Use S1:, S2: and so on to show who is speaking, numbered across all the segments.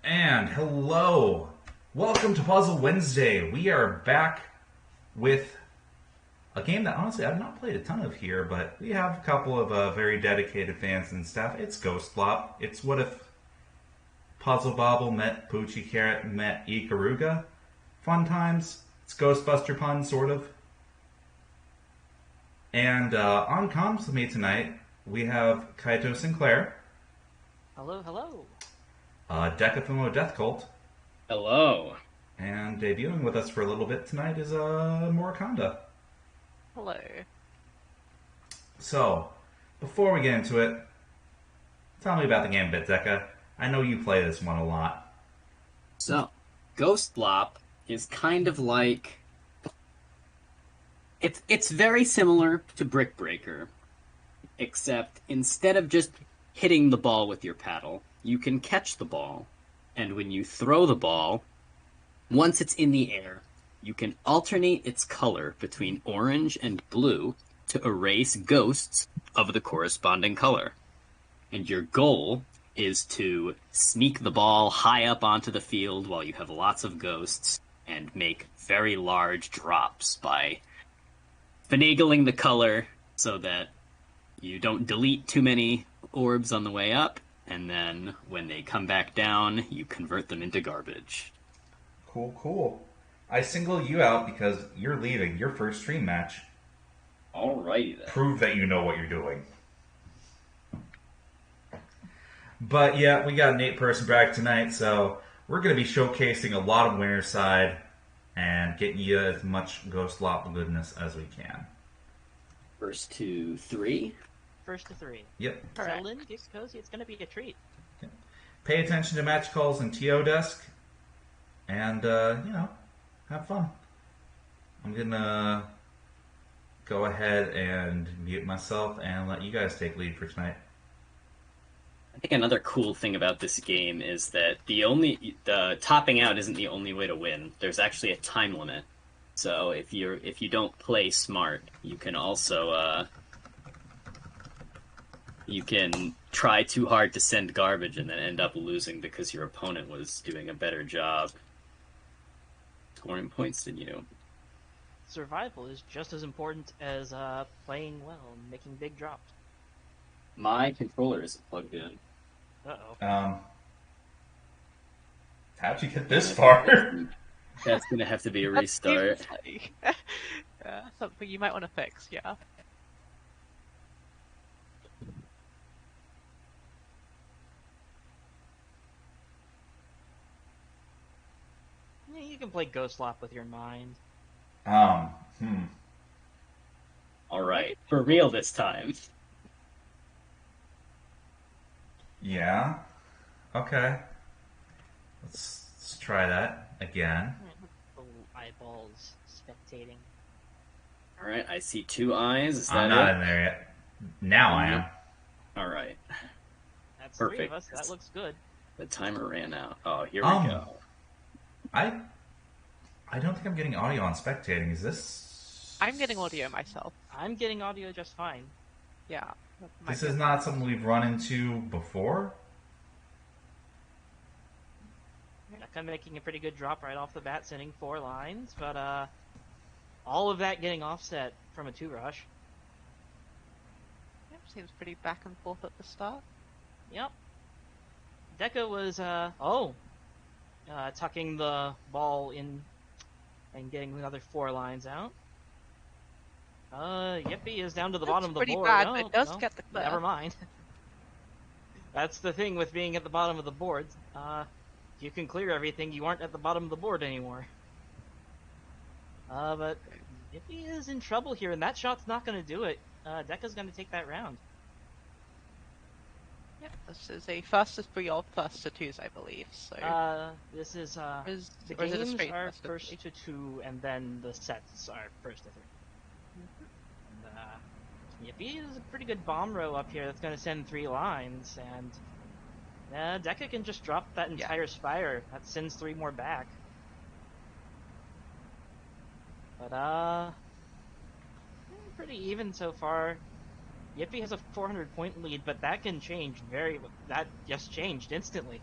S1: And hello! Welcome to Puzzle Wednesday. We are back with a game that honestly I've not played a ton of here, but we have a couple of very dedicated fans and stuff. It's Ghostlop. It's what if Puzzle Bobble met Poochie Carrot met Ikaruga. Fun times. It's Ghostbuster pun, sort of. And on comms with me tonight, we have Kaito Sinclaire.
S2: Hello, hello.
S1: Deka Fumo Death Cult.
S3: Hello.
S1: And debuting with us for a little bit tonight is Morraconda.
S2: Hello.
S1: So, before we get into it, tell me about the game a bit, Deka. I know you play this one a lot.
S3: So, Ghostlop is kind of like... It's very similar to Brick Breaker, except instead of just hitting the ball with your paddle, you can catch the ball, and when you throw the ball, once it's in the air, you can alternate its color between orange and blue to erase ghosts of the corresponding color. And your goal is to sneak the ball high up onto the field while you have lots of ghosts and make very large drops by finagling the color so that you don't delete too many orbs on the way up, and then when they come back down, you convert them into garbage.
S1: Cool. I single you out because you're leaving your first stream match.
S3: Alrighty then.
S1: Prove that you know what you're doing. But yeah, we got an 8-person bracket tonight, so we're going to be showcasing a lot of winner's side and getting you as much Ghostlop goodness as we can.
S3: First to three.
S2: First to three.
S1: Yep.
S2: Settle in, get cozy, it's going to be a treat.
S1: Okay. Pay attention to match calls and TO desk, and, have fun. I'm going to go ahead and mute myself and let you guys take lead for tonight.
S3: I think another cool thing about this game is that the topping out isn't the only way to win. There's actually a time limit. So if you don't play smart, you can also you can try too hard to send garbage and then end up losing because your opponent was doing a better job scoring points than you.
S2: Survival is just as important as playing well and making big drops.
S3: My controller isn't plugged in.
S2: Uh-oh.
S1: How'd you get this far?
S3: That's gonna have to be a restart.
S4: Something you might want to fix, yeah.
S2: Yeah, you can play Ghostlop with your mind.
S3: Alright, for real this time.
S1: Yeah. Okay. Let's try that again.
S2: The eyeballs spectating.
S3: Alright, I see two eyes. Is that
S1: I'm not
S3: it?
S1: in there yet. Now I am.
S3: Alright.
S2: That's
S3: Perfect.
S2: 3 of us, that looks good.
S3: The timer ran out. Oh, here we go.
S1: I don't think I'm getting audio on spectating. Is this?
S4: I'm getting audio myself.
S2: I'm getting audio just fine.
S4: Yeah.
S1: This is not something we've run into before.
S2: Deka making a pretty good drop right off the bat, sending 4 lines, but all of that getting offset from a 2-rush.
S4: Yep, seems pretty back and forth at the start.
S2: Yep. Deka was, tucking the ball in and getting another 4 lines out. Yippee is down to the bottom of the
S4: pretty
S2: board.
S4: bad,
S2: No,
S4: but it does
S2: no,
S4: get the clear.
S2: Never mind. That's the thing with being at the bottom of the board. You can clear everything, you aren't at the bottom of the board anymore. But Yippee is in trouble here, and that shot's not going to do it. Deka's going to take that round.
S4: Yep, this is a first to 3 or first to 2s, I believe. So
S2: This is,
S4: or is
S2: the
S4: it a
S2: games
S4: straight
S2: are
S4: first to
S2: first
S4: 3?
S2: to 2, and then the sets are first to 3. Yippee is a pretty good bomb row up here that's going to send 3 lines, and Deka can just drop that entire spire. That sends 3 more back. But, pretty even so far. Yippee has a 400-point lead, but that can change that just changed instantly.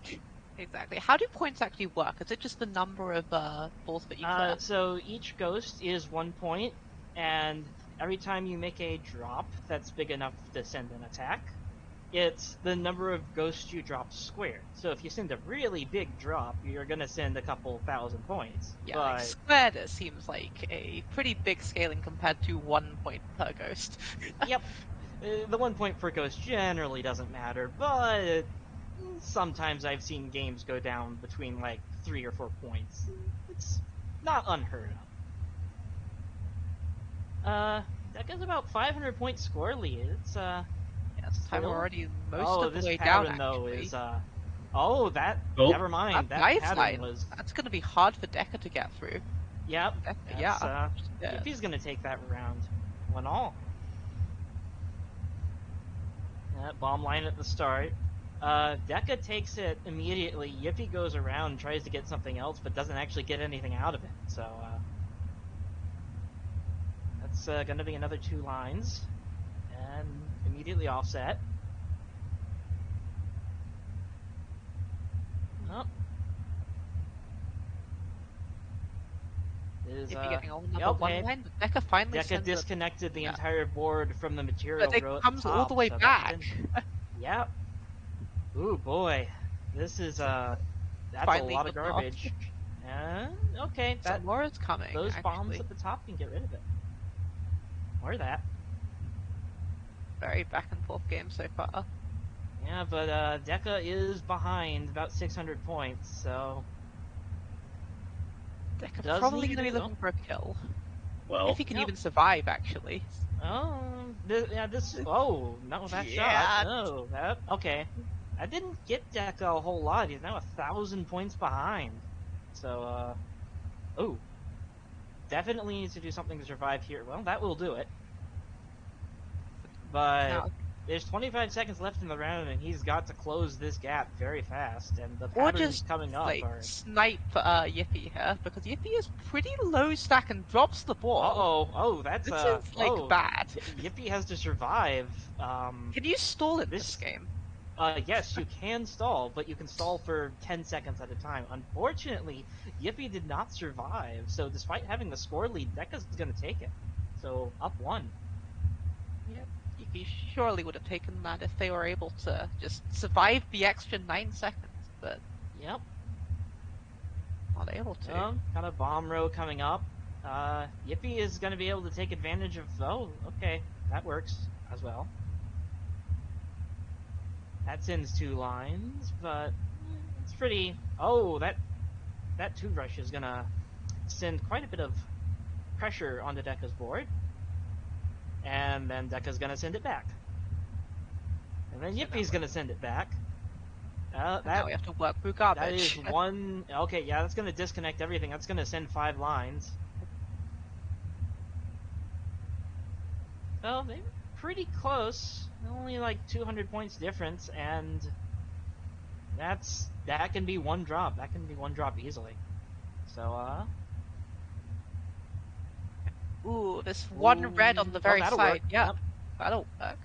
S4: Exactly. How do points actually work? Is it just the number of balls that you clear?
S2: So each ghost is 1 point, and every time you make a drop that's big enough to send an attack, it's the number of ghosts you drop squared. So if you send a really big drop, you're gonna send a couple thousand points.
S4: Yeah,
S2: but
S4: like squared it seems like a pretty big scaling compared to 1 point per ghost.
S2: yep, the 1 point per ghost generally doesn't matter, but sometimes I've seen games go down between like 3 or 4 points. It's not unheard of. That gives about 500 point score lead. It's
S4: Yes, time
S2: still-
S4: already most
S2: oh,
S4: of the
S2: this
S4: way down.
S2: pattern though
S4: Actually,
S2: is oh that
S3: Oh.
S2: never mind. That
S4: lifeline.
S2: pattern was
S4: That's going to be hard for Deka to get through.
S2: yep.
S4: Deka,
S2: That's,
S4: yeah.
S2: If he's gonna take that round, 1-all. Bomb line at the start. Deka takes it immediately. Yippee goes around, tries to get something else, but doesn't actually get anything out of it. So that's gonna be another 2 lines, and immediately offset. Oh. Is,
S4: If you're getting all number
S2: yep,
S4: 1
S2: hey,
S4: line, but Deka finally
S2: Deka
S4: sends it,
S2: disconnected the
S4: yeah.
S2: entire board from the material.
S4: but it
S2: row at
S4: comes all
S2: top,
S4: the way
S2: so that
S4: back.
S2: Yep. Ooh boy, this is that's
S4: Finally
S2: a lot of
S4: got off.
S2: garbage. Okay,
S4: So
S2: that
S4: more is coming.
S2: those bombs
S4: actually.
S2: at the top can get rid of it. Or that.
S4: Very back and forth game so far.
S2: Yeah, but Deka is behind about 600 points, so
S4: Deka
S2: Does
S4: probably
S2: he
S4: going to be
S2: do-
S4: looking for a kill.
S3: Well,
S4: If he can
S2: Yep.
S4: even survive, actually.
S2: this. Oh, not with that
S4: Yeah.
S2: shot. Oh, that okay. I didn't get Deka a whole lot. He's now 1,000 points behind. So, oh, definitely needs to do something to survive here. Well, that will do it. But
S4: Now,
S2: there's 25 seconds left in the round, and he's got to close this gap very fast. And the
S4: or
S2: patterns
S4: just
S2: coming up
S4: like
S2: are.
S4: snipe Yippee here, because Yippee is pretty low stack and drops the ball.
S2: Oh, that's
S4: This is like bad.
S2: Yippee has to survive.
S4: Can you stall in this game?
S2: Yes, you can stall, but you can stall for 10 seconds at a time. Unfortunately, Yippee did not survive, so despite having the score lead, Deka's going to take it. So, up 1.
S4: Yep. Yippee surely would have taken that if they were able to just survive the extra 9 seconds, but
S2: Yep.
S4: not able to.
S2: Got a bomb row coming up. Yippee is going to be able to take advantage of... Oh, okay. That works as well. That sends 2 lines, but it's pretty... Oh, that 2 rush is going to send quite a bit of pressure onto Deka's board. And then Deka's going to send it back. And then Yippee's going to send it back.
S4: Now we have to work through garbage.
S2: That is 1... Okay, yeah, that's going to disconnect everything. That's going to send 5 lines. Well, they were pretty close. Only like 200 points difference, and that can be 1 drop. That can be 1 drop easily. So,
S4: Ooh, this 1 red on the very
S2: that'll
S4: side.
S2: work.
S4: Yeah,
S2: Yep.
S4: that'll work.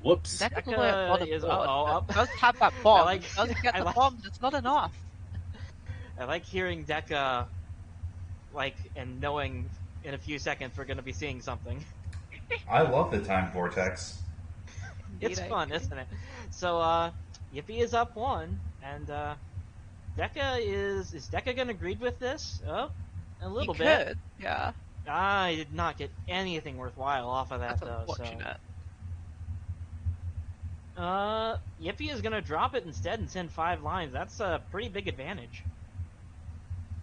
S3: whoops.
S4: Deka
S2: Deka
S4: can play a lot of
S2: is-
S4: board,
S2: uh-oh,
S4: but
S2: up.
S4: does have that bomb.
S2: like-
S4: Doesn't get
S2: I
S4: the
S2: like-
S4: bomb. That's not enough.
S2: I like hearing Deka, and knowing in a few seconds we're going to be seeing something.
S1: I love the time vortex.
S2: It's
S4: Indeed, I
S2: fun,
S4: agree.
S2: isn't it? So, Yippee is up 1, and Deka is Deka gonna greed with this? Oh, a little
S4: He
S2: bit.
S4: could, yeah.
S2: I did not get anything worthwhile off of that
S4: That's
S2: though.
S4: unfortunate.
S2: So, Yippee is gonna drop it instead and send 5 lines. That's a pretty big advantage.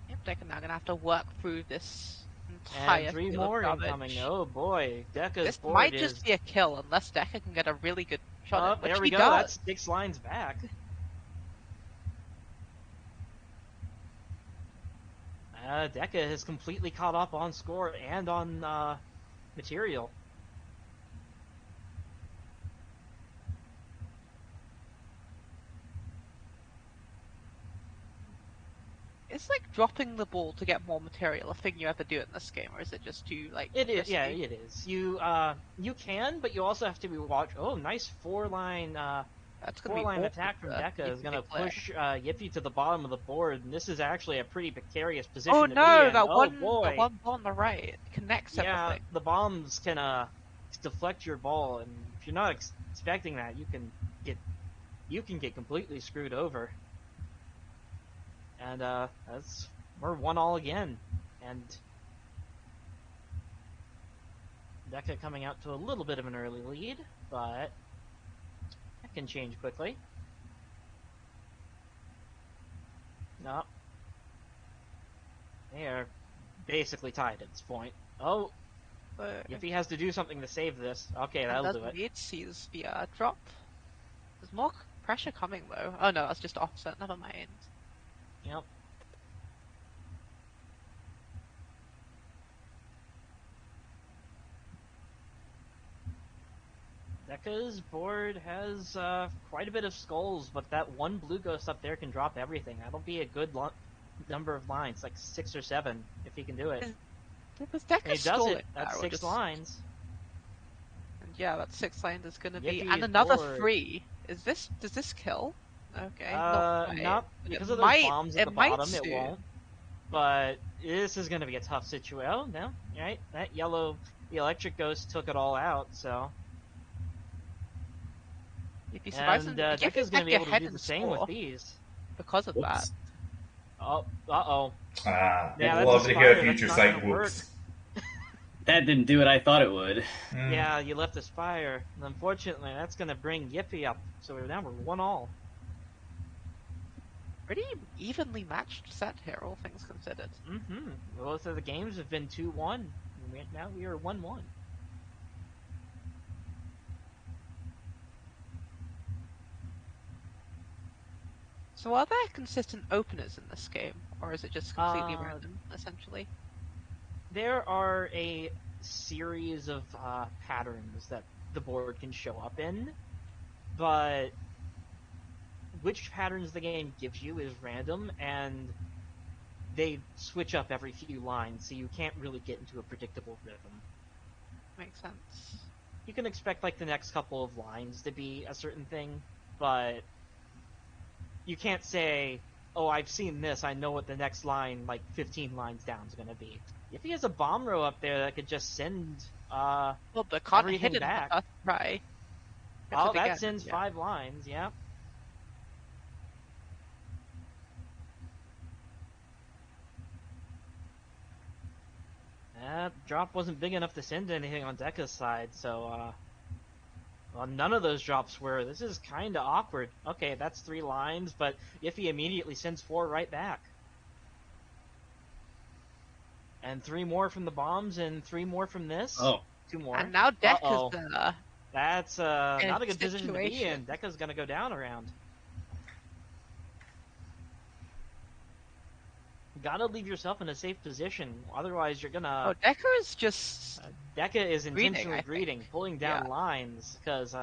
S4: Yep, Deka now gonna have to work through this entire
S2: And 3
S4: field of
S2: more
S4: garbage.
S2: incoming. Oh boy, Deka's
S4: This
S2: board
S4: might
S2: is.
S4: just be a kill unless Deka can get a really good shot
S2: Oh,
S4: in, which
S2: there we
S4: he
S2: go.
S4: does.
S2: That's 6 lines back. Deka has completely caught up on score and on material.
S4: Is like dropping the ball to get more material a thing you ever do in this game, or is it just too like?
S2: It is,
S4: risky?
S2: yeah, it is. You can, but you also have to be watch. Oh, nice 4-line
S4: That's gonna be
S2: Four-line
S4: awkward
S2: attack from
S4: for
S2: Deka is
S4: Yippee
S2: going to
S4: Declare.
S2: push Yippee to the bottom of the board, and this is actually a pretty precarious
S4: Oh
S2: position to be
S4: no,
S2: in.
S4: that
S2: Oh
S4: the
S2: boy!
S4: one ball on the right connects
S2: Yeah,
S4: everything.
S2: the bombs can deflect your ball, and if you're not expecting that, you can get completely screwed over. And we're 1-all again, and Deka coming out to a little bit of an early lead, but that can change quickly. No, they are basically tied at this point. Oh,
S4: So,
S2: Yippee has to do something to save this. Okay,
S4: and
S2: that'll do
S4: doesn't
S2: it.
S4: need sees the drop. There's more pressure coming though. Oh no, that's just offset. Never mind.
S2: Yep. Deka's board has quite a bit of skulls, but that one blue ghost up there can drop everything. That'll be a good number of lines, like 6 or 7, if he can do it.
S4: Was
S2: And
S4: Deka
S2: he does
S4: stalling
S2: it.
S4: there,
S2: That's
S4: or
S2: 6
S4: just...
S2: lines.
S4: And yeah, that 6 lines is gonna be,
S2: Yippee
S4: and
S2: is
S4: another
S2: bored.
S4: 3. Does this kill? Okay, not quite.
S2: Not
S4: But
S2: because
S4: it
S2: of those
S4: might,
S2: bombs at
S4: it
S2: the
S4: might
S2: bottom. It
S4: soon.
S2: won't. But this is going to be a tough situation. Oh no, right? That yellow, the electric ghost took it all out. So.
S4: If he survives,
S2: And
S4: give
S2: Deka's going to be
S4: Deka
S2: able to
S4: head
S2: do
S4: and
S2: the same with
S4: score
S2: these.
S4: because of that.
S3: Whoops.
S2: Oh, uh-oh.
S1: Ah,
S2: Yeah,
S1: I'd
S2: that's
S1: love
S2: a
S1: to hear
S2: spire.
S1: future
S2: That's not
S1: sight
S2: gonna work.
S1: whoops.
S3: That didn't do what I thought it would.
S2: Yeah, you left a spire. And unfortunately, that's going to bring Yippee up. So we're 1-all.
S4: Pretty evenly matched set here, all things considered.
S2: Mm-hmm. Both of the games have been 2-1. Now we are 1-1.
S4: So are there consistent openers in this game, or is it just completely
S2: Uh,
S4: random, essentially?
S2: There are a series of patterns that the board can show up in, but which patterns the game gives you is random, and they switch up every few lines, so you can't really get into a predictable rhythm.
S4: Makes sense.
S2: You can expect like the next couple of lines to be a certain thing, but you can't say, oh, I've seen this, I know what the next line, like 15 lines down, is going to be. If he has a bomb row up there that could just send
S4: Well, but can't
S2: everything
S4: hit it
S2: back.
S4: Right.
S2: Oh, that sends 5 lines, yeah. That drop wasn't big enough to send anything on Deka's side, so, well, none of those drops were. This is kind of awkward. Okay, that's 3 lines, but Yippee immediately sends 4 right back. And 3 more from the bombs, and 3 more from this.
S3: Oh.
S2: 2 more.
S4: And now Deka's
S2: Uh-oh. That's not a good position to be in.
S4: situation.
S2: Deka's gonna go down around. You gotta leave yourself in a safe position, otherwise you're gonna...
S4: Oh, Deka is just...
S2: Deka is intentionally
S4: I
S2: greeting,
S4: think.
S2: pulling down
S4: Yeah.
S2: lines, because...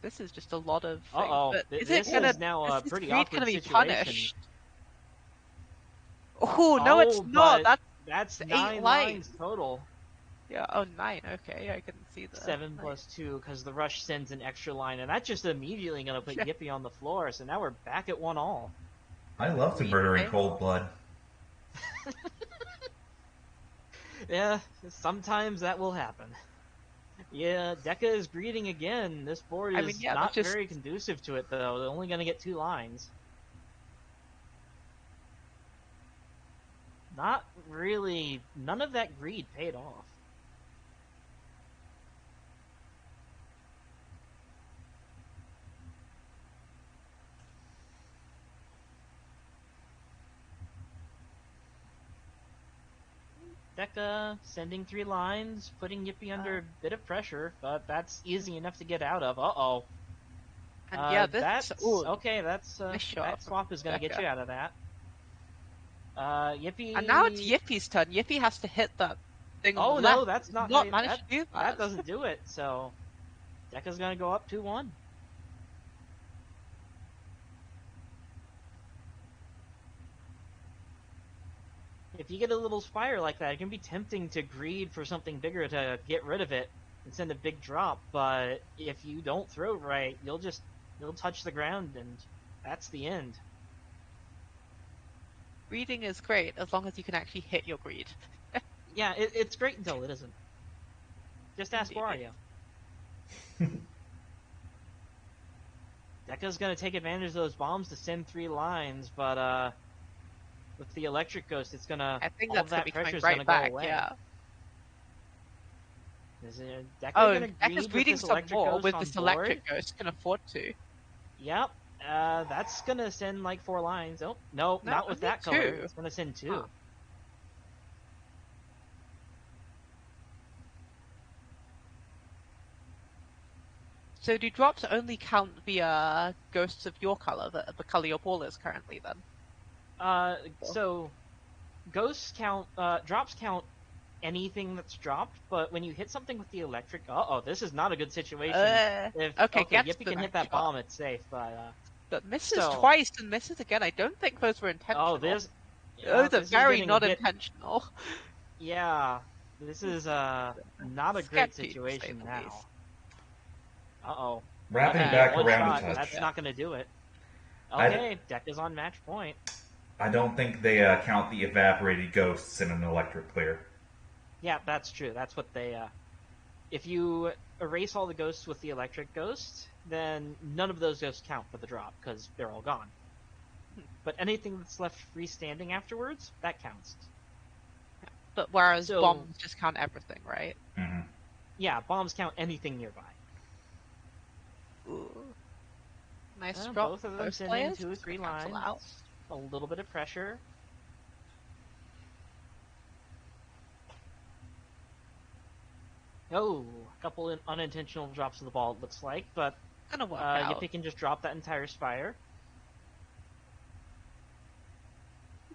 S4: This is just a lot of things.
S2: Uh-oh.
S4: But
S2: This is now a pretty
S4: greed
S2: awkward
S4: gonna be
S2: situation.
S4: punished? Oh, no, it's
S2: Oh,
S4: not.
S2: but
S4: That's
S2: That's
S4: 8
S2: 9 lines total.
S4: Yeah, oh, 9. Okay, I couldn't see that.
S2: 7 plus 2, because the rush sends an extra line, and that's just immediately going to put
S4: Yeah.
S2: Yippee on the floor, so now we're back at 1-all.
S1: I love to murder in cold blood.
S2: Yeah, sometimes that will happen. Yeah, Deka is greeting again. This board is not very conducive to it, though. They're only going to get 2 lines. Not really. None of that greed paid off. Deka sending 3 lines, putting Yippee under a bit of pressure, but that's easy enough to get out of. Uh-oh.
S4: And yeah,
S2: okay, that swap is going to get you out of that. Yippee...
S4: And now it's Yippie's turn. Yippee has to hit that thing
S2: Oh,
S4: on the left.
S2: no, that's not...
S4: Not managed to do that.
S2: That doesn't do it, so... Deka's going to go up 2-1. If you get a little spire like that, it can be tempting to greed for something bigger to get rid of it and send a big drop, but if you don't throw right, you'll just He'll touch the ground, and that's the end.
S4: Greeding is great as long as you can actually hit your greed.
S2: Yeah, it's great until it isn't. Just ask
S4: Indeed.
S2: Wario. Deka's gonna take advantage of those bombs to send 3 lines, but with the electric ghost, it's gonna
S4: I think
S2: all
S4: that's
S2: of
S4: gonna
S2: that
S4: be coming
S2: pressure's
S4: right
S2: gonna
S4: back.
S2: go away.
S4: Yeah.
S2: Is Deka
S4: Oh,
S2: gonna
S4: Deka's
S2: greed with
S4: greeding
S2: this
S4: some
S2: electric
S4: more
S2: ghost
S4: with
S2: on
S4: this
S2: board?
S4: electric ghost. Can afford to.
S2: Yep. That's gonna send like 4 lines. Oh, no,
S4: No,
S2: not with
S4: only
S2: that color.
S4: 2.
S2: It's gonna send 2.
S4: Huh. So do drops only count the ghosts of your color, the color your ball is currently then?
S2: So ghosts count, drops count anything that's dropped, but when you hit something with the electric, this is not a good situation. If
S4: Okay,
S2: okay,
S4: gets
S2: Yippee
S4: the
S2: can hit
S4: next
S2: that
S4: shot.
S2: bomb, it's safe, but
S4: But misses
S2: so
S4: twice and misses again. I don't think those were intentional.
S2: this,
S4: Those are
S2: this is
S4: very
S2: getting a
S4: not
S2: bit,
S4: intentional.
S2: yeah, this is not a great
S4: Sketchy, to say
S2: situation
S4: the
S2: now.
S4: least.
S2: Uh-oh.
S1: Wrapping
S2: Yippee,
S1: back
S2: one
S1: around
S2: shot,
S1: to touch.
S2: that's not gonna do it.
S1: I-
S2: Okay, Deka's on match point.
S1: I don't think they count the evaporated ghosts in an electric clear.
S2: Yeah, that's true. That's what they. If you erase all the ghosts with the electric ghost, then none of those ghosts count for the drop because they're all gone. But anything that's left freestanding afterwards, that counts.
S4: But whereas
S2: So-
S4: bombs just count everything, right?
S1: Mm-hmm.
S2: Yeah, bombs count anything nearby.
S4: Ooh. Nice drop.
S2: Both of them
S4: Both
S2: sending
S4: players
S2: 2 or
S4: just
S2: 3
S4: cancel
S2: lines.
S4: out.
S2: A little bit of pressure. Oh, a couple unintentional drops of the ball, it looks like, but
S4: Gonna work out.
S2: Yippee can just drop that entire spire.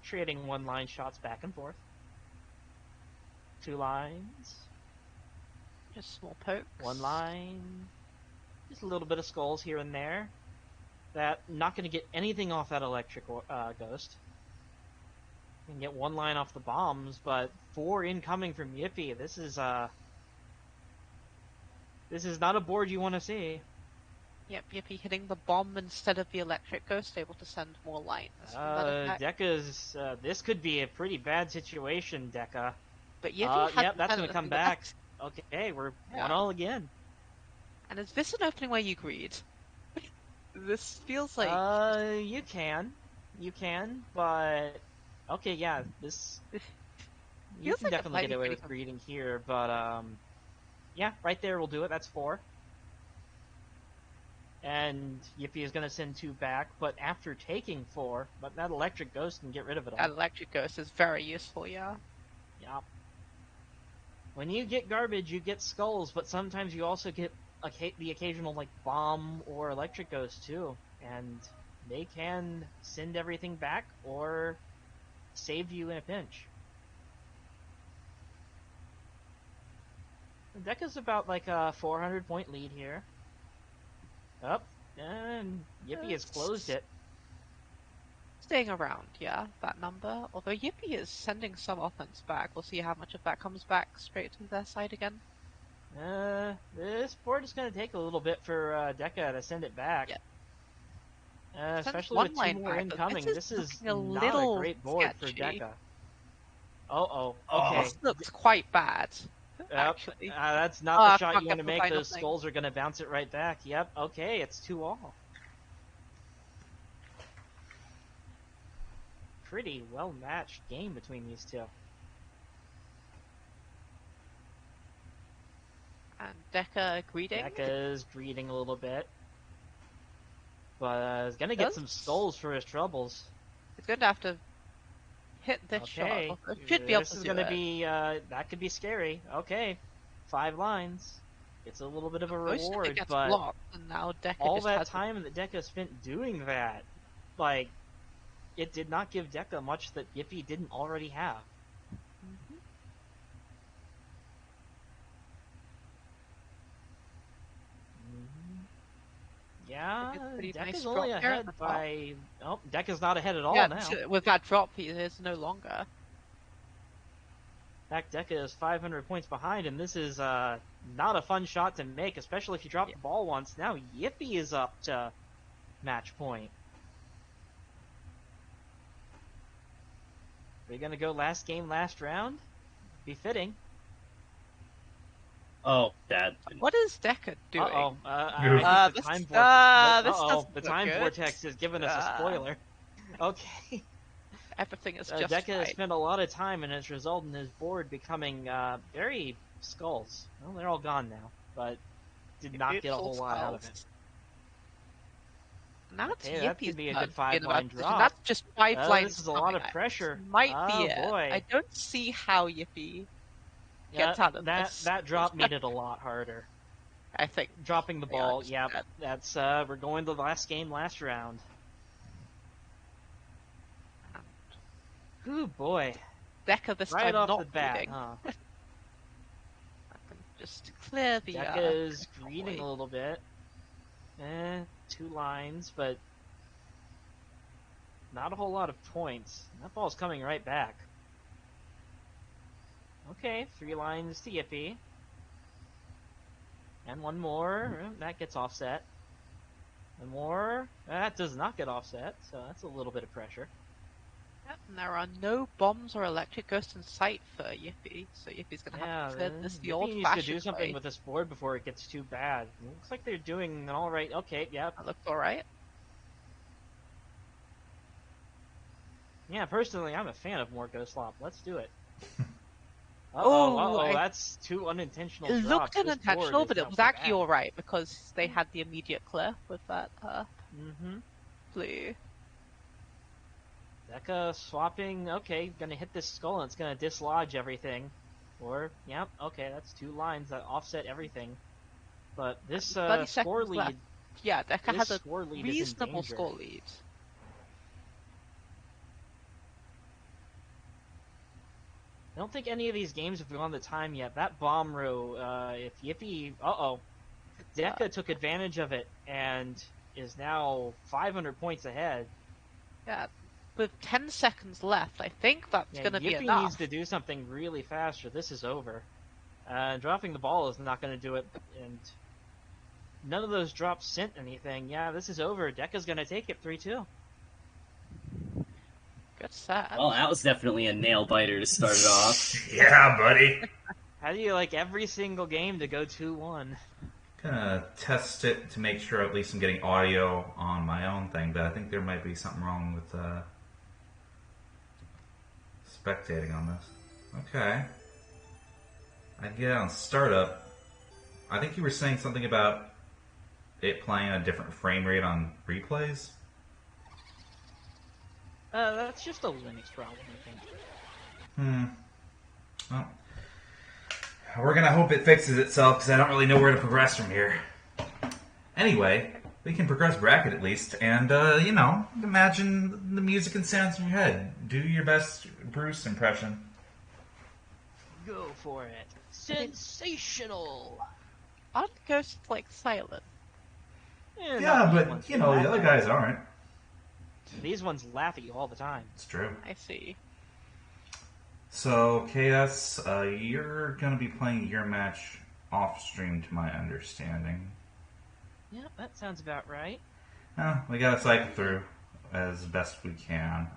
S2: Trading 1-line shots back and forth. 2 lines.
S4: Just small pokes.
S2: 1 line. Just a little bit of skulls here and there. That not going to get anything off that electric ghost. You can get 1 line off the bombs, but 4 incoming from Yippee. This is not a board you want to see.
S4: Yep, Yippee hitting the bomb instead of the electric ghost, able to send more lines.
S2: Deka's. This could be a pretty bad situation, Deka.
S4: But Yippee had
S2: Yep, that's going to come back.
S4: That.
S2: Okay, we're
S4: Yeah.
S2: 1-1 again.
S4: And is this an opening where you greed? This feels like
S2: You can, but okay, yeah, this you
S4: feels
S2: can
S4: like a
S2: definitely get
S4: slightly
S2: away
S4: pretty
S2: with greeting here, but yeah, right there will do it. That's 4, and Yippee is gonna send 2 back, but after taking 4, but that electric ghost can get rid of it all.
S4: that electric ghost is very useful, yeah.
S2: Yep. When you get garbage, you get skulls, but sometimes you also get the occasional like bomb or electric ghost too, and they can send everything back or save you in a pinch. Deka's about like a 400-point lead here. Up, and Yippee has closed it.
S4: Staying around, yeah, that number. Although Yippee is sending some offense back. We'll see how much of that comes back straight to their side again.
S2: This board is going to take a little bit for Deka to send it back.
S4: Yeah.
S2: Especially
S4: one
S2: with 2
S4: line
S2: more
S4: back,
S2: incoming. This is
S4: looking a
S2: not
S4: little
S2: a great board
S4: sketchy.
S2: for Deka. Okay.
S4: This looks quite bad,
S2: Yep.
S4: actually.
S2: That's not the shot
S4: can't
S2: you want to
S4: get the
S2: make.
S4: final
S2: Those
S4: thing.
S2: skulls are going to bounce it right back. Yep. Okay, it's 2-all. Pretty well-matched game between these two.
S4: And Deka greeting.
S2: Deka's greeting a little bit. But is going to get some skulls for his troubles.
S4: He's going to have to hit this shot.
S2: Okay.
S4: Although should be able
S2: This
S4: to
S2: is
S4: do
S2: going to
S4: it.
S2: be, that could be scary. Okay. 5 lines. It's a little bit of a
S4: Most of it
S2: reward,
S4: gets
S2: but
S4: blocked, and now Deka
S2: all
S4: just
S2: that
S4: has
S2: time that Deka spent doing that, like, it did not give Deka much that Yippee didn't already have. Yeah,
S4: Like a pretty
S2: Deka's
S4: nice
S2: only
S4: drop there at
S2: ahead
S4: the top.
S2: by... Oh, Deka's not ahead at all
S4: yeah,
S2: now.
S4: with that drop, he is no longer.
S2: In fact, Deka is 500 points behind, and this is not a fun shot to make, especially if you drop the ball once. Now Yippee is up to match point. Are we gonna go last game, last round? Be fitting.
S3: Oh, that.
S4: What is Deka doing?
S2: Uh-oh. I think the time vortex.
S4: this
S2: Uh-oh.
S4: doesn't
S2: The
S4: look
S2: time
S4: good.
S2: vortex has given us a spoiler. Okay.
S4: Everything is just
S2: Deka has
S4: fine.
S2: spent a lot of time, and it's resulted in his board becoming very skulls. Well, they're all gone now, but did not get a whole lot out of it.
S4: Now it's
S2: Okay, that
S4: Yippie's
S2: could be a
S4: turn
S2: good
S4: to be in
S2: 5-line
S4: about position.
S2: drop.
S4: That's just 5 lines.
S2: This is a lot of pressure.
S4: Might
S2: Oh,
S4: be it.
S2: boy.
S4: I don't see how Yippee
S2: Yeah,
S4: gets out of this.
S2: that drop made it a lot harder.
S4: I think.
S2: Dropping the
S4: Yeah,
S2: ball,
S4: just
S2: yeah,
S4: that.
S2: that's we're going to the last game, last round. Ooh, boy.
S4: Deka this
S2: Right
S4: time
S2: off
S4: not
S2: the bat,
S4: leading.
S2: huh?
S4: I can just clear the
S2: Deka is
S4: convoy.
S2: greeting a little bit. 2 lines, but not a whole lot of points. That ball's coming right back. Okay, 3 lines to Yippee. And 1 more. That gets offset. 1 more. That does not get offset, so that's a little bit of pressure.
S4: Yep, and there are no bombs or electric ghosts in sight for Yippee, so Yippie's gonna have to clear this the
S2: Yippee
S4: old-fashioned
S2: needs to do something
S4: way.
S2: with this board before it gets too bad. It looks like they're doing an alright. Okay, yeah.
S4: That looks alright.
S2: Yeah, personally, I'm a fan of more Ghostlop. Let's do it.
S4: Oh,
S2: That's 2 unintentional
S4: It
S2: drops.
S4: looked
S2: This
S4: unintentional,
S2: board is
S4: but it
S2: not
S4: was
S2: so
S4: actually
S2: bad.
S4: alright because they had the immediate clear with that
S2: Mm-hmm.
S4: blue.
S2: Deka swapping. Okay, gonna hit this skull and it's gonna dislodge everything. Or, yep, okay, that's 2 lines that offset everything. But this
S4: 30
S2: score
S4: seconds
S2: lead,
S4: left. Yeah, Deka has a
S2: score lead is in
S4: reasonable
S2: danger.
S4: score lead.
S2: I don't think any of these games have gone the time yet. That bomb row, if Yippee... Deka took advantage of it and is now 500 points ahead.
S4: Yeah, with 10 seconds left, I think that's
S2: Yeah,
S4: gonna be
S2: Yippee
S4: enough.
S2: needs to do something really fast or this is over. Dropping the ball is not going to do it, and none of those drops sent anything. Yeah, this is over. Deka's going to take it 3-2.
S4: Good set.
S3: Well, that was definitely a nail biter to start it off.
S1: Yeah, buddy.
S2: How do you like every single game to go 2-1?
S1: Gonna test it to make sure at least I'm getting audio on my own thing, but I think there might be something wrong with spectating on this. Okay. I get it on startup. I think you were saying something about it playing a different frame rate on replays.
S2: That's just a Linux problem, I think.
S1: Well, we're gonna hope it fixes itself because I don't really know where to progress from here. Anyway, we can progress bracket at least, and imagine the music and sounds in your head. Do your best Bruce impression.
S2: Go for it. Sensational!
S4: Aren't ghosts like silent?
S2: Not
S1: Yeah,
S2: these
S1: but
S2: ones,
S1: the other guys aren't.
S2: These ones laugh at you all the time.
S1: It's true.
S4: I see.
S1: So, KS, you're gonna be playing your match off stream, to my understanding.
S2: Yep, that sounds about right.
S1: We gotta cycle through as best we can.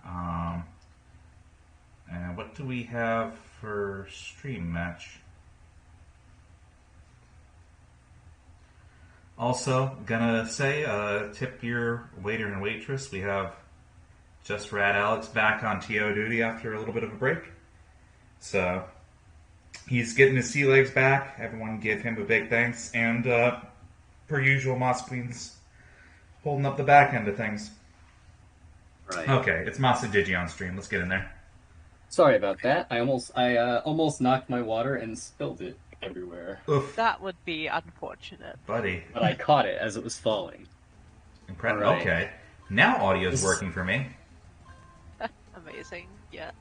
S1: And what do we have for stream match? Also, gonna say, tip your waiter and waitress. We have Just Rad Alex back on TO duty after a little bit of a break. So, he's getting his sea legs back. Everyone give him a big thanks. And, per usual, MasaQueen's holding up the back end of things.
S3: Right.
S1: Okay, it's MasaDigi on stream. Let's get in there.
S3: Sorry about that. I almost knocked my water and spilled it everywhere.
S1: Oof,
S4: That would be unfortunate.
S1: buddy.
S3: But I caught it as it was falling.
S1: Incredible.
S3: All right.
S1: Okay, now audio's
S3: This is-
S1: working for me.
S4: Amazing. Yeah.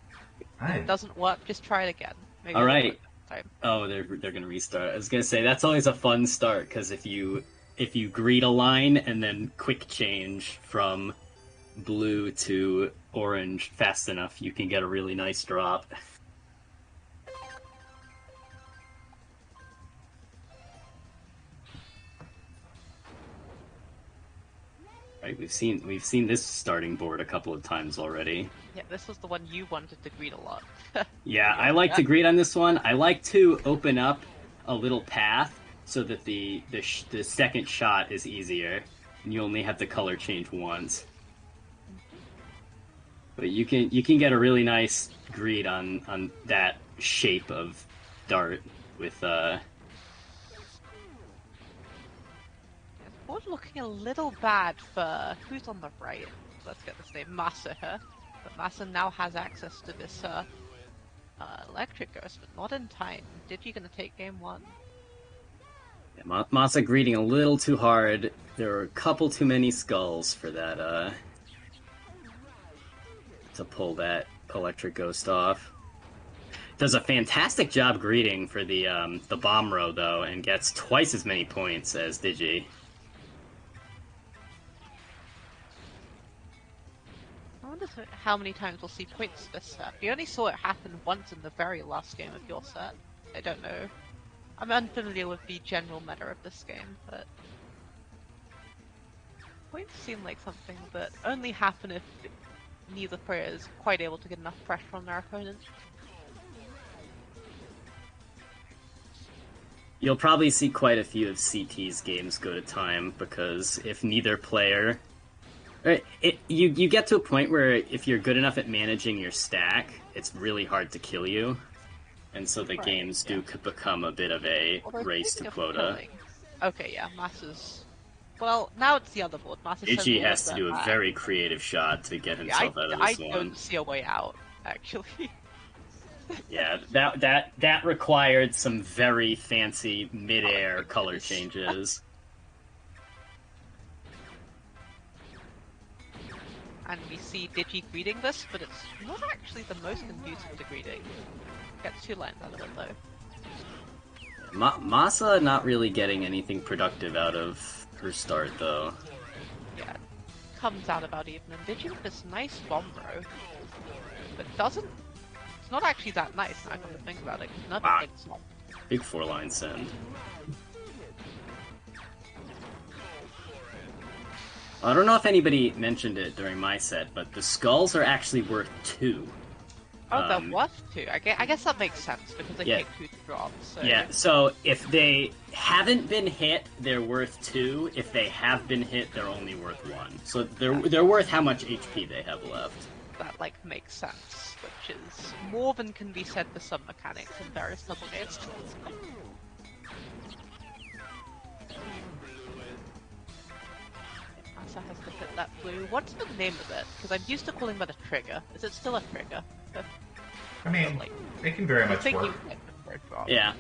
S1: Hi.
S4: It doesn't work, just try it again. Maybe
S3: All
S4: it'll
S3: right.
S4: work this time.
S3: Oh, they're gonna restart. I was gonna say that's always a fun start because if you greet a line and then quick change from blue to orange fast enough, you can get a really nice drop. Right, we've seen this starting board a couple of times already.
S4: Yeah, this was the one you wanted to greet a lot.
S3: Yeah, I like to greet on this one. I like to open up a little path so that the second shot is easier, and you only have to color change once. But you can get a really nice greet on that shape of dart with
S4: Board looking a little bad for who's on the right. Let's get this name, Masa here. But Masa now has access to this electric ghost, but not in time. Digi gonna take game one.
S3: yeah, Masa greeting a little too hard. There were a couple too many skulls for that to pull that electric ghost off. Does a fantastic job greeting for the bomb row though, and gets twice as many points as Digi.
S4: I wonder how many times we'll see points this set. We only saw it happen once in the very last game of your set. I don't know. I'm unfamiliar with the general meta of this game, but points seem like something that only happen if neither player is quite able to get enough pressure on their opponent.
S3: You'll probably see quite a few of CT's games go to time, because if neither player... You get to a point where if you're good enough at managing your stack, it's really hard to kill you. And so the games do become a bit of a race to quota.
S4: Okay, yeah, Masa's... Well, now it's the other board.
S3: Digi has to do a very creative shot to get himself out of this one.
S4: I don't see a way out, actually.
S3: Yeah, that required some very fancy mid-air color changes.
S4: And we see Digi greeting this, but it's not actually the most conducive to greeting. Gets 2 lines out of it, though.
S3: Masa not really getting anything productive out of her start, though.
S4: Yeah, comes out about even. And Digi with this nice bomb row, but doesn't... It's not actually that nice, now come to think about it, because
S3: Wow.
S4: it's not.
S3: Big 4-line send. I don't know if anybody mentioned it during my set, but the skulls are actually worth 2.
S4: Oh, they're worth 2. I guess that makes sense, because they take 2 to drop, so...
S3: Yeah, so if they haven't been hit, they're worth 2. If they have been hit, they're only worth 1. So they're worth how much HP they have left.
S4: That, like, makes sense, which is more than can be said for some mechanics in various double games. Masa has to hit that blue. What's the name of it? Because I'm used to calling that a trigger. Is it still a trigger?
S1: I mean, it can very much work.
S3: Yeah.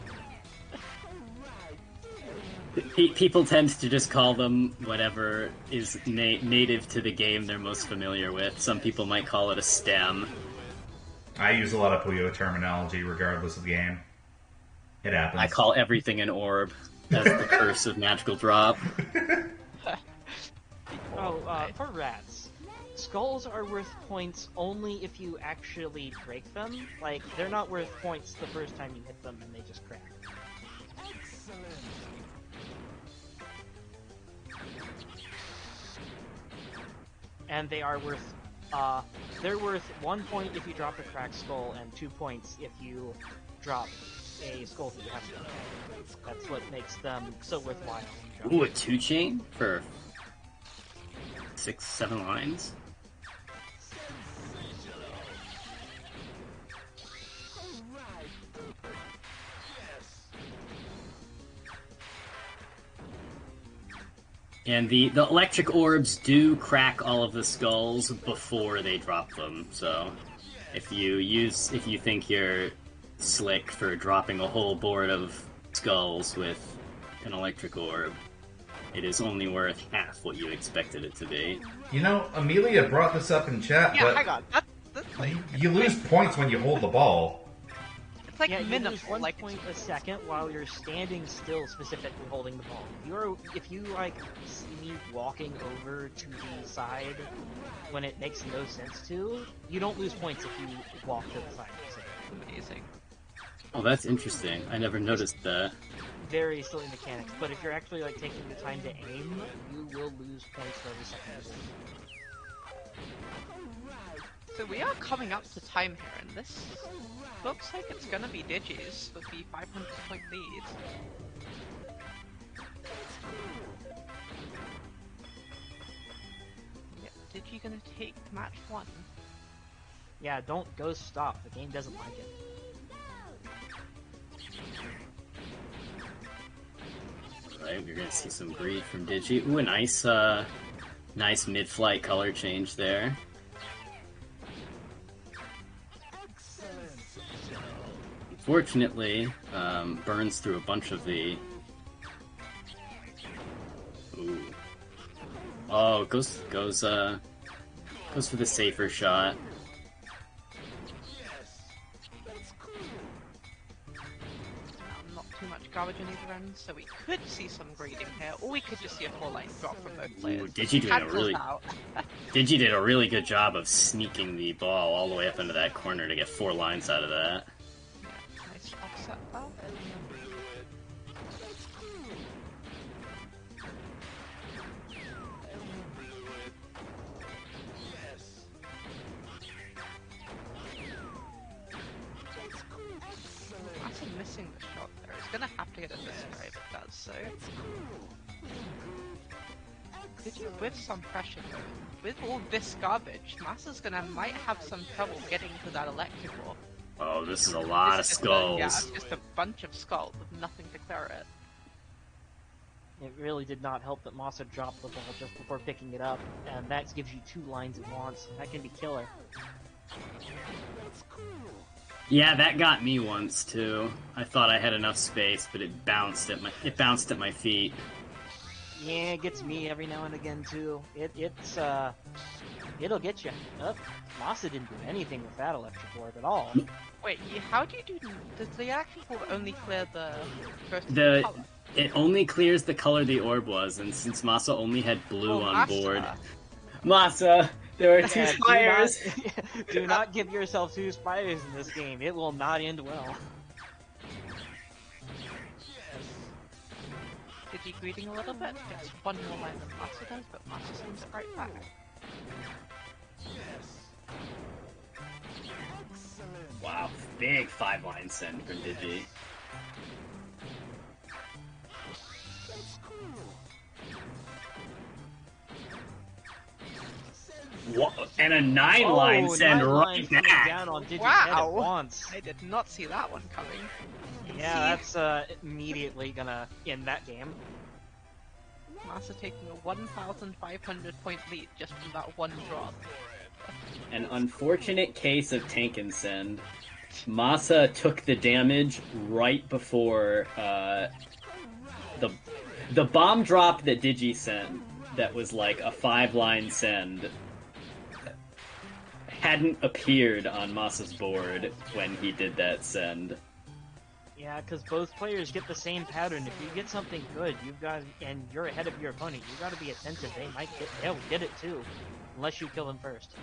S3: People tend to just call them whatever is native to the game they're most familiar with. Some people might call it a stem.
S1: I use a lot of Puyo terminology regardless of game. It happens.
S3: I call everything an orb. That's the curse of magical drop.
S2: For Ratttz, skulls are worth points only if you actually break them. Like, they're not worth points the first time you hit them and they just crack. And they are worth, they're worth 1 point if you drop a cracked skull and 2 points if you drop a skull that you have to. That's what makes them so worthwhile.
S3: Ooh, a 2-chain for 6-7 lines? And the electric orbs do crack all of the skulls before they drop them, so if you think you're slick for dropping a whole board of skulls with an electric orb, it is only worth half what you expected it to be.
S1: You know, Amelia brought this up in chat,
S4: Yeah,
S1: but
S4: hang on. That's like,
S1: you lose points when you hold the ball.
S4: it's like
S2: Yeah, you
S4: minimal.
S2: lose 1
S4: Like,
S2: point a second while you're standing still, specifically holding the ball. If you like see me walking over to the side when it makes no sense to, you don't lose points if you walk to the side.
S4: amazing.
S3: Oh, that's interesting. I never noticed that.
S2: Very silly mechanics, but if you're actually like taking the time to aim, you will lose points for every second you lose.
S4: So we are coming up to time here, and this looks like it's gonna be Digi's with the 500 point lead. Yep, Digi gonna take match 1.
S2: Yeah, don't Ghostlop. The game doesn't like it.
S3: Right, we're gonna see some greed from Digi. Ooh, a nice, nice mid-flight color change there. Unfortunately, burns through a bunch of the... Ooh. Oh, goes for the safer shot.
S4: Not too much garbage on either end, so we could see some grading here, or we could just see a full line drop from both players.
S3: Ooh, Digi did a really good job of sneaking the ball all the way up into that corner to get 4 lines out of that.
S4: Yeah, nice offset there. Actually missing the shot there. He's gonna have to get a disco if it does so. Digi with some pressure though. With all this garbage, Masa's might have some trouble getting to that electrical.
S3: Oh, this is a lot of skulls.
S4: Yeah, it's just a bunch of skulls with nothing to clear it.
S2: It really did not help that Masa dropped the ball just before picking it up, and that gives you 2 lines at once. That can be killer.
S3: Yeah, that got me once too. I thought I had enough space, but it bounced at my feet.
S2: Yeah, it gets me every now and again too. It'll get you. Masa didn't do anything with that electric orb at all.
S4: Wait, how do you do? Does the electrical only clear the first
S3: The
S4: color?
S3: It only clears the color the orb was, and since Masa only had blue
S4: Oh,
S3: on
S4: Masa.
S3: board, Masa, there are 2
S2: Yeah,
S3: spires.
S2: do not give yourself 2 spires in this game. It will not end well.
S4: Did he greeting a little bit? Gets 1 more line than Masa does, but Masa sends it right back.
S3: Wow, big 5-line send from Digi. And a 9-line send
S2: 9
S3: right
S2: lines coming
S3: back.
S2: down on Digi's
S4: Wow.
S2: head at once.
S4: I did not see that one coming.
S2: Yeah, that's immediately gonna end that game.
S4: Masa taking a 1,500 point lead just from that one drop.
S3: An unfortunate case of tank and send. Masa took the damage right before the bomb drop that Digi sent. That was like a 5-line send. Hadn't appeared on Masa's board when he did that send.
S2: Yeah, because both players get the same pattern. If you get something good, and you're ahead of your opponent, you got to be attentive. They'll get it too, unless you kill them first.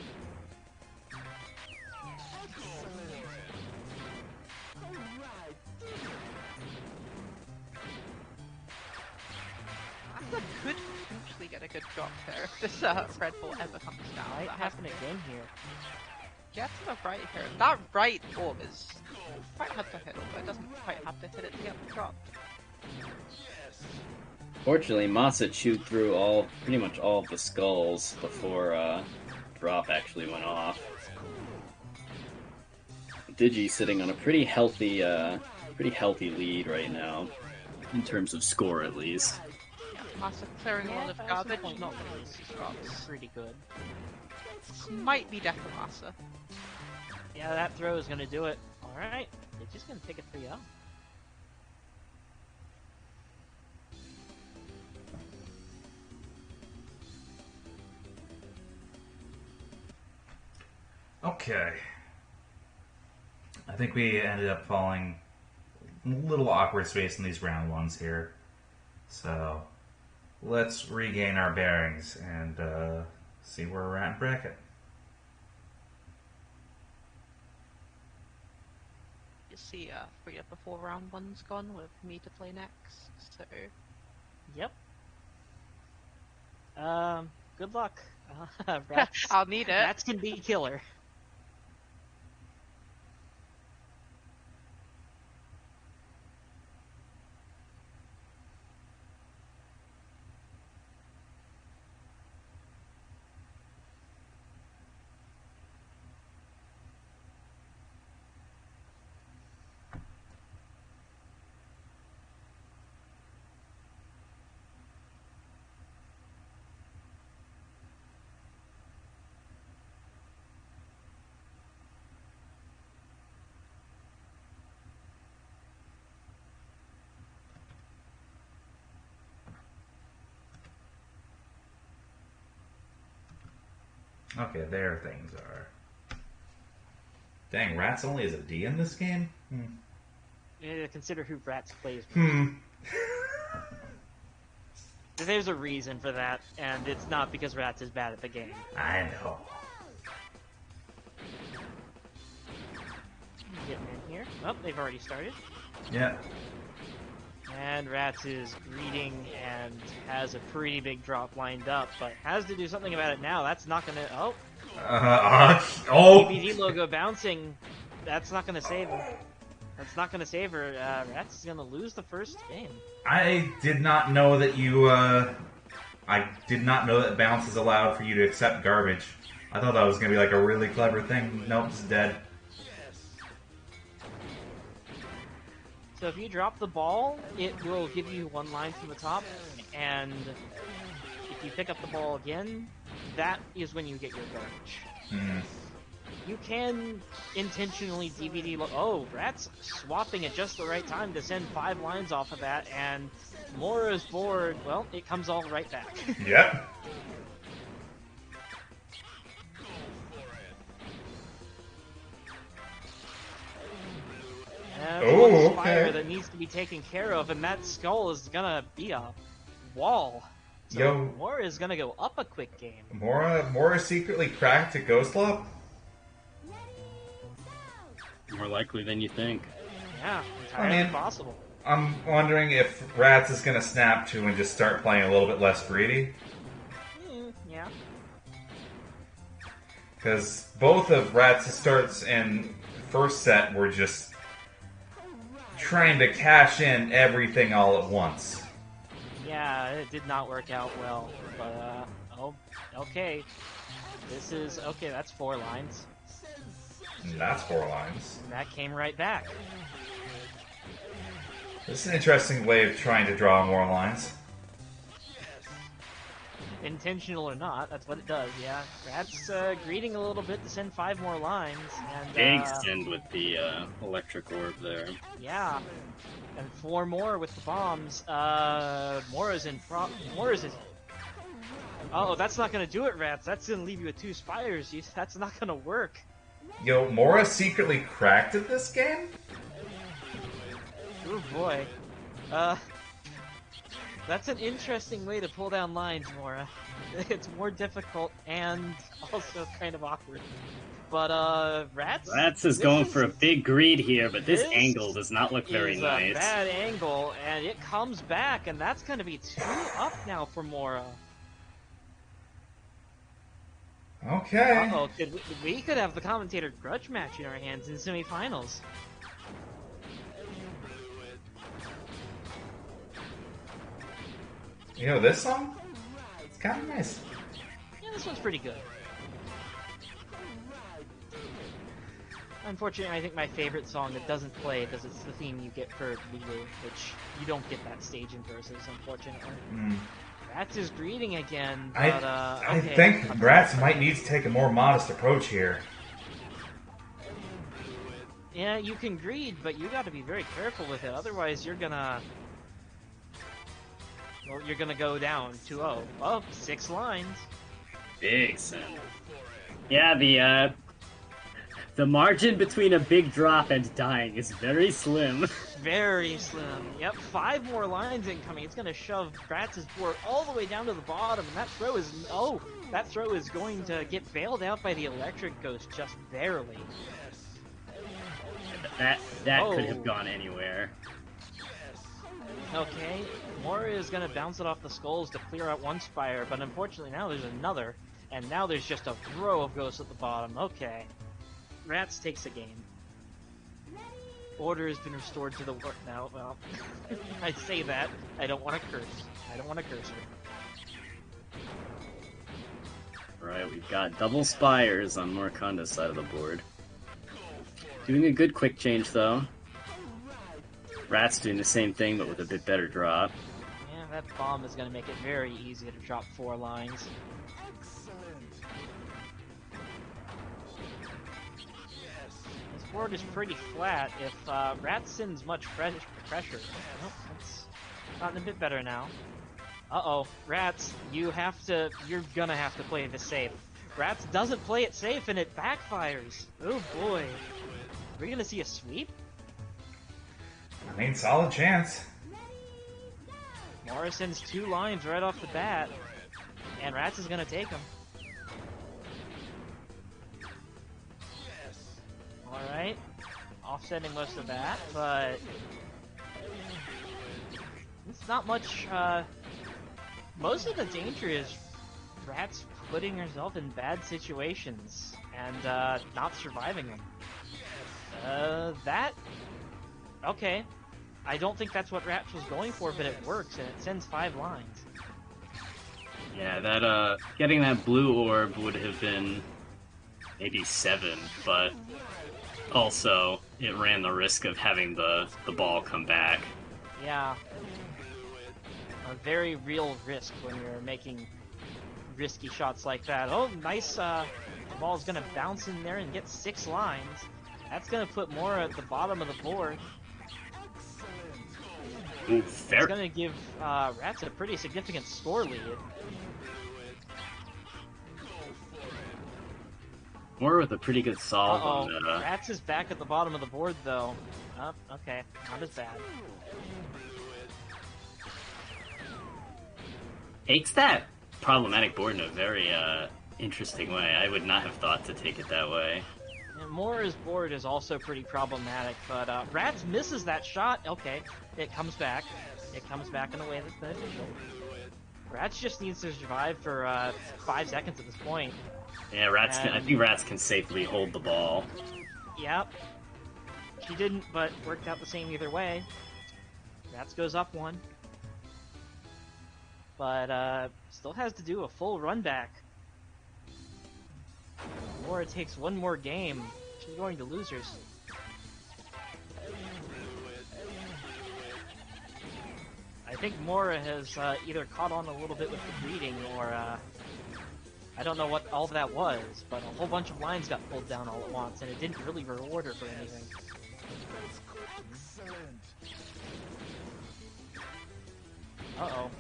S4: Masa could potentially get a good drop there if this Red Bull ever comes down.
S2: Might
S4: That
S2: happen again here.
S4: Get to the right here. That right orb is quite hard to hit, but it doesn't quite have to hit it to get the drop.
S3: Fortunately, Masa chewed through pretty much all of the skulls before drop actually went off. Digi sitting on a pretty healthy lead right now, in terms of score at least.
S4: Yeah, Masa clearing a lot of garbage, not
S2: really
S4: really drops.
S2: pretty good.
S4: This might be Deka Masa.
S2: Yeah, that throw is gonna do it. All right, it's just gonna take a 3-0.
S1: Okay. I think we ended up falling a little awkward space in these round ones here. So let's regain our bearings and see where we're at in bracket.
S4: to see 3 of the 4 round ones gone with me to play next. So
S2: Yep. Good luck. Ratttz,
S4: I'll need it.
S2: Ratttz can be killer.
S1: Okay, there things are. Dang, Ratttz only has a D in this game?
S2: Consider who Ratttz plays with.
S1: Hmm.
S2: There's a reason for that, and it's not because Ratttz is bad at the game.
S1: I know.
S2: Getting in here. Oh, they've already started.
S1: Yeah.
S2: And Ratttz is greeting and has a pretty big drop lined up, but has to do something about it now. That's not gonna... Oh! DigiDigi logo bouncing. That's not gonna save him. That's not gonna save her. Ratttz is gonna lose the first game.
S1: I did not know that you, I did not know that bounce is allowed for you to accept garbage. I thought that was gonna be like a really clever thing. Nope, it's dead.
S2: So if you drop the ball, it will give you 1 line from the top, and if you pick up the ball again, that is when you get your garbage. You can intentionally DVD... Oh, Ratttz swapping at just the right time to send 5 lines off of that, and Mora's board, well, it comes all right back.
S1: Yep.
S2: One fire that needs to be taken care of, and that skull is gonna be a wall. So Mora is gonna go up a quick game.
S1: Mora secretly cracked a Ghostlop?
S3: More likely than you think.
S2: Yeah, entirely possible.
S1: I'm wondering if Ratttz is gonna snap to and just start playing a little bit less greedy.
S2: Yeah.
S1: Because both of Rattz's starts in first set were just trying to cash in everything all at once.
S2: Yeah, it did not work out well, but, oh, okay. This is, okay, that's 4 lines.
S1: And that's 4 lines.
S2: And that came right back.
S1: This is an interesting way of trying to draw more lines.
S2: Intentional or not, that's what it does, yeah. Ratttz greeting a little bit to send 5 more lines, and
S3: big send with the electric orb there.
S2: Yeah, and 4 more with the bombs. Mora's in. Oh, that's not gonna do it, Ratttz. That's gonna leave you with 2 spires. That's not gonna work.
S1: Yo, Mora secretly cracked at this game?
S2: Oh boy. That's an interesting way to pull down lines, Mora. It's more difficult and also kind of awkward. But, Ratttz
S3: is going for a big greed here, but this angle does not look very nice.
S2: It's a bad angle, and it comes back, and that's going to be 2 up now for Mora.
S1: Okay.
S2: Uh-oh, we could have the commentator grudge match in our hands in semifinals.
S1: You know this song? It's kind of nice.
S2: Yeah, this one's pretty good. Unfortunately, I think my favorite song that doesn't play because it's the theme you get for Lulu, which you don't get that stage in Versus, unfortunately. Ratttz is greeting again, but,
S1: I think Ratttz might need to take a more modest approach here.
S2: Yeah, you can greed, but you got to be very careful with it. Otherwise, you're gonna... Well, you're gonna go down 2-0. Oh, 6 lines.
S3: Big send. Yeah, the margin between a big drop and dying is very slim.
S2: Very slim. Yep, 5 more lines incoming. It's gonna shove Rattz's board all the way down to the bottom, and that throw is... Oh! That throw is going to get bailed out by the electric ghost just barely.
S3: That could have gone anywhere.
S2: Okay, Mora is gonna bounce it off the skulls to clear out one spire, but unfortunately now there's another, and now there's just a row of ghosts at the bottom. Okay. Ratttz takes the game. Order has been restored to the work now. Well, I say that. I don't want to curse. I don't want to curse her.
S3: Right, we've got double spires on Morraconda's side of the board. Doing a good quick change, though. Ratttz doing the same thing, but with a bit better drop.
S2: Yeah, that bomb is going to make it very easy to drop 4 lines. This board is pretty flat. If Ratttz sends much pressure... Nope, that's gotten a bit better now. Uh-oh, Ratttz, you're gonna have to play this safe. Ratttz doesn't play it safe and it backfires. Oh boy. Are we gonna see a sweep?
S1: I mean, solid chance.
S2: Mora sends 2 lines right off the bat, and Ratttz is gonna take them. Alright, offsetting most of that, but it's not much, most of the danger is Ratttz putting herself in bad situations and not surviving them. Okay. I don't think that's what Ratttz was going for, but it works, and it sends 5 lines.
S3: Yeah, that, getting that blue orb would have been maybe 7, but also it ran the risk of having the ball come back.
S2: Yeah. A very real risk when you're making risky shots like that. Oh, nice, the ball's gonna bounce in there and get 6 lines. That's gonna put Mora at the bottom of the board.
S3: Ooh, fair.
S2: It's gonna give Ratttz a pretty significant score lead.
S3: Mora with a pretty good solve on that.
S2: Ratttz is back at the bottom of the board, though. Oh, okay, not as bad.
S3: Takes that problematic board in a very interesting way. I would not have thought to take it that way.
S2: And Mora's board is also pretty problematic, but Ratttz misses that shot. Okay, it comes back. It comes back in a way that's beneficial. Ratttz just needs to survive for 5 seconds at this point.
S3: Yeah, I think Ratttz can safely hold the ball.
S2: Yep. She didn't, but worked out the same either way. Ratttz goes up 1. But still has to do a full run back. Mora takes 1 more game. She's going to losers. I think Mora has either caught on a little bit with the reading, or I don't know what all of that was, but a whole bunch of lines got pulled down all at once, and it didn't really reward her for anything. Uh-oh.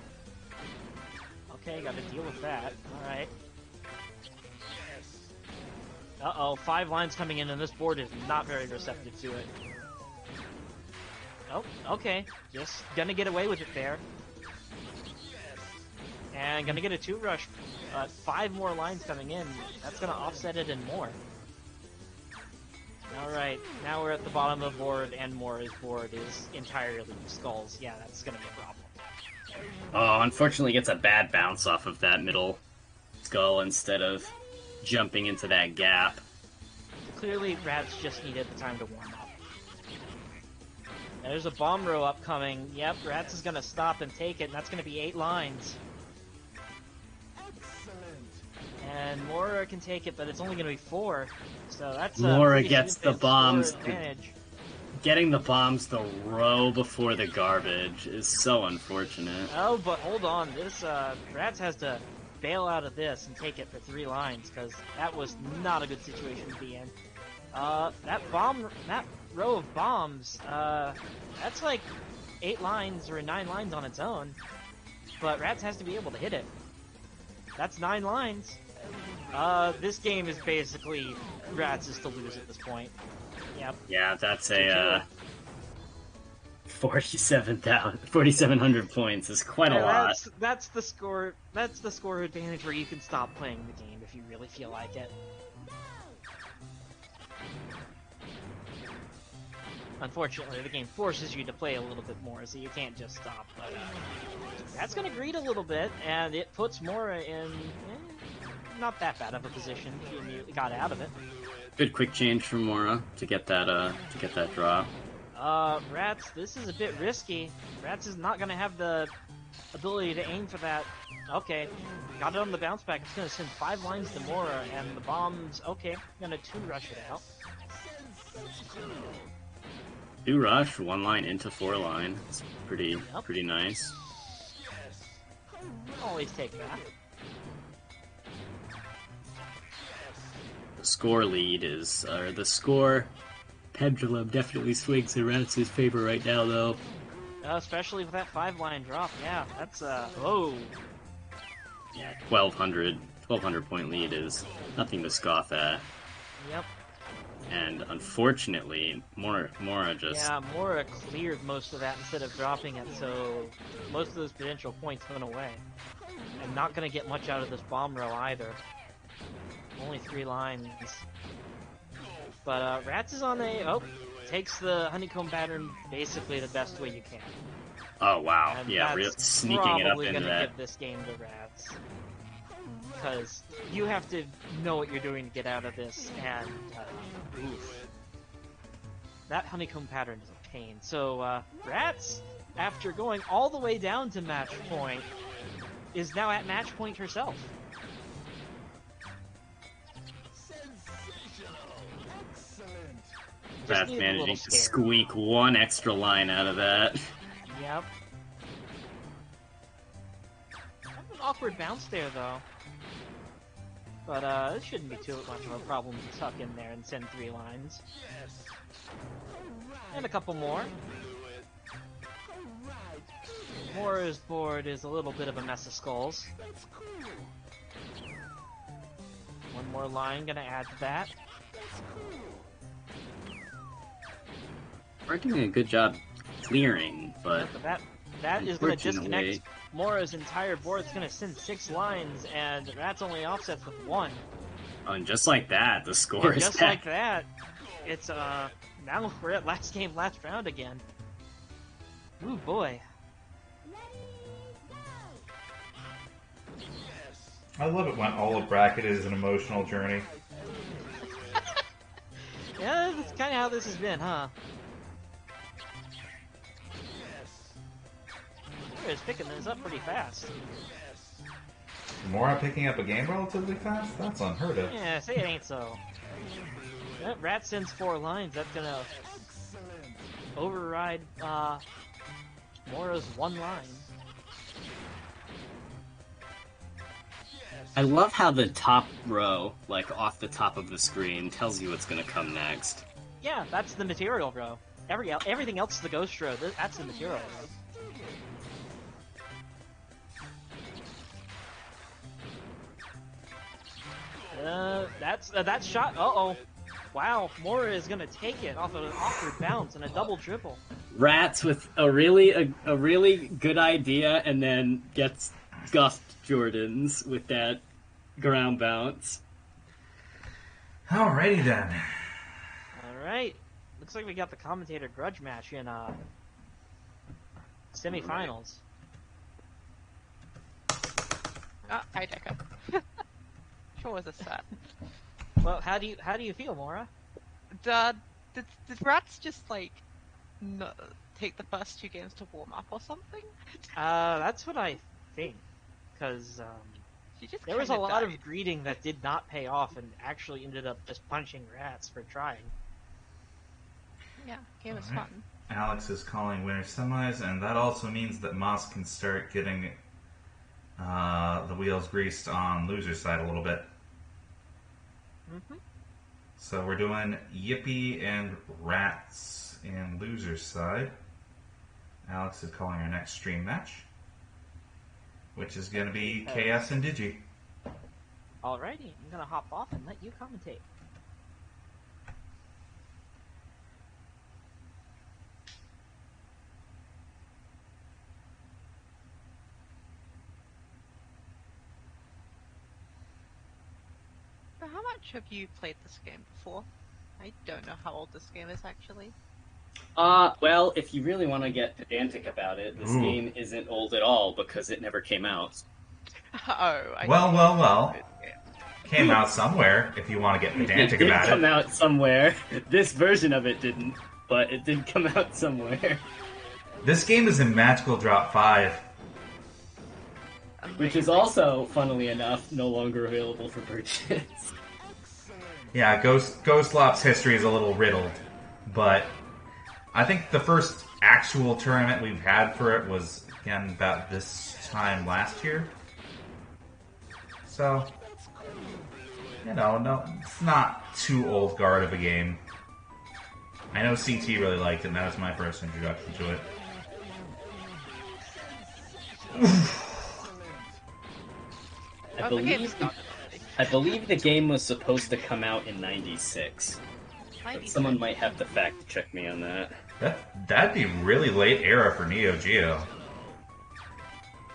S2: Okay, gotta deal with that. Alright. Uh-oh, 5 lines coming in, and this board is not very receptive to it. Oh, okay. Just gonna get away with it there. And gonna get a 2 rush. 5 more lines coming in. That's gonna offset it and more. Alright, now we're at the bottom of the board, and Mora's board is entirely skulls. Yeah, that's gonna be a problem.
S3: Oh, unfortunately gets a bad bounce off of that middle skull instead of jumping into that gap.
S2: Clearly, Ratttz just needed the time to warm up. There's a bomb row upcoming. Yep, Ratttz is gonna stop and take it, and that's gonna be 8 lines. And Mora can take it, but it's only gonna be 4. So that's
S3: Mora gets the bombs.
S2: Advantage.
S3: Getting the bombs the row before the garbage is so unfortunate.
S2: Oh, but hold on. This Ratttz has to bail out of this and take it for 3 lines, because that was not a good situation to be in. That row of bombs, that's like 8 lines or 9 lines on its own, but Ratttz has to be able to hit it. That's 9 lines. This game is basically Ratttz is to lose at this point. Yep.
S3: Yeah, that's a 4,700 points is quite a lot.
S2: That's the score. That's the score advantage where you can stop playing the game if you really feel like it. Unfortunately, the game forces you to play a little bit more, so you can't just stop. But that's going to greed a little bit, and it puts Mora in not that bad of a position. She immediately got out of it.
S3: Good quick change from Mora to get that drop.
S2: Ratttz, this is a bit risky. Ratttz is not going to have the ability to aim for that. Okay, got it on the bounce back. It's going to send 5 lines to Mora, and the bomb's okay. Going to 2-rush it out.
S3: 2 rush, 1 line into 4 line. It's pretty nice.
S2: Always take that.
S3: The score lead is, the score pendulum definitely swings in Rattz's favor right now, though.
S2: Especially with that 5-line drop. Yeah, that's oh.
S3: Yeah, 1200 point lead is nothing to scoff at.
S2: Yep.
S3: And unfortunately, Mora just...
S2: Yeah, Mora cleared most of that instead of dropping it, so most of those potential points went away. And not going to get much out of this bomb row either. Only 3 lines. But Ratttz is on a... Oh, takes the honeycomb pattern basically the best way you can.
S3: Oh, wow.
S2: And
S3: Yeah, sneaking it up into that.
S2: Probably going to give this game to Ratttz. Because you have to know what you're doing to get out of this, and oof. That honeycomb pattern is a pain. So Ratttz, after going all the way down to match point, is now at match point herself.
S3: Ratttz managing to squeak 1 extra line out of that.
S2: Yep. Kind of an awkward bounce there, though. But it shouldn't be too much of a problem to tuck in there and send 3 lines. And a couple more. Mora's board is a little bit of a mess of skulls. 1 more line gonna add to that.
S3: We're doing a good job clearing, but
S2: that is gonna disconnect Mora's entire board. It's gonna send 6 lines, and Ratttz only offsets with 1.
S3: Oh, and just like that, the score is
S2: just
S3: back.
S2: like that, it's now we're at last game, last round again. Ooh boy.
S1: I love it when all of bracket is an emotional journey.
S2: Yeah, that's kind of how this has been, huh? Is picking this up pretty fast.
S1: Mora picking up a game relatively fast? That's unheard of.
S2: Yeah, say it ain't so. Yep, Ratttz sends 4 lines. That's gonna override Mora's 1 line.
S3: I love how the top row, like off the top of the screen, tells you what's gonna come next.
S2: Yeah, that's the material row. Everything else is the ghost row. That's the material row. That's shot. Uh-oh. Wow, Mora is gonna take it off of an awkward bounce and a double triple.
S3: Ratttz with a really good idea, and then gets Gust Jordans with that ground bounce.
S1: Alrighty then.
S2: Alright. Looks like we got the commentator grudge match in semifinals.
S4: Ah, hi Deka. Sure was a set.
S2: Well, how do you feel, Mora?
S4: Did Ratttz just like take the first 2 games to warm up or something?
S2: That's what I think, because there was a lot of greeting that did not pay off and actually ended up just punching Ratttz for trying.
S4: Yeah, game was fun.
S1: Alex is calling winner semis, and that also means that Moss can start getting the wheels greased on loser's side a little bit.
S2: Mm-hmm.
S1: So we're doing Yippee and Ratttz in loser's side. Alex is calling our next stream match, which is going to be KS and Digi.
S2: Alrighty, I'm gonna hop off and let you commentate.
S4: How much have you played this game before? I don't know how old this game is actually.
S3: Well, if you really want to get pedantic about it, this game isn't old at all because it never came out.
S1: Well. Came out somewhere, if you want to get pedantic about it.
S3: It did come out somewhere. This version of it didn't, but it did come out somewhere.
S1: This game is in Magical Drop 5.
S3: Which is also, funnily enough, no longer available for purchase.
S1: Yeah, Ghostlop's history is a little riddled, but I think the first actual tournament we've had for it was, again, about this time last year. So, no, it's not too old guard of a game. I know CT really liked it, and that was my first introduction to it.
S3: I believe the game was supposed to come out in 96. But someone might have to fact check me on that.
S1: That'd be really late era for Neo Geo.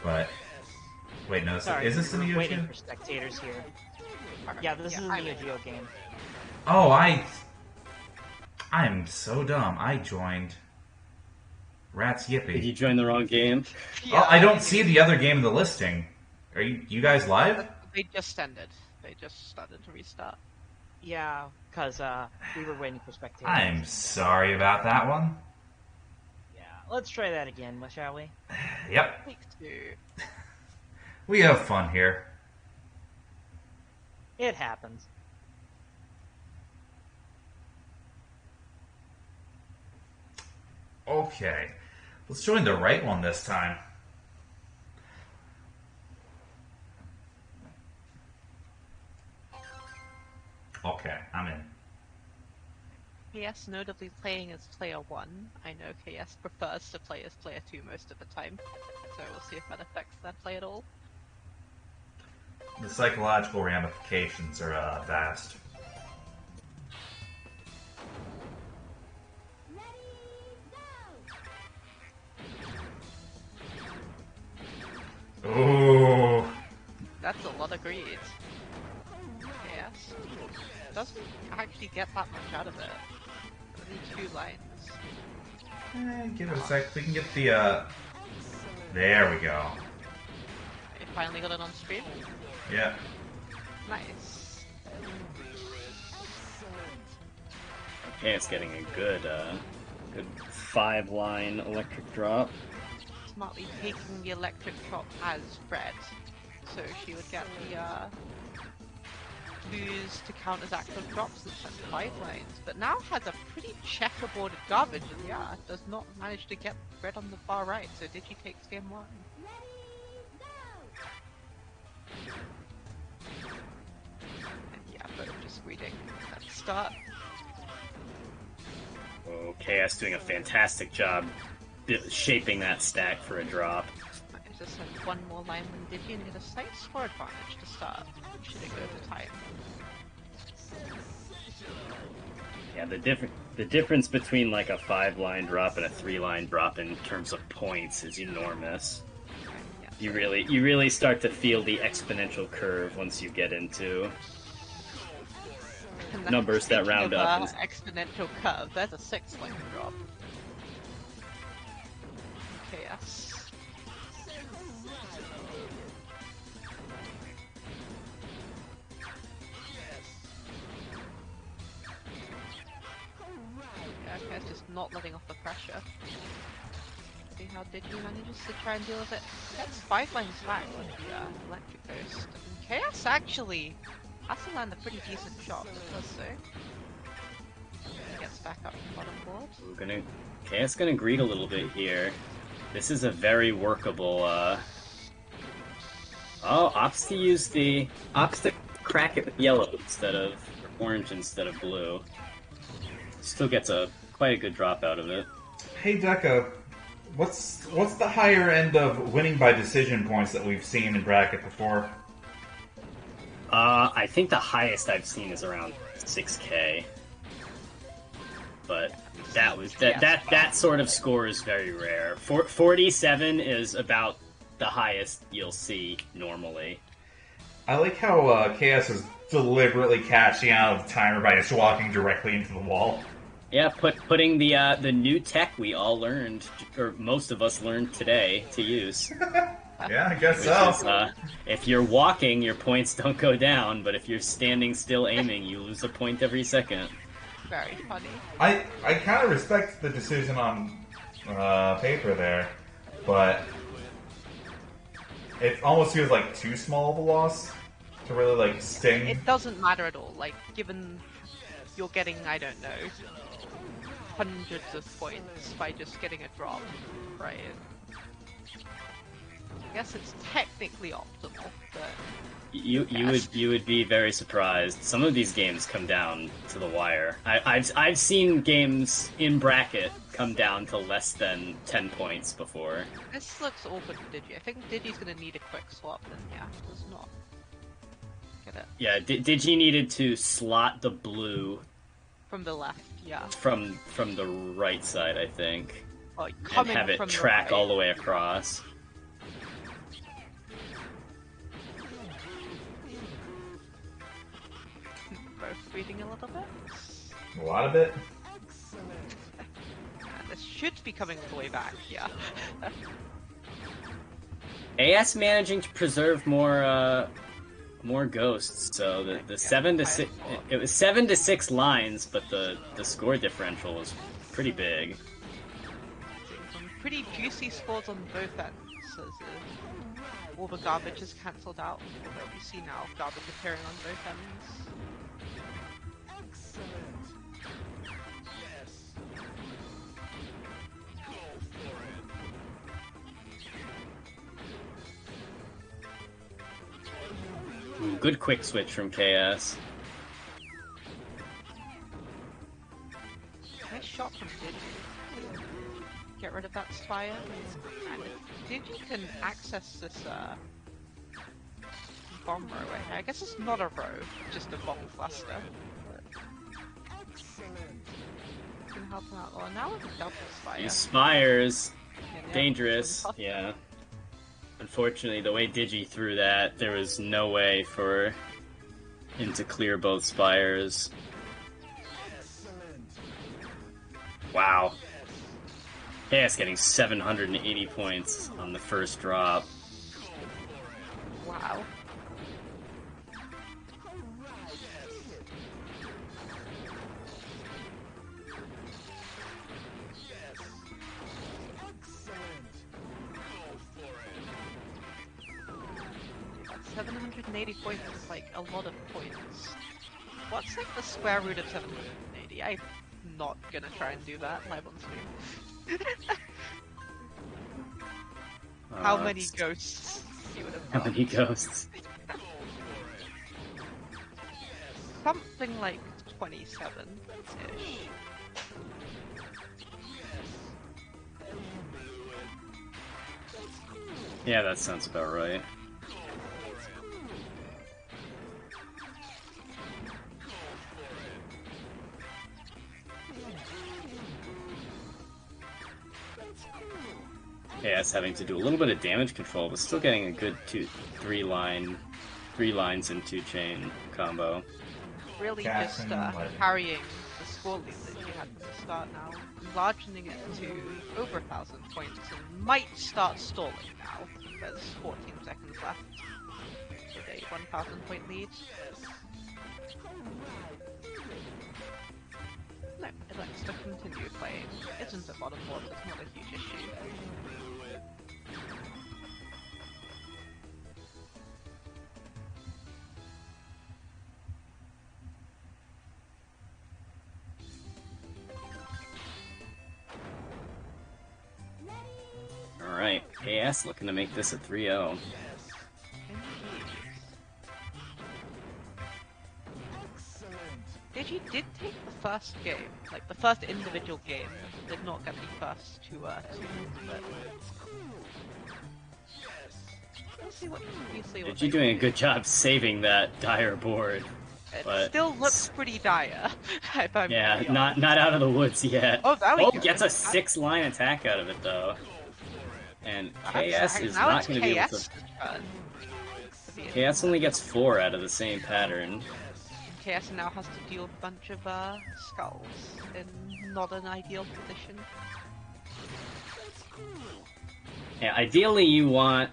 S1: But wait, no,
S2: Sorry,
S1: is this the Neo Geo?
S2: Waiting for spectators here. Yeah, this is a Neo Geo game.
S1: Oh, I'm so dumb. I joined Ratttz Yippee.
S3: Did you join the wrong game?
S1: Yeah, I don't see the other game in the listing. Are you guys live?
S4: They just ended. They just started to restart.
S2: Yeah, because we were waiting for spectators.
S1: I'm sorry about that one.
S2: Yeah, let's try that again, shall we?
S1: Yep.
S4: Take two.
S1: We have fun here.
S2: It happens.
S1: Okay. Let's join the right one this time. Okay, I'm in.
S4: KS notably playing as player 1. I know KS prefers to play as player 2 most of the time, so we'll see if that affects that play at all.
S1: The psychological ramifications are vast. Ooh.
S4: That's a lot of greed. KS doesn't actually get that much out of it. Only 2 lines.
S1: Give it a sec. We can get the, There we go.
S4: You finally got it on stream?
S1: Yeah.
S4: Nice.
S3: Okay, it's getting a good 5-line electric drop.
S4: Smartly taking the electric drop as Fred, so she would get the blues to count as active drops and send 5 lines, but now has a pretty checkerboarded garbage and does not manage to get Fred on the far right, so Digi takes game 1. And yeah, but I'm just reading that start.
S3: Oh, KS doing a fantastic job shaping that stack for a drop.
S4: I just have 1 more line than Digi and get a slight score advantage to start, should it go to time.
S3: Yeah, the difference between like a 5-line drop and a 3-line drop in terms of points is enormous. You really start to feel the exponential curve once you get into numbers that round up.
S4: Exponential curve. There's a 6-line drop. KS. Yeah, KS just not letting off the pressure. See how Digi manages to try and deal with it. That's 5 lines back with the electric ghost. And KS actually has to land a pretty decent shot, it does so. Gets back up to bottom board.
S3: KS gonna greed a little bit here. This is a very workable opts to crack it with yellow instead of orange instead of blue. Still gets quite a good drop out of it.
S1: Hey Deka, what's the higher end of winning by decision points that we've seen in bracket before?
S3: I think the highest I've seen is around 6K. But that sort of score is very rare. 47 is about the highest you'll see normally.
S1: I like how KS is deliberately catching out of the timer by just walking directly into the wall.
S3: Yeah, putting the new tech we all learned, or most of us learned today, to use.
S1: Yeah, I guess
S3: Which
S1: so.
S3: is, if you're walking, your points don't go down, but if you're standing still aiming, you lose a point every second.
S4: Very funny.
S1: I kind of respect the decision on paper there, but it almost feels like too small of a loss to really like sting.
S4: It doesn't matter at all. Like, given you're getting, I don't know, hundreds of points by just getting a drop, right? I guess it's technically optimal, but
S3: You would be very surprised. Some of these games come down to the wire. I've seen games in bracket come down to less than 10 points before.
S4: this looks awkward for Digi. I think Digi's gonna need a quick swap, and yeah, does not get it
S3: Yeah, Digi needed to slot the blue
S4: from the left. Yeah,
S3: from the right side, I think,
S4: oh,
S3: and
S4: coming
S3: have it
S4: from
S3: track
S4: the right.
S3: all the way across.
S4: Both reading a little bit.
S1: A lot of it.
S4: And this should be coming all the way back. Yeah.
S3: AS managing to preserve more ghosts, so the
S4: Yeah,
S3: 7 to
S4: I
S3: 6
S4: thought.
S3: it was 7 to 6 lines, but the score differential was pretty big.
S4: Some pretty juicy scores on both ends. As all the garbage is cancelled out. Although we see now garbage appearing on both ends.
S3: Ooh, good quick switch from KS.
S4: Nice shot from Digi. Get rid of that Spire. And if Digi can access this bomb row right here. I guess it's not a row, just a bomb cluster. But can help him out. Well, now with a double Spire.
S3: These spires,
S4: Yeah,
S3: dangerous.
S4: tough.
S3: Yeah. Unfortunately, the way Digi threw that, there was no way for him to clear both spires. Wow. KS getting 780 points on the first drop.
S4: Wow. That's 780 points is like a lot of points. What's like the square root of 780? I'm not gonna try and do that live on stream. How many
S3: It's-
S4: ghosts you would have
S3: How
S4: got?
S3: many ghosts?
S4: Something like 27-ish.
S3: Yeah, that sounds about right. KS having to do a little bit of damage control, but still getting a good three lines and 2-chain combo.
S4: Really
S1: Jackson,
S4: just
S1: like-
S4: carrying the score lead that you had from the start now, enlarging it to over 1,000 points, and might start stalling now. There's 14 seconds left with a 1,000 point lead. No, it likes to continue playing. Isn't a bottom board, it's not a huge issue.
S3: Alright, KS looking to make this a 3-0.
S4: Digi did take the first game, like the first individual game, did not get the first two, but we'll see what
S3: Digi doing a good job saving that dire board.
S4: It
S3: but
S4: still looks pretty dire. If I'm
S3: Yeah,
S4: being
S3: not out of the woods yet.
S4: Oh, there we go.
S3: Gets a 6-line attack out of it though. And
S4: honest.
S3: KS is
S4: Now
S3: not
S4: it's
S3: going to be able
S4: KS'
S3: to.
S4: turn to be in.
S3: KS only gets 4 out of the same pattern.
S4: KS now has to deal a bunch of skulls in not an ideal position.
S3: Yeah, ideally you want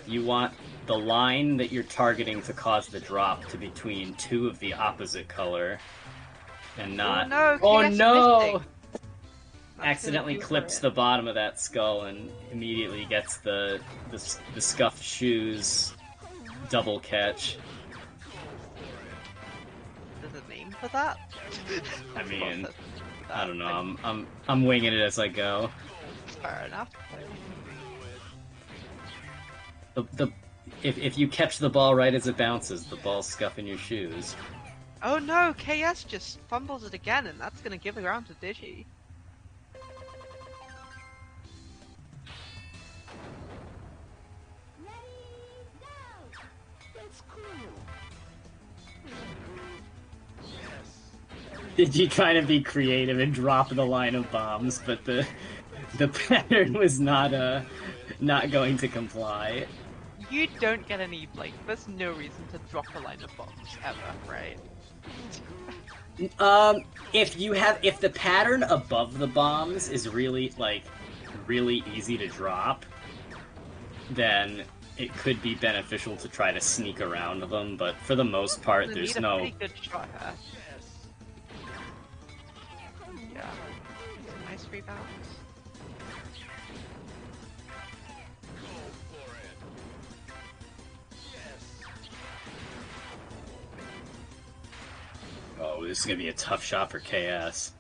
S3: the line that you're targeting to cause the drop to between two of the opposite color, and not.
S4: Oh no!
S3: Accidentally clips the bottom of that skull and immediately gets the scuffed shoes double catch.
S4: There's a name for that?
S3: I mean, I don't know. I'm winging it as I go.
S4: Fair enough.
S3: If you catch the ball right as it bounces, the ball's scuffing your shoes.
S4: Oh no, KS just fumbles it again, and that's gonna give the ground to Digi.
S3: Digi trying to be creative and drop the line of bombs, but the pattern was not going to comply.
S4: You don't get any, like, there's no reason to drop a line of bombs ever, right?
S3: If the pattern above the bombs is really easy to drop, then it could be beneficial to try to sneak around them, but for the most part, there's no...
S4: Pretty good shot here. Yeah. Nice rebound.
S3: Oh, this is gonna be a tough shot for KS.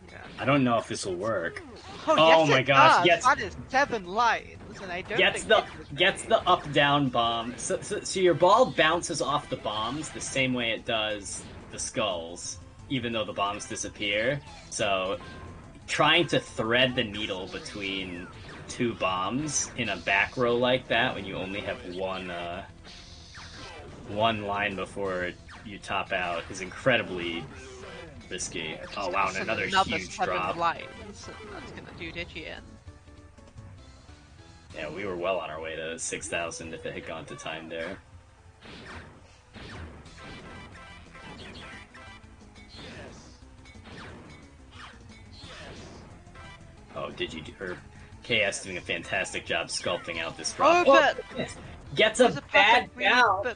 S4: Yeah.
S3: I don't know if this will work.
S4: Oh
S3: yes, my gosh!
S4: Yes, that is 7 lines, and I don't
S3: gets the up down bomb. So your ball bounces off the bombs the same way it does the skulls, even though the bombs disappear. So trying to thread the needle between two bombs in a back row like that when you only have one line before you top out is incredibly risky. Oh wow, and another huge drop.
S4: Lines, and that's gonna do Digi in.
S3: Yeah, we were well on our way to 6,000 if it had gone to time there. Oh, KS doing a fantastic job sculpting out this drop.
S4: Oh,
S3: but gets a bad
S4: bounce.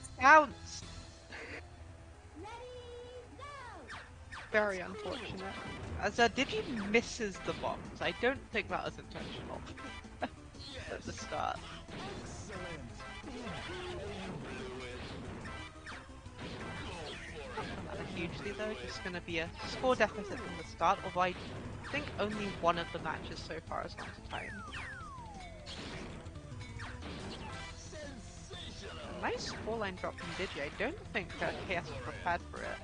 S4: Very unfortunate. As Digi misses the bombs. I don't think that was intentional. At the start. Not hugely though, just gonna be a score deficit from the start, although I think only one of the matches so far has gone to time. A nice 4-line drop from Digi. I don't think KS was prepared for it.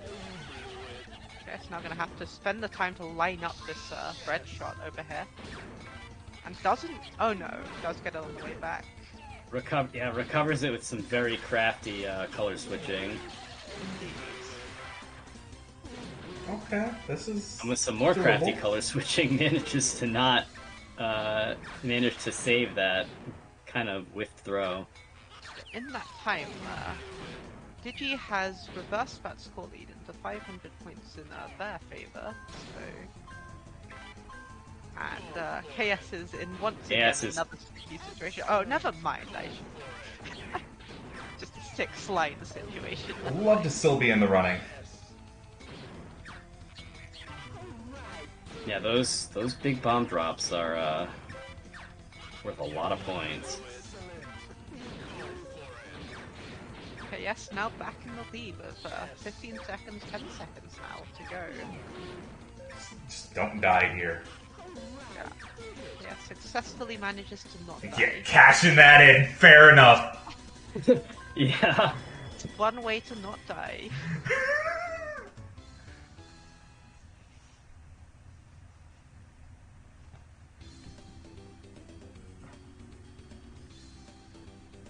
S4: KS now gonna have to spend the time to line up this red shot over here. And doesn't... oh no, does get it on the way back.
S3: Recovers it with some very crafty color switching.
S4: Indeed.
S1: Okay, this is...
S3: And with some more
S1: doable.
S3: crafty color switching, manages to not... manage to save that kind of whiffed throw.
S4: In that time, Digi has reversed that score lead into 500 points in their favour, so... And KS is in once again another sticky situation. Oh, never mind, I should... Just a 6-line situation.
S1: I'd love to still be in the running.
S3: Yeah, those big bomb drops are worth a lot of points.
S4: Okay, yes, now back in the lead with 15 seconds, 10 seconds now to go.
S1: Just don't die here.
S4: Yeah, successfully manages to not die.
S1: Yeah, cashing that in. Fair enough.
S3: Yeah.
S4: It's one way to not die.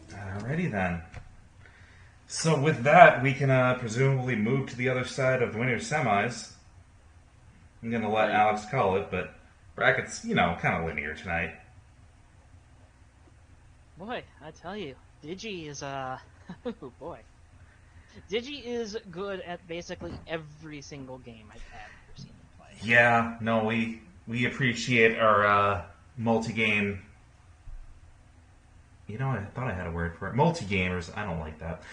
S1: Alrighty then. So with that, we can presumably move to the other side of the winner's semis. I'm gonna let Alex call it, but brackets, kind of linear tonight.
S2: Boy, I tell you, Digi is oh boy. Digi is good at basically every single game I've ever seen him play.
S1: Yeah, no, we appreciate our multi-game. You know, I thought I had a word for it. Multi-gamers. I don't like that.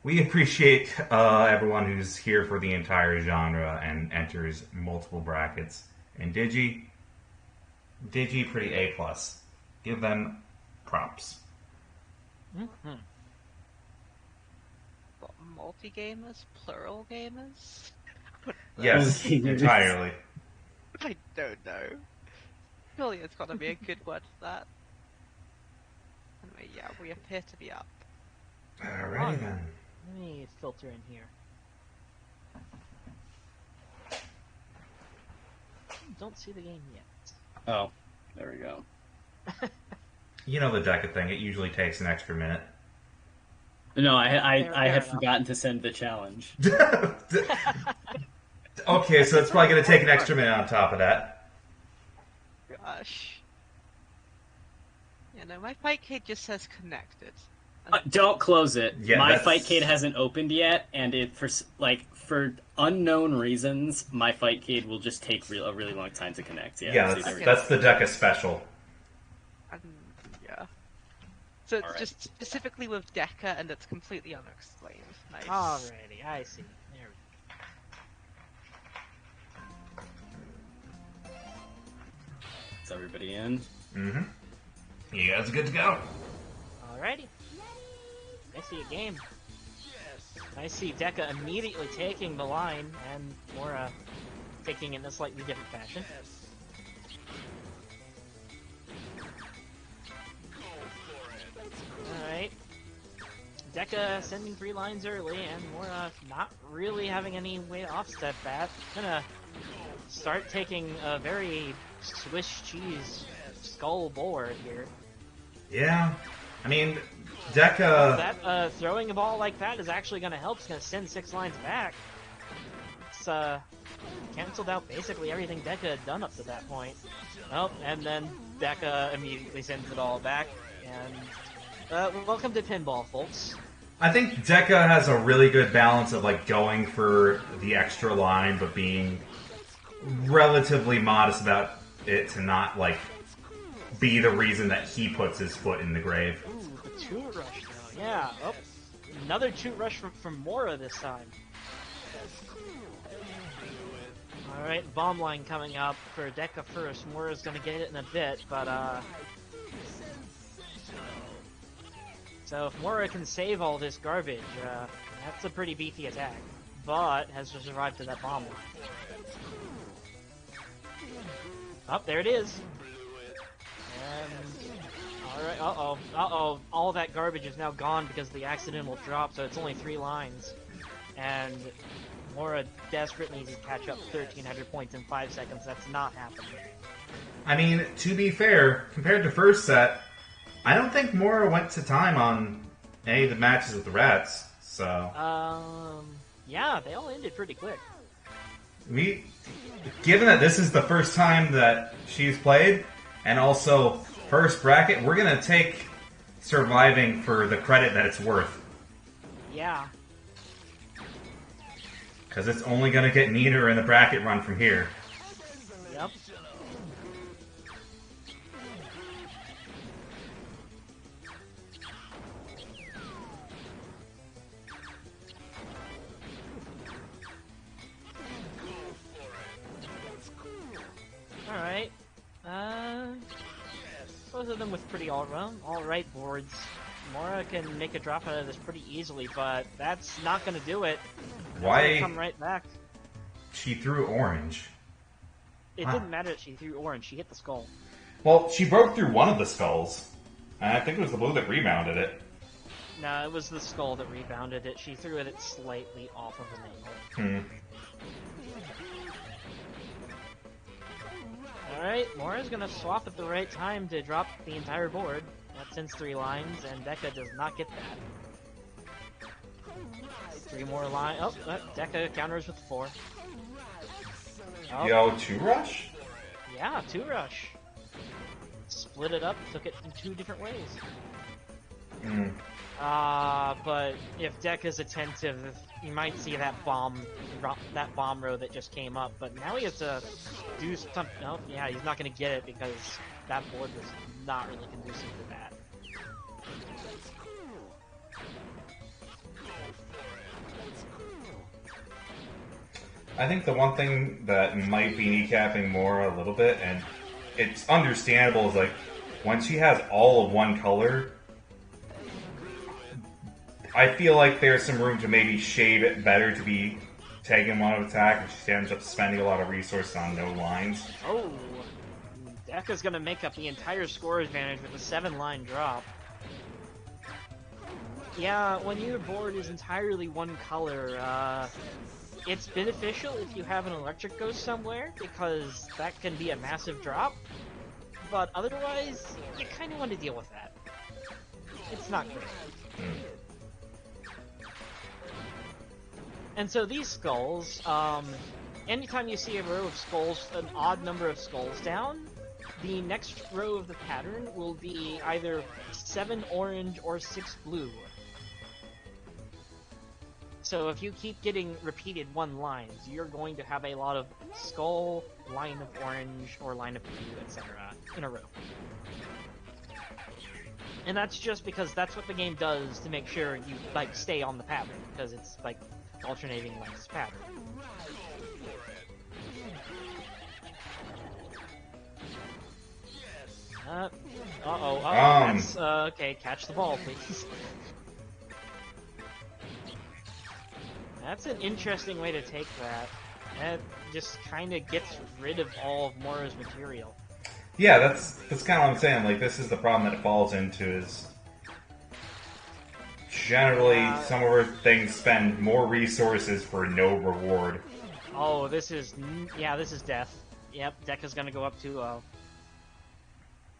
S1: We appreciate everyone who's here for the entire genre and enters multiple brackets. And Digi, pretty A+. Give them props.
S2: Mm-hmm.
S4: What, multi-gamers? Plural gamers?
S1: Yes, entirely.
S4: I don't know. Surely it's got to be a good word for that. Anyway, yeah, we appear to be up.
S1: Alrighty then.
S2: Let me filter in here. Don't see the game yet.
S3: Oh, there we go.
S1: You know the Deka thing. It usually takes an extra minute.
S3: No, I
S2: Fair
S3: had
S2: enough.
S3: forgotten to send the challenge.
S1: Okay, so it's probably going to take an extra minute on top of that.
S4: Gosh. Yeah, no, my Fightcade just says connected.
S3: Don't close it.
S1: Yeah,
S3: My
S1: that's-
S3: Fightcade hasn't opened yet, and it for unknown reasons, my Fightcade will just take a really long time to connect.
S1: Yeah,
S3: see, there we
S1: that's the Deka special.
S4: Yeah. So it's
S3: Alright.
S4: just specifically with Deka, and it's completely unexplained. Nice.
S2: Alrighty, I see. There we go.
S3: Is everybody in?
S1: Mm-hmm. You guys are good to go.
S2: Alrighty. I see a game. I see Deka immediately taking the line, and Mora taking it in a slightly different fashion. Alright. Deka sending 3 lines early, and Mora not really having any way to offset that. Gonna start taking a very Swiss cheese skull board here.
S1: Yeah. I mean, Deka...
S2: That throwing a ball like that is actually going to help. It's going to send 6 lines back. It's canceled out basically everything Deka had done up to that point. Oh, and then Deka immediately sends it all back. And welcome to pinball, folks.
S1: I think Deka has a really good balance of like going for the extra line, but being relatively modest about it to not like be the reason that he puts his foot in the grave.
S2: Ooh, the 2 rush though. Yeah. Oh, another 2 rush from Mora this time. Alright, bomb line coming up for Deka first. Mora's gonna get it in a bit, but so if Mora can save all this garbage, that's a pretty beefy attack. But has to survive to that bomb line. Oh, there it is. And alright, all that garbage is now gone because of the accidental drop, so it's only 3 lines. And Mora desperately needs to catch up 1,300 points in 5 seconds. That's not happening.
S1: I mean, to be fair, compared to first set, I don't think Mora went to time on any of the matches with the Ratttz. So
S2: Yeah, they all ended pretty quick.
S1: Given that this is the first time that she's played, and also first bracket, we're gonna take surviving for the credit that it's worth.
S2: Yeah.
S1: Because it's only gonna get neater in the bracket run from here.
S2: Yep. Alright. Both of them with pretty alright boards. Mora can make a drop out of this pretty easily, but that's not gonna do it. That's
S1: Why?
S2: gonna come right back.
S1: She threw orange.
S2: It
S1: Huh.
S2: didn't matter that she threw orange, she hit the skull.
S1: Well, she broke through one of the skulls. And I think it was the blue that rebounded it.
S2: No, it was the skull that rebounded it. She threw it slightly off of an angle. Alright, Mora's gonna swap at the right time to drop the entire board. That sends 3 lines, and Deka does not get that. 3 more lines. Oh, Deka counters with 4. Oh,
S1: Yo, 2 rush?
S2: yeah, 2 rush. Split it up, took it in 2 different ways. But if Deka's attentive, you might see that bomb row that just came up. But now he has to do something. Oh, yeah, he's not going to get it because that board was not really conducive to that.
S1: I think the one thing that might be kneecapping Mora a little bit, and it's understandable, is like when she has all of one color, I feel like there's some room to maybe shade it better to be taking one of attack, and she ends up spending a lot of resources on no lines.
S2: Oh, Deka's gonna make up the entire score advantage with a 7-line drop. Yeah, when your board is entirely one color, it's beneficial if you have an electric ghost somewhere, because that can be a massive drop. But otherwise, you kind of want to deal with that. It's not great. And so these skulls, anytime you see a row of skulls, an odd number of skulls down, the next row of the pattern will be either 7 orange or 6 blue. So if you keep getting repeated 1 lines, you're going to have a lot of skull, line of orange, or line of blue, etc. in a row. And that's just because that's what the game does to make sure you, like, stay on the pattern, because it's, like, alternating lengths pattern. That's, okay, catch the ball, please. That's an interesting way to take that. That just kind of gets rid of all of Mora's material.
S1: Yeah, that's kind of what I'm saying. Like, this is the problem that it falls into, is generally some of our things spend more resources for no reward.
S2: Oh, this is death. Yep, Deka's gonna go up 2-0.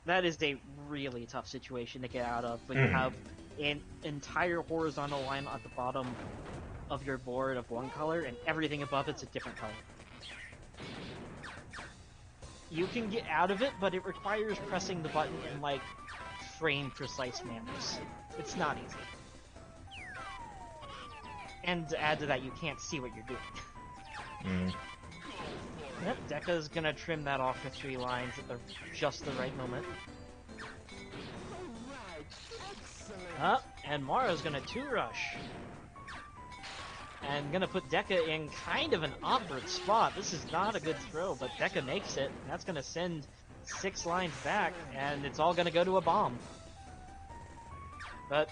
S2: That is a really tough situation to get out of when you have an entire horizontal line at the bottom of your board of one color and everything above it's a different color. You can get out of it, but it requires pressing the button in, like, frame-precise manners. It's not easy. And to add to that, you can't see what you're doing. Yep, Deka's gonna trim that off with 3 lines at just the right moment. And Mara's gonna 2-rush. And gonna put Deka in kind of an awkward spot. This is not a good throw, but Deka makes it. That's gonna send 6 lines back, and it's all gonna go to a bomb. But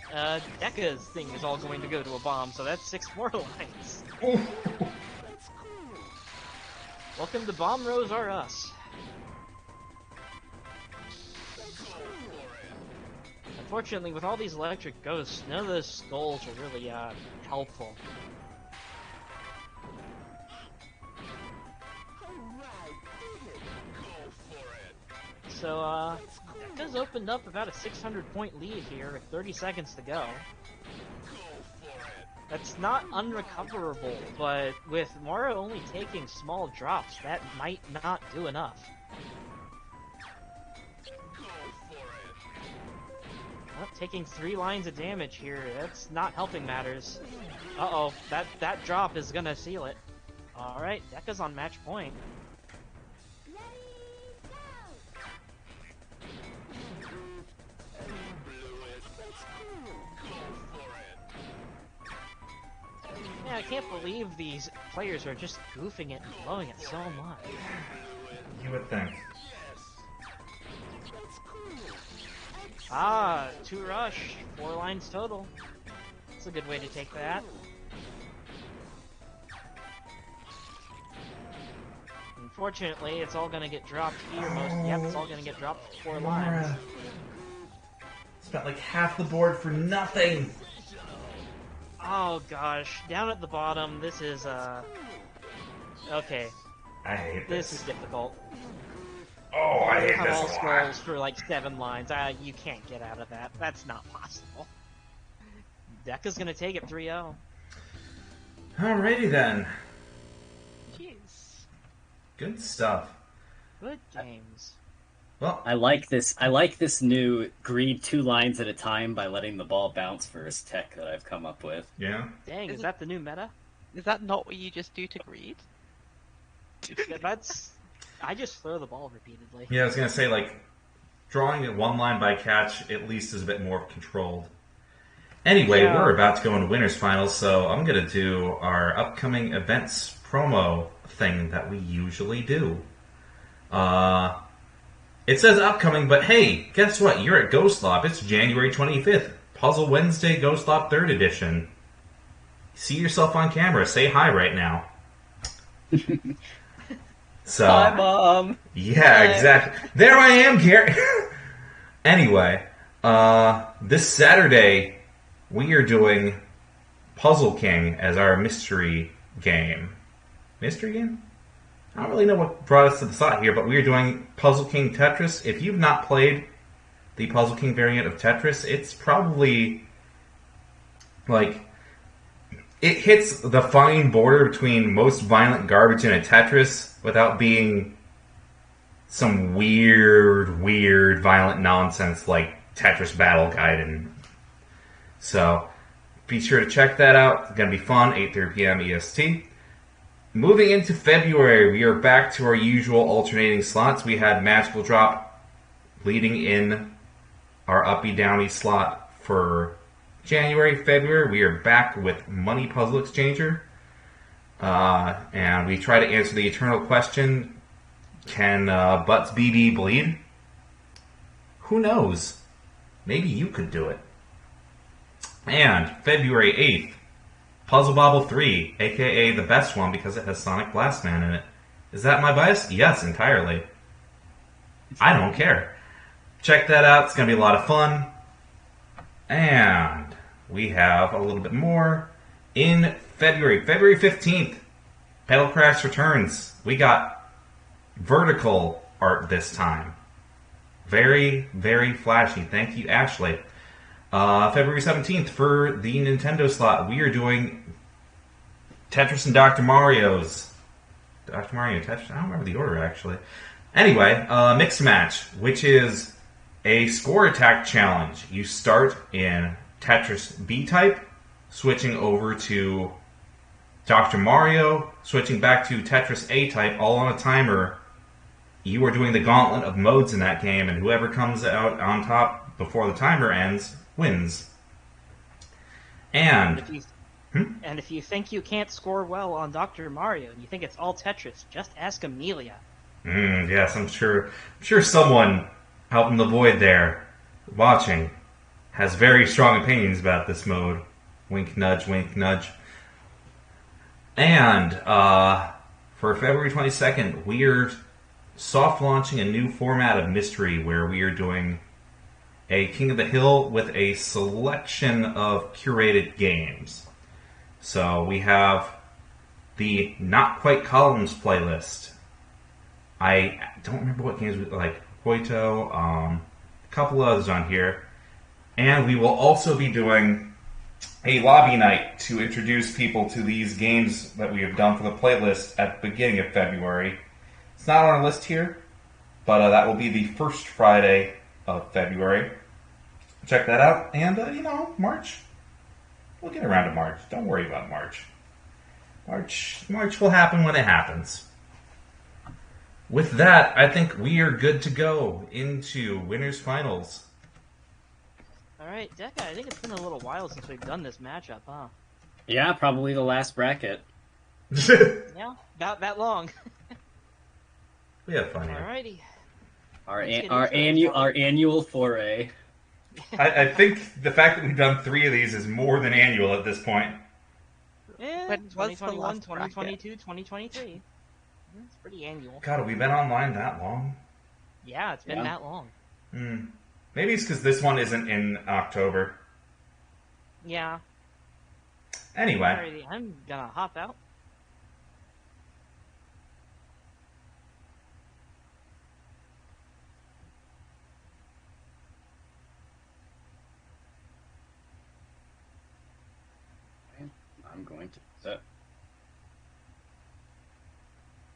S2: Deka's thing is all going to go to a bomb, so that's 6 more lines. Welcome to Bomb Rows Are Us. Unfortunately, with all these electric ghosts, none of those skulls are really helpful. So, Deka's opened up about a 600-point lead here with 30 seconds to go. That's not unrecoverable, but with Mora only taking small drops, that might not do enough. Well, taking 3 lines of damage here, that's not helping matters. Uh-oh, that drop is gonna seal it. Alright, Deka's on match point. Yeah, I can't believe these players are just goofing it and blowing it so much.
S1: You would think.
S2: 2-rush, 4 lines total. That's a good way to take that. Unfortunately, it's all gonna get dropped here. Yep, it's all gonna get dropped for 4 lines.
S1: Spent like half the board for nothing.
S2: Oh gosh, down at the bottom, this is okay.
S1: I hate this.
S2: This is difficult.
S1: Oh, I hate this
S2: all
S1: a lot.
S2: skulls for like 7 lines. You can't get out of that. That's not possible. Deka's gonna take it 3-0.
S1: Alrighty then.
S2: Jeez.
S1: Good stuff.
S2: Good games.
S1: Well,
S3: I like this. I like this new greed 2 lines at a time by letting the ball bounce first tech that I've come up with.
S1: yeah.
S2: Dang, is
S4: Is it-
S2: that the new meta?
S4: Is that not what you just do to greed?
S2: That's. I just throw the ball repeatedly.
S1: Yeah, I was gonna say like drawing it one line by catch at least is a bit more controlled. Anyway,
S2: Yeah.
S1: we're about to go into winners finals, so I'm gonna do our upcoming events promo thing that we usually do. It says upcoming, but hey, guess what? You're at Ghostlop. It's January 25th. Puzzle Wednesday Ghostlop 3rd Edition. See yourself on camera. Say hi right now. So,
S3: Hi, Mom.
S1: yeah,
S3: Hi.
S1: exactly. There I am, Gary. Anyway, this Saturday we are doing Puzzle King as our mystery game. Mystery game? I don't really know what brought us to the thought here, but we are doing Puzzle King Tetris. If you've not played the Puzzle King variant of Tetris, it's probably like it hits the fine border between most violent garbage in a Tetris without being some weird, violent nonsense like Tetris Battle Guide. So be sure to check that out. It's going to be fun, 8:30 p.m. EST. Moving into February, we are back to our usual alternating slots. We had Magical Drop leading in our uppy downy slot for January, February. We are back with Money Puzzle Exchanger. And we try to answer the eternal question, can Butts BB bleed? Who knows? Maybe you could do it. And February 8th, Puzzle Bobble 3, aka the best one because it has Sonic Blastman in it. Is that my bias? Yes, entirely. I don't care. Check that out. It's going to be a lot of fun. And we have a little bit more in February. February 15th, Pedal Crash returns. We got vertical art this time. Very, very flashy. Thank you, Ashley. February 17th, for the Nintendo slot, we are doing Tetris and Dr. Mario's. Dr. Mario Tetris? I don't remember the order, actually. Anyway, Mixed Match, which is a score attack challenge. You start in Tetris B-type, switching over to Dr. Mario, switching back to Tetris A-type, all on a timer. You are doing the gauntlet of modes in that game, and whoever comes out on top before the timer ends wins. And
S2: If you think you can't score well on Dr. Mario and you think it's all Tetris, just ask Amelia.
S1: Yes, I'm sure someone out in the void there watching has very strong opinions about this mode. Wink, nudge, wink, nudge. And for February 22nd, we are soft launching a new format of mystery where we are doing a King of the Hill with a selection of curated games. So we have the Not Quite Columns playlist. I don't remember what games, like Kaito, a couple others on here. And we will also be doing a lobby night to introduce people to these games that we have done for the playlist at the beginning of February. It's not on our list here, but that will be the first Friday of February. Check that out. And, March. We'll get around to March. Don't worry about March. March will happen when it happens. With that, I think we are good to go into Winners Finals.
S2: Alright, Deka, I think it's been a little while since we've done this matchup, huh?
S3: Yeah, probably the last bracket.
S2: Yeah, about that long.
S1: We have fun here.
S2: Alrighty.
S3: Our
S2: Let's get
S3: our
S2: into it,
S3: annual
S2: shall we?
S3: our annual foray.
S1: I think the fact that we've done 3 of these is more than annual at this point.
S2: Yeah,
S4: When was the
S2: 2021,
S4: last bracket?
S2: 2022, 2023. It's pretty annual.
S1: God, have we been online that long?
S2: Yeah, it's been
S3: Yeah.
S2: that long.
S1: Maybe it's because this one isn't in October.
S2: Yeah.
S1: Anyway,
S2: Alrighty, I'm gonna hop out.
S3: I'm going to set.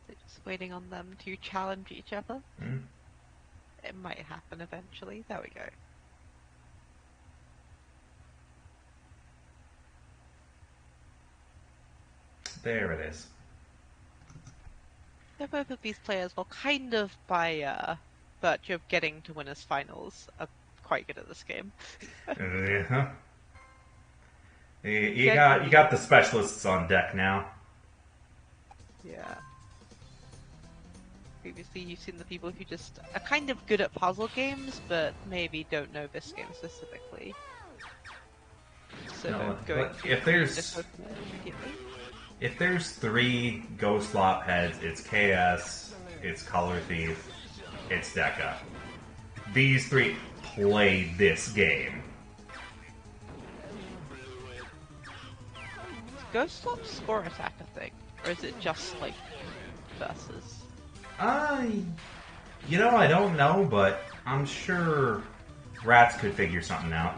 S4: Just waiting on them to challenge each other. It might happen eventually. There we go.
S1: There it is.
S4: So both of these players, well, kind of by virtue of getting to winners finals, are quite good at this game.
S1: Yeah. You got the specialists on deck now.
S4: Yeah. Previously, you've seen the people who just are kind of good at puzzle games, but maybe don't know this game specifically. So
S1: No,
S4: going
S1: but
S4: to
S1: if there's
S4: this opener immediately.
S1: if there's 3 Ghostlop heads, it's KS, it's Color Thief, it's Deka. These 3 play this game.
S4: Does Ghostlop score attack a thing? Or is it just like versus?
S1: You know, I don't know, but I'm sure Ratttz could figure something out.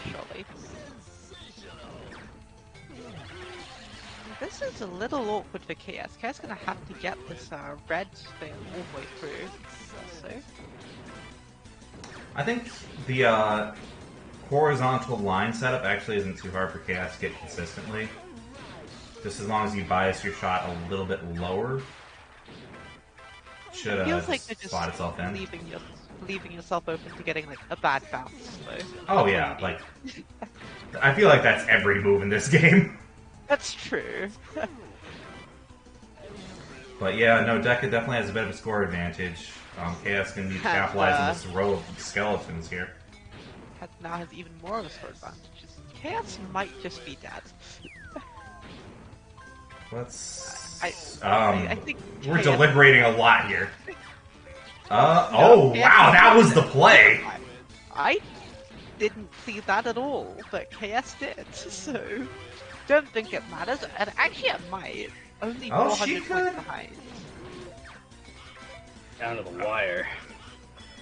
S4: Surely. This is a little awkward for KS. KS gonna have to get this red thing all the way through. So.
S1: I think the horizontal line setup actually isn't too hard for KS to get consistently. Just as long as you bias your shot a little bit lower. Should
S4: Feels like they're just
S1: slot itself in.
S4: leaving yourself open to getting like a bad bounce. So
S1: Oh yeah, like I feel like that's every move in this game.
S4: that's true.
S1: But yeah, no, Deka definitely has a bit of a score advantage. KS can be capitalizing this row of skeletons here.
S4: Now has even more of a score advantage. KS might just be dead. I think
S1: we're
S4: KS
S1: deliberating a lot here. Oh
S4: KS
S1: wow, that was the play.
S4: I didn't see that at all, but KS did. So don't think it matters. And actually, it might. Only 400 points behind.
S3: Down to the wire.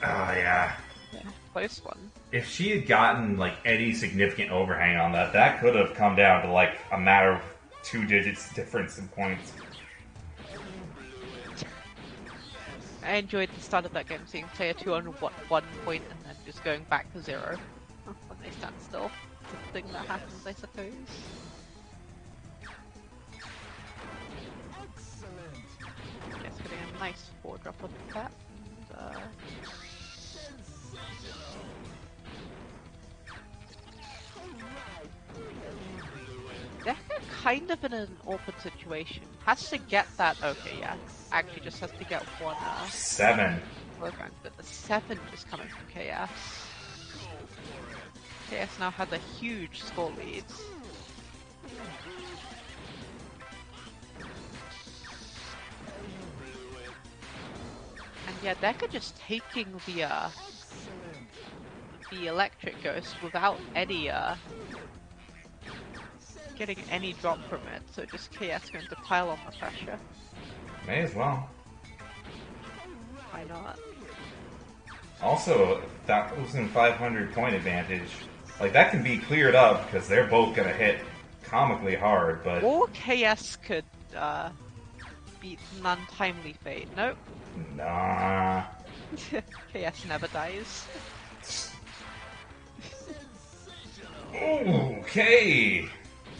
S1: Oh yeah.
S4: Yeah, close one.
S1: If she had gotten like any significant overhang on that, that could have come down to like a matter of 2 digits difference in points.
S4: I enjoyed the start of that game, seeing player 2 on 1 point and then just going back to 0 when they stand still. It's a thing that happens, I suppose. Yes, getting a nice 4 drop of that. And, Deka kind of in an awkward situation. Has to get that. Okay, yeah. Actually, just has to get 1.
S1: 7.
S4: Program, but the 7 just coming from KS. KS now has a huge score lead. And yeah, Deka just taking the electric ghost without any getting any drop from it, so just KS going to pile on the pressure.
S1: May as well.
S4: Why not?
S1: Also, 1,500 point advantage. Like, that can be cleared up because they're both going to hit comically hard, but...
S4: Or KS could beat an untimely fate. Nope.
S1: Nah.
S4: KS never dies.
S1: Okay.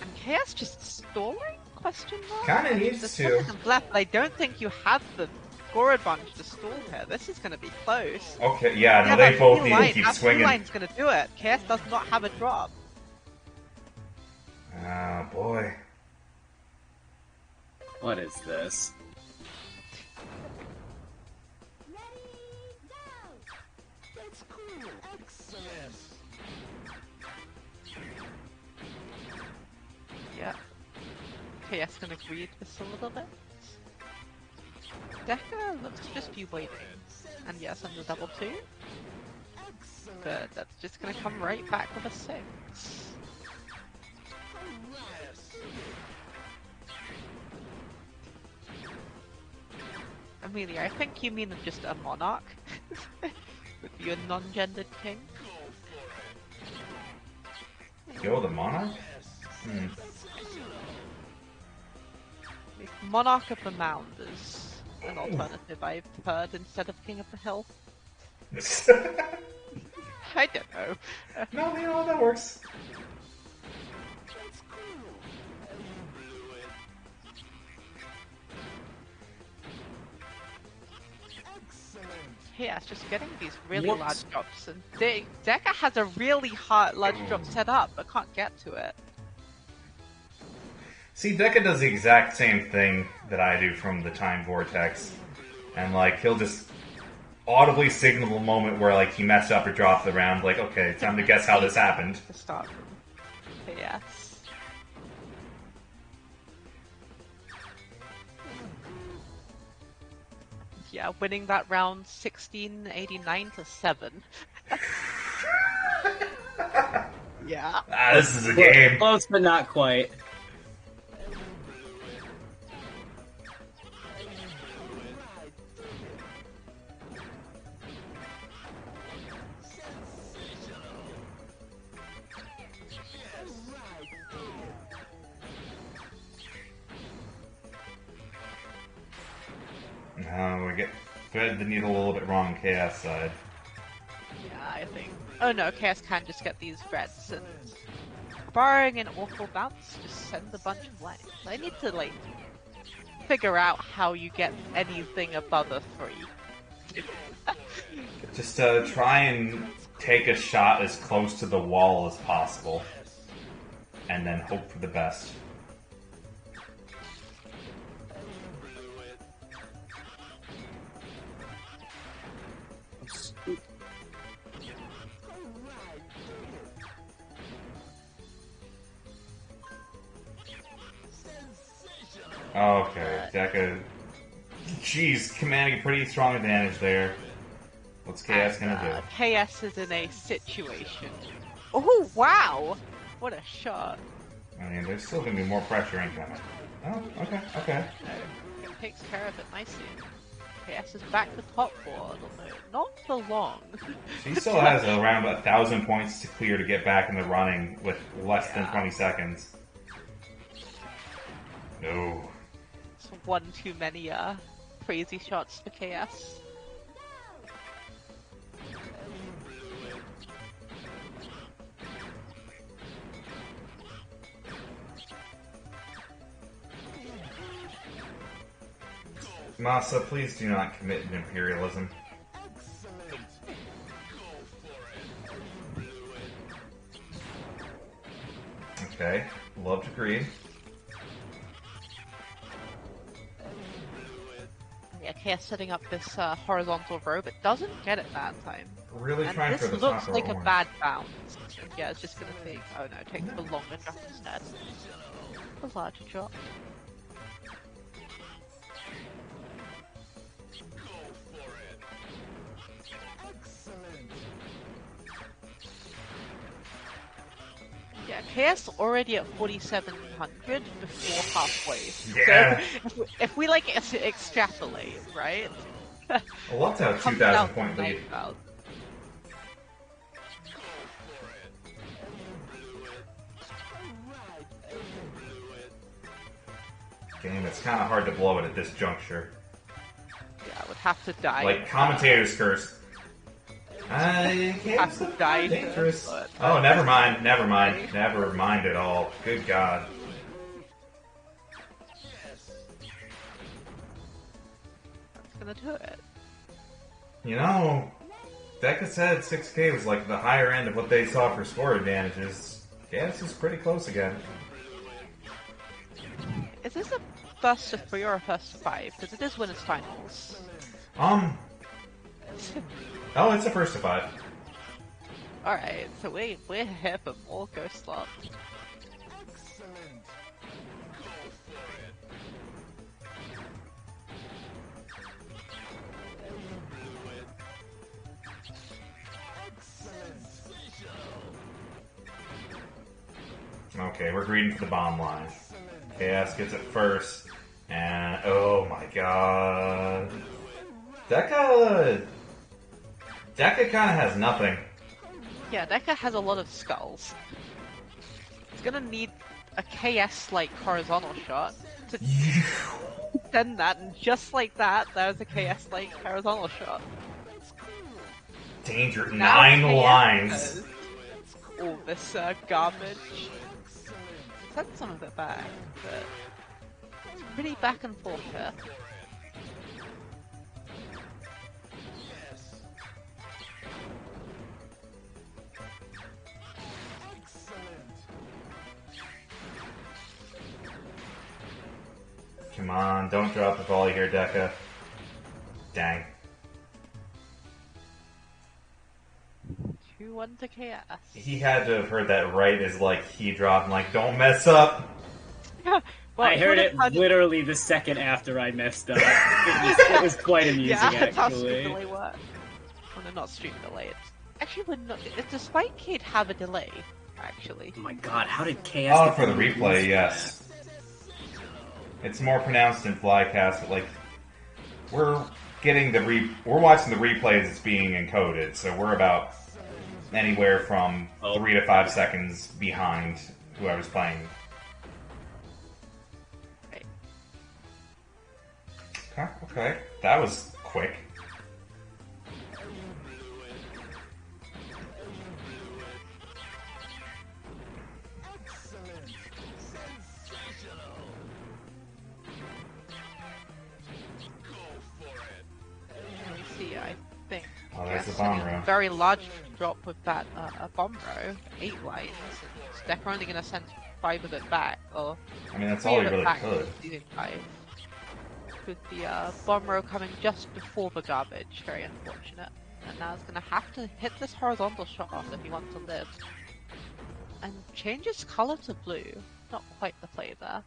S4: And KS just stalling? Question mark?
S1: Kinda needs
S4: There's
S1: to.
S4: seconds left, but I don't think you have the score advantage to stall here. This is going to be close.
S1: Okay, yeah, no, they both need to keep
S4: that
S1: swinging.
S4: line's going to do it. KS does not have a drop.
S1: Oh, boy.
S3: What is this?
S4: Yeah. KS gonna read this a little bit. Deka looks to just be waiting. And yes, on the double 2. But that's just gonna come right back with a 6. Amelia, I think you mean just a monarch. Would be a non-gendered king.
S1: Yo, the monarch?
S4: Monarch of the Mound is an alternative I've heard instead of King of the Hill. I don't know.
S1: No, you know, that works.
S4: Yeah, it's just getting these really
S3: What?
S4: large drops, and Deka has a really hard large drop set up, but can't get to it.
S1: See, Deka does the exact same thing that I do from the Time Vortex. And, like, he'll just audibly signal the moment where, like, he messed up or dropped the round. Like, okay, time to guess how this happened.
S4: To start from KS. Yeah, winning that round 1689 to 7. Yeah.
S1: Ah, this is a game.
S3: Close, but not quite.
S1: We get threaded the needle a little bit wrong on KS side.
S4: Yeah, I think. Oh no, KS can just get these Ratttz, and barring an awful bounce, just send a bunch of lines. I need to, like, figure out how you get anything above a 3.
S1: Just try and take a shot as close to the wall as possible. And then hope for the best. Okay, Deka. Jeez, commanding a pretty strong advantage there. What's KS gonna
S4: KS is in a situation. Oh wow! What a shot!
S1: do? I mean, there's still gonna be more pressure incoming. Oh, okay, okay.
S4: No, it takes care of it nicely. KS is back to top board, although not for long.
S1: She still has around 1,000 points to clear to get back in the running with less than 20 seconds. No.
S4: It's one too many crazy shots for KS.
S1: Masa, please do not commit to imperialism. Okay, love to agree.
S4: Yeah, KS setting up this horizontal row, but doesn't get it that time.
S1: Really
S4: And
S1: trying
S4: this
S1: for the
S4: looks
S1: top
S4: like a
S1: row.
S4: bad bounce. Yeah, it's just gonna take. Oh no, take the longer drop instead. A larger drop. Yeah, KS already at 4,700 before halfway.
S1: Yeah.
S4: So if we like extrapolate, right?
S1: I love to have a
S4: Comes
S1: 2,000
S4: out
S1: point
S4: to
S1: lead.
S4: 9,000.
S1: Game, it's kind of hard to blow it at this juncture.
S4: Yeah, I would have to die.
S1: Like, commentators curse. I
S4: Have to die
S1: dangerous.
S4: first,
S1: Oh, never mind, never mind, never mind at all. Good God.
S4: That's gonna do it.
S1: You know, Deka said 6K was like the higher end of what they saw for score advantages. KS is pretty close again.
S4: Is this a first to 3 or a first to 5? Because it is winners finals.
S1: Oh, it's a first to 5.
S4: Alright, so we're here for more Ghostlop.
S1: Okay, we're greeting for the bomb line. KS gets it first, and oh my God, Deka kind of has nothing.
S4: Yeah, Deka has a lot of skulls. It's gonna need a KS-like horizontal shot to send that, and just like that, there's a KS-like horizontal shot.
S1: Danger.
S4: Now
S1: 9
S4: KS
S1: lines.
S4: has all this garbage. Sent some of it back, but it's pretty back and forth here.
S1: Come on, don't drop the volley here, Deka. Dang.
S4: 2-1 to KS.
S1: He had to have heard that right as like he dropped, like, don't mess up.
S4: Well,
S3: I heard it
S4: had-
S3: literally the second after I messed up. It was quite amusing,
S4: Yeah, that's how
S3: actually.
S4: stream delay works. Well, no, not stream delay. Actually, we're not. Despite Kate have a delay, actually.
S3: Oh my god, how did KS...
S1: Oh, for the replay, yes. It's more pronounced in Flycast, but like, we're getting we're watching the replay as it's being encoded, so we're about anywhere from 3 to 5 seconds behind whoever's playing.
S4: Right.
S1: Okay, that was quick.
S4: Let me see. I think.
S1: Oh, there's the
S4: KS
S1: bomb
S4: sending a
S1: row.
S4: very large drop with that bomb row. 8 lines. They're only going to send 5 of it back, or
S1: I mean, that's
S4: 3
S1: all
S4: of
S1: he
S4: it
S1: really
S4: back.
S1: could.
S4: Using 5. With the bomb row coming just before the garbage. Very unfortunate. And now it's going to have to hit this horizontal shot off if he wants to live. And change his color to blue. Not quite the play there.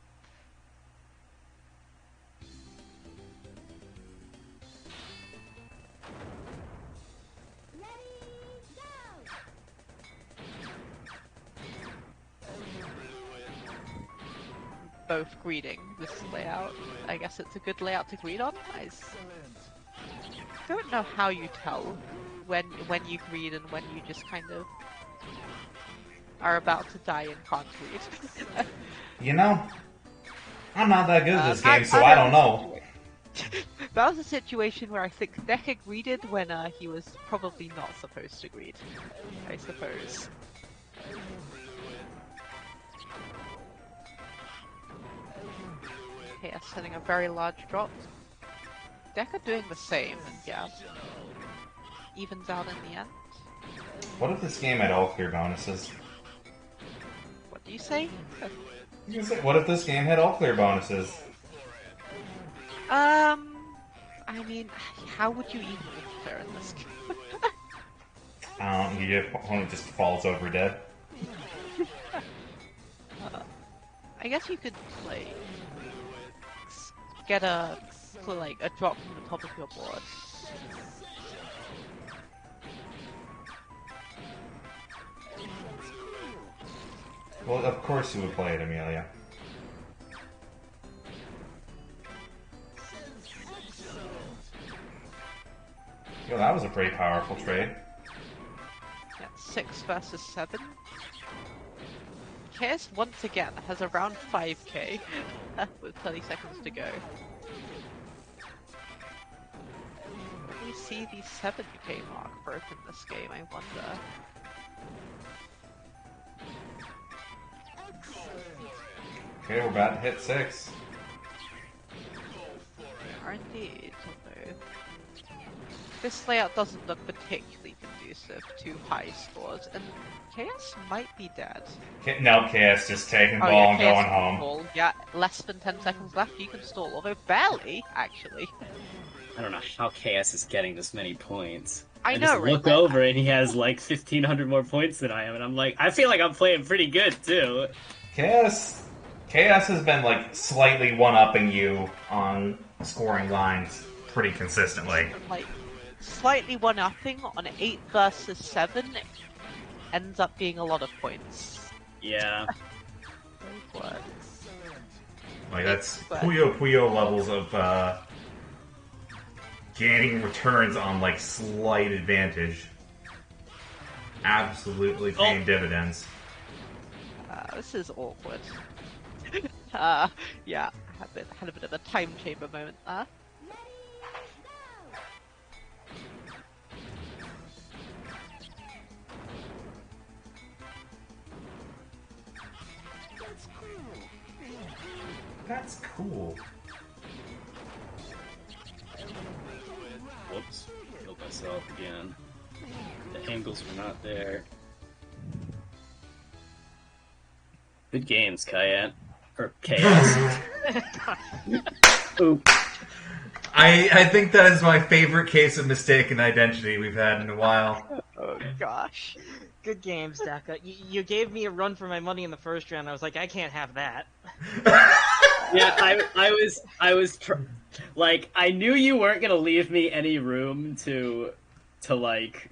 S4: Both greeting this layout. I guess it's a good layout to greet on. I don't know how you tell when you greet and when you just kind of are about to die and can't greet.
S1: You know, I'm not that good at this game, so
S4: that
S1: I don't know.
S4: That was a situation where I think Deka greeted when he was probably not supposed to greet, I suppose. KS sending a very large drop. Deka doing the same, and yeah, evens out in the end.
S1: What if this game had all clear bonuses?
S4: What do you say?
S1: What if this game had all clear bonuses?
S4: I mean, how would you even clear in this game?
S1: Your opponent just falls over dead.
S4: I guess you could like get a drop from the top of your board.
S1: Well, of course you would play it, Amelia. Yo, that was a pretty powerful trade.
S4: Yeah, 6 versus 7. KS once again has around 5k with 30 seconds to go. Will we see the 7k mark broken this game, I wonder?
S1: Okay, we're about to hit 6.
S4: We are indeed, although this layout doesn't look particularly conducive to high scores, and KS might be dead.
S1: No, KS just taking the
S4: Oh,
S1: ball
S4: yeah,
S1: and
S4: KS
S1: going
S4: can
S1: home.
S4: stall. Yeah, less than 10 seconds left, you can stall, although barely, actually.
S3: I don't know how KS is getting this many points.
S4: I
S3: just
S4: know, right?
S3: look over and he has like 1,500 more points than I am, and I'm like, I feel like I'm playing pretty good too.
S1: KS has been like slightly one-upping you on scoring lines pretty consistently.
S4: Like, slightly one-upping on 8 versus 7 ends up being a lot of points.
S3: Yeah.
S4: What?
S1: Like that's Puyo levels of gaining returns on like slight advantage. Absolutely paying dividends.
S4: This is awkward. Yeah, had a bit of a time chamber moment there.
S1: That's cool.
S3: Whoops. Killed myself again. The angles were not there. Good games, Kayat. Or Chaos. Oop.
S1: I think that is my favorite case of mistaken identity we've had in a while.
S4: Oh gosh.
S2: Good games, Deka. You gave me a run for my money in the first round. I was like, I can't have that.
S3: Yeah, I was like, I knew you weren't gonna leave me any room to like.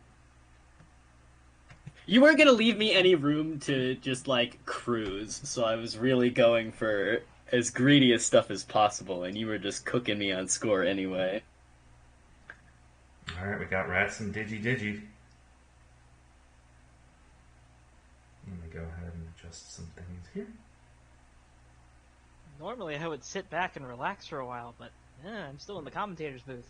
S3: You weren't gonna leave me any room to just like cruise, so I was really going for as greedy as stuff as possible, and you were just cooking me on score anyway.
S1: Alright, we got Ratttz and DigiDigi. Let me go ahead and adjust some things here.
S2: Normally, I would sit back and relax for a while, but I'm still in the commentators booth.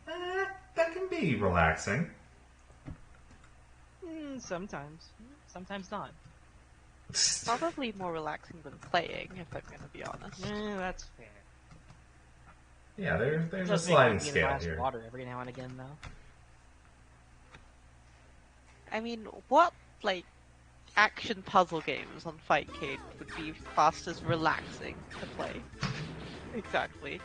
S1: That can be relaxing.
S2: Sometimes. Sometimes not.
S4: Probably more relaxing than playing, if I'm gonna be honest.
S2: That's fair.
S1: Yeah, there's a
S2: Does make
S1: sliding
S2: me
S1: scale
S2: glass
S1: here.
S2: water every now and again, though.
S4: I mean, what, like, action puzzle games on Fightcade would be classed as relaxing to play? Exactly.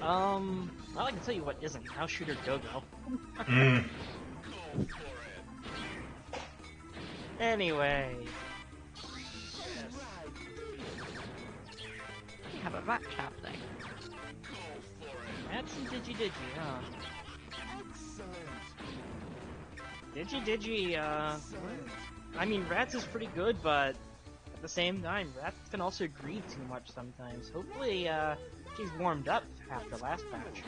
S2: Well, I can tell you what isn't. House Shooter Go-Go. Anyway.
S4: We have a match happening.
S2: That's some DigiDigi, huh? DigiDigi, I mean, Ratttz is pretty good, but at the same time, Ratttz can also grieve too much sometimes. Hopefully, she's warmed up after last patch.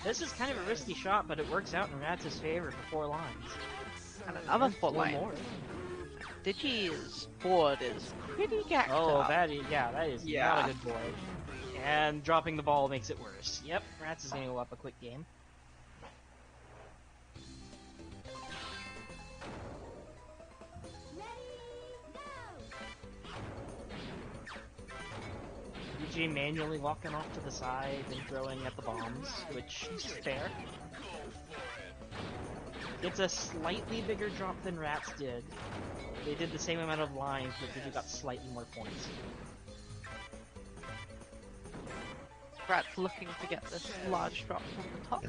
S2: This is kind of a risky shot, but it works out in Rattz's favor for 4 lines.
S4: And another 4
S2: One
S4: line.
S2: more.
S4: Digi's board is pretty gacked
S2: Oh,
S4: up.
S2: that is not a good board. And dropping the ball makes it worse. Yep, Ratttz is gonna go up a quick game. Digi manually walking off to the side and throwing at the bombs, which is fair. It's a slightly bigger drop than Ratttz did. They did the same amount of lines, but Digi got slightly more points.
S4: Ratttz looking to get this large drop from the top.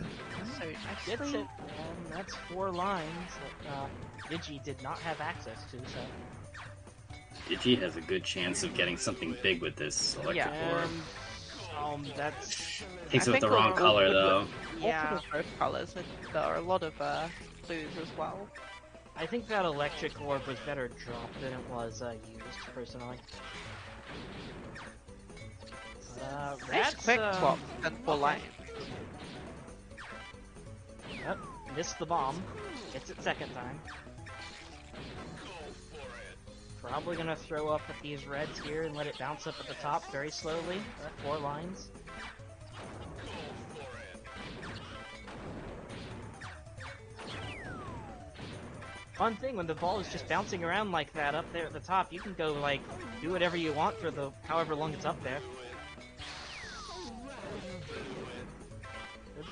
S4: So
S2: Gets
S4: nicely.
S2: it, and that's 4 lines that Digi did not have access to, so...
S3: Digi has a good chance of getting something big with this electric orb.
S2: That's...
S3: Takes
S4: I
S3: it with the
S4: think
S3: wrong
S4: we'll-
S3: color, though.
S4: Yeah.
S2: Yeah,
S4: Both colors, and there are a lot of clues as well.
S2: I think that electric orb was better dropped than it was used, personally.
S4: Nice
S2: Ratttz,
S4: quick swap and 4 lines.
S2: Yep, missed the bomb. Gets it second time. Probably gonna throw up at these reds here and let it bounce up at the top very slowly. 4 lines. Fun thing, when the ball is just bouncing around like that up there at the top, you can go, like, do whatever you want for the however long it's up there.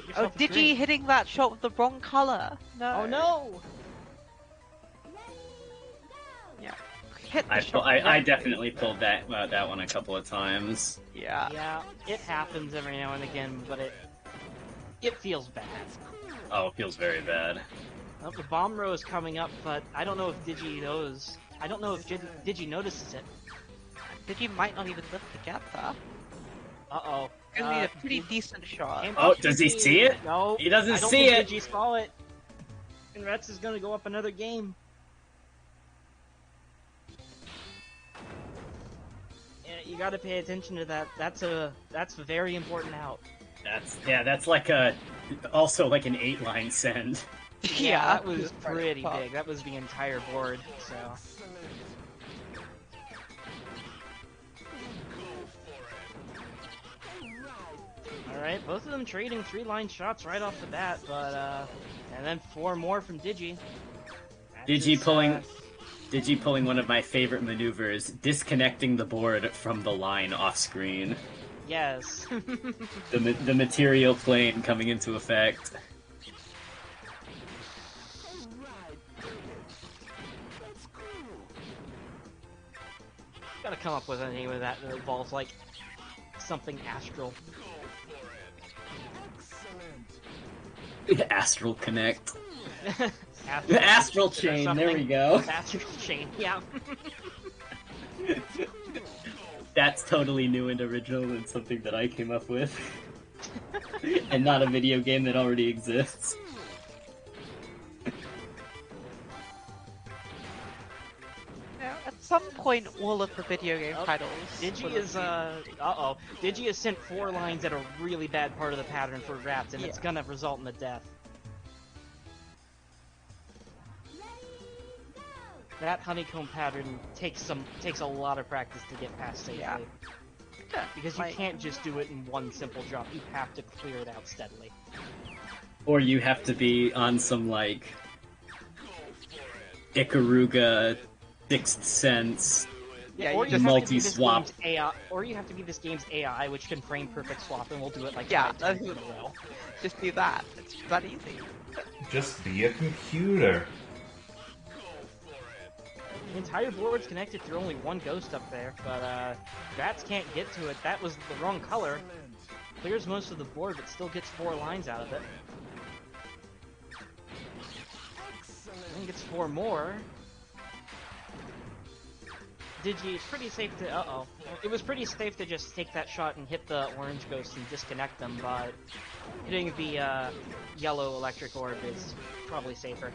S2: Get
S4: Oh,
S2: yourself a
S4: Digi
S2: drink.
S4: hitting that shot with the wrong color. No.
S2: Oh no!
S4: Yeah. Hit the
S3: I
S4: shot.
S3: I definitely pulled that one a couple of times.
S4: Yeah.
S2: Yeah, it happens every now and again, but it feels bad.
S3: Oh, it feels very bad.
S2: Well, the bomb row is coming up, but I don't know if Digi knows. I don't know if Digi notices it.
S4: Digi might not even live to get that.
S2: Uh-oh.
S4: Gonna need a pretty decent shot.
S2: Came
S3: Oh,
S2: up
S3: does he
S2: Digi.
S3: see it?
S2: No.
S3: He doesn't
S2: I don't
S3: see
S2: think
S3: it.
S2: Digi saw it. And Ratttz is gonna go up another game. Yeah, you gotta pay attention to that. That's a very important out.
S3: That's like also like an 8-line send.
S4: Yeah,
S2: that was pretty
S4: tough.
S2: big. That was the entire board, so... Alright, both of them trading 3-line shots right off the bat, but, and then 4 more from Digi.
S3: Digi pulling one of my favorite maneuvers, disconnecting the board from the line off screen.
S2: Yes.
S3: The material plane coming into effect.
S2: Gotta come up with a name of that involves, like, something astral.
S3: Astral Connect.
S2: Astral,
S3: Astral Chain, there we go.
S2: Astral Chain, yeah.
S3: That's totally new and original and something that I came up with. And not a video game that already exists.
S4: Yeah, at some point, all of the video game titles.
S2: Digi is, Digi has sent 4 lines at a really bad part of the pattern for Ratttz, and it's gonna result in a death. That honeycomb pattern takes a lot of practice to get past safely.
S4: Yeah.
S2: Because you can't just do it in one simple drop, you have to clear it out steadily.
S3: Or you have to be on some, like, Ikaruga, Sixth Sense,
S2: or you
S3: multi-swap.
S2: Or you have to be this game's AI, which can frame perfect swap, and we'll do it like 5
S4: that's
S2: times in a row.
S4: just do that. It's that easy.
S1: Just be a computer.
S2: The entire board's connected through only one ghost up there, but Ratttz can't get to it. That was the wrong color. Clears most of the board, but still gets 4 lines out of it. And gets 4 more. Digi, it's pretty safe to... It was pretty safe to just take that shot and hit the orange ghost and disconnect them, but hitting the yellow electric orb is probably safer.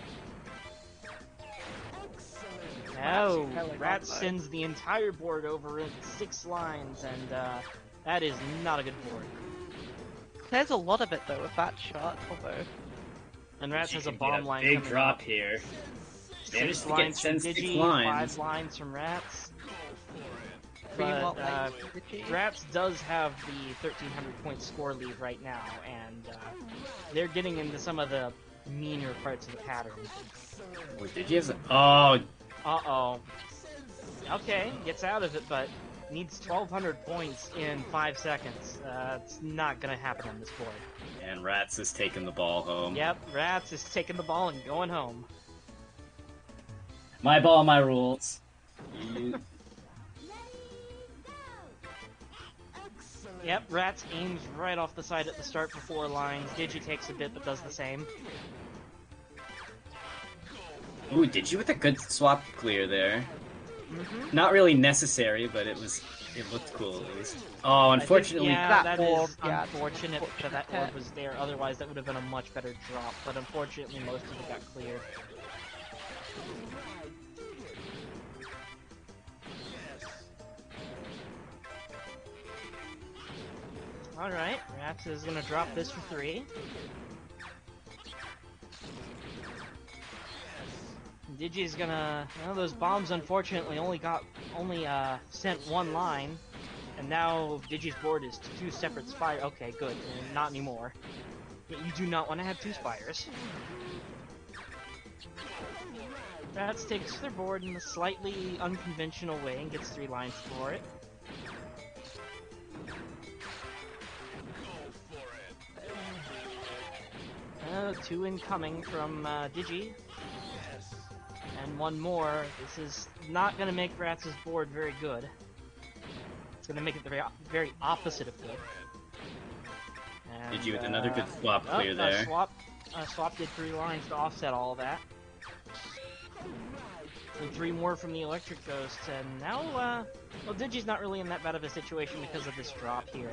S2: Oh, Ratttz sends the entire board over in 6 lines, and that is not a good board.
S4: There's a lot of it though with that shot, although.
S2: And Ratttz has a bomb line
S3: big
S2: coming
S3: drop
S2: up.
S3: here.
S2: 6 lines from Digi, 5 lines from Ratttz. But Ratttz does have the 1,300 point score lead right now, and they're getting into some of the meaner parts of the pattern.
S3: Oh, Digi has
S2: Okay, gets out of it, but needs 1,200 points in 5 seconds. It's not gonna happen on this board.
S3: And Ratttz is taking the ball home.
S2: Yep, Ratttz is taking the ball and going home.
S3: My ball, my rules.
S2: Yep, Ratttz aims right off the side at the start for 4 lines. Digi takes a bit, but does the same.
S3: Ooh, Digi with a good swap clear there.
S2: Mm-hmm.
S3: Not really necessary, but it looked cool at least. Oh, unfortunately,
S2: that is
S4: yeah,
S2: unfortunate that that orb was there. Otherwise, that would have been a much better drop. But unfortunately, most of it got cleared. All right, Ratttz is gonna drop this for 3. Digi's gonna... Well, those bombs unfortunately only sent 1 line, and now Digi's board is 2 separate spires. Okay, good. Not anymore. You do not want to have 2 spires. Ratttz takes their board in a slightly unconventional way and gets 3 lines for it. Two incoming from Digi. And 1 more. This is not going to make Rattz's board very good. It's going to make it the very opposite of good. And,
S3: Digi with another good swap clear there.
S2: Swap did 3 lines to offset all of that. And 3 more from the electric ghosts, and now, well, Digi's not really in that bad of a situation because of this drop here,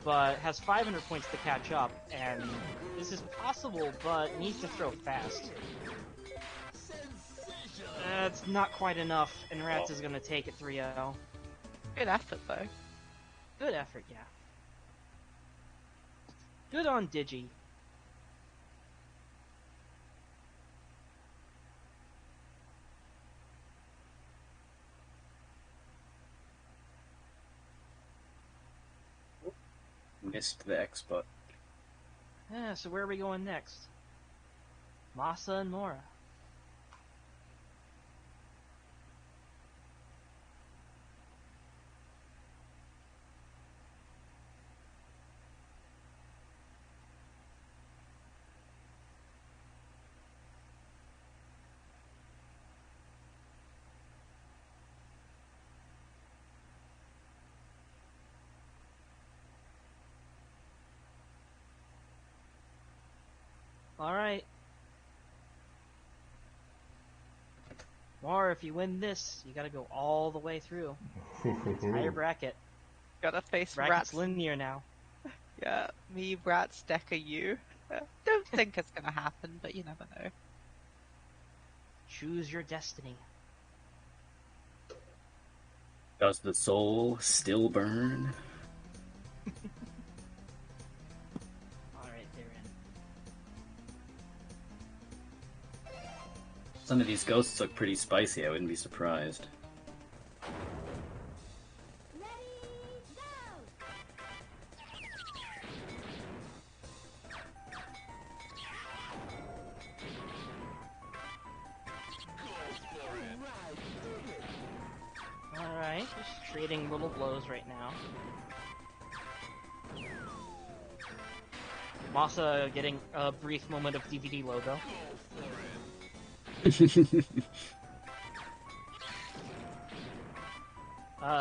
S2: but has 500 points to catch up, and this is possible, but needs to throw fast. It's not quite enough, and Ratttz is gonna take it 3-0.
S4: Good effort though.
S2: Good effort, yeah. Good on Digi.
S3: missed the X button.
S2: Yeah, so where are we going next? Masa and Mora. Alright. Or if you win this, you gotta go all the way through. Entire bracket.
S4: Gotta face
S2: Bracket's
S4: Ratttz.
S2: linear now.
S4: Yeah, me, Ratttz, Deka, you. Don't think it's gonna happen, but you never know.
S2: Choose your destiny.
S3: Does the soul still burn?
S2: Alright, they're in.
S3: Some of these ghosts look pretty spicy, I wouldn't be surprised.
S2: Alright, just trading little blows right now. Masa getting a brief moment of DVD logo.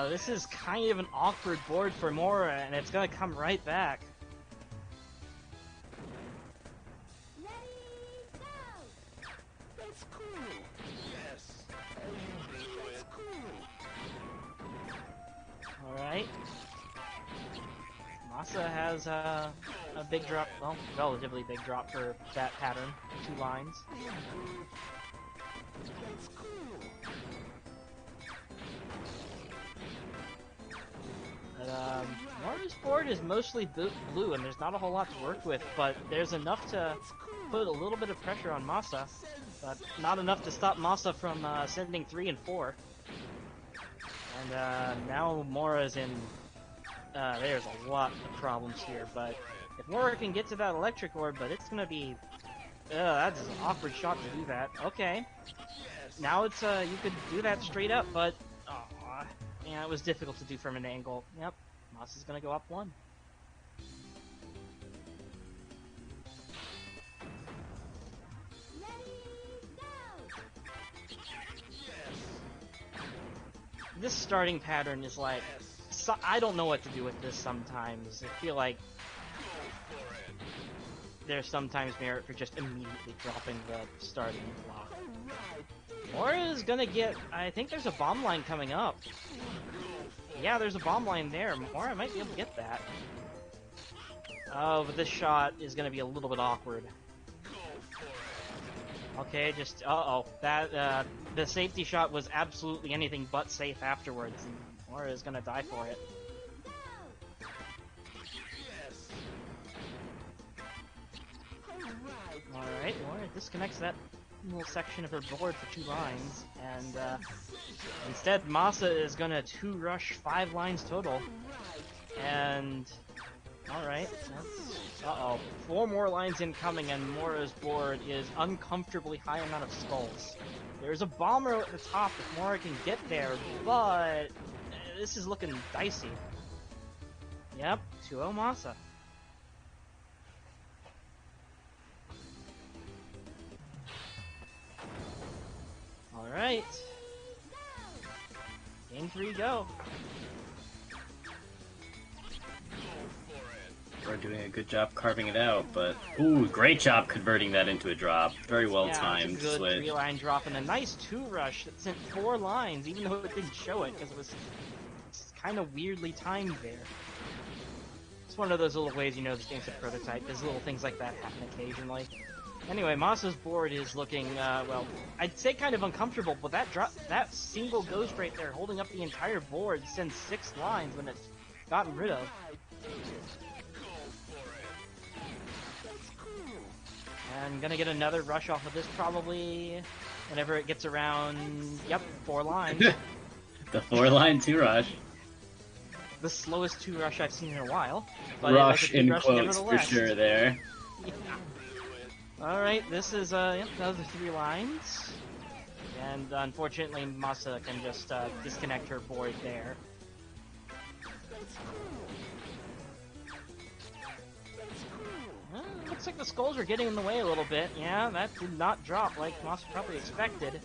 S2: This is kind of an awkward board for Mora, and it's gonna come right back. Alright. Masa has a big drop, well, relatively big drop for that pattern. 2 lines. But, Mora's board is mostly blue, and there's not a whole lot to work with, but there's enough to put a little bit of pressure on Masa, but not enough to stop Masa from sending 3 and 4. And now Mora's in. There's a lot of problems here, but if Mora can get to that electric orb, but it's gonna be. That's an awkward shot to do that. Okay. Now it's you could do that straight up, but yeah, it was difficult to do from an angle. Yep, Masa's gonna go up 1. This starting pattern is like, so, I don't know what to do with this sometimes. I feel like there's sometimes merit for just immediately dropping the starting block. Mora's gonna get, I think there's a bomb line coming up. Yeah, there's a bomb line there. Mora might be able to get that. Oh, but this shot is gonna be a little bit awkward. Okay, just, that, the safety shot was absolutely anything but safe afterwards, and Mora is gonna die for it. Alright, Mora disconnects that little section of her board for 2 lines, and, instead Masa is gonna 2-rush 5 lines total, and... Alright, that's... 4 more lines incoming, and Mora's board is uncomfortably high amount of skulls. There's a bomber at the top if Mora can get there, but... this is looking dicey. Yep, 2-0 Masa. Alright. Game 3, go.
S3: We're doing a good job carving it out, but ooh, great job converting that into a drop. Very well timed
S2: it's a good
S3: switch.
S2: 3-line drop and a nice 2-rush that sent 4 lines, even though it didn't show it because it was kind of weirdly timed there. It's one of those little ways you know this game's a prototype. There's little things like that happen occasionally. Anyway, Masa's board is looking, well, I'd say kind of uncomfortable, but that single ghost right there holding up the entire board sends 6 lines when it's gotten rid of. And gonna get another rush off of this probably whenever it gets around, yep, 4 lines.
S3: The 4-line 2-rush.
S2: the slowest 2-rush I've seen in a while. But
S3: Rush
S2: it was a 2
S3: in
S2: rush
S3: quotes for
S2: nevertheless.
S3: sure there.
S2: Yeah. Alright, this is, yep, those are 3 lines. And unfortunately, Masa can just disconnect her board there. Looks like the skulls are getting in the way a little bit. Yeah, that did not drop like Masa probably expected.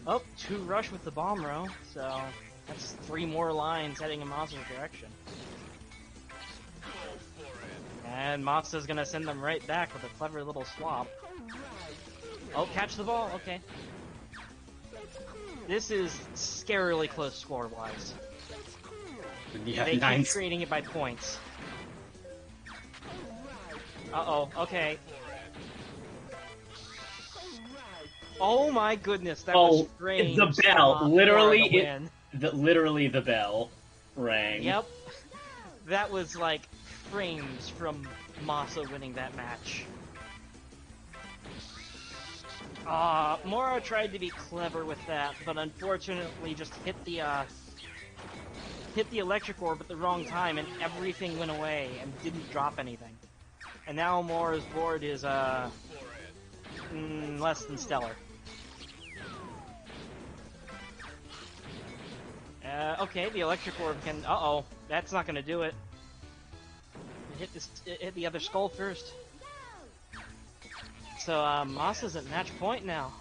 S2: Oh, 2 rush with the bomb row, so that's 3 more lines heading in Masa's direction. And Masa's gonna send them right back with a clever little swap. Oh, catch the ball, okay. This is scarily close score-wise.
S3: Yeah,
S2: They
S3: nine.
S2: keep trading it by points. Uh-oh, okay. Oh my goodness, that was frames
S3: the bell.
S2: from,
S3: Literally,
S2: Mora to win.
S3: literally the bell rang.
S2: Yep. That was like frames from Masa winning that match. Mora tried to be clever with that, but unfortunately just hit the electric orb at the wrong time and everything went away and didn't drop anything. And now Mora's board is less than stellar. Okay, the electric orb can. Uh-oh, that's not gonna do it. It hit the other skull first. So Masa's at match point now.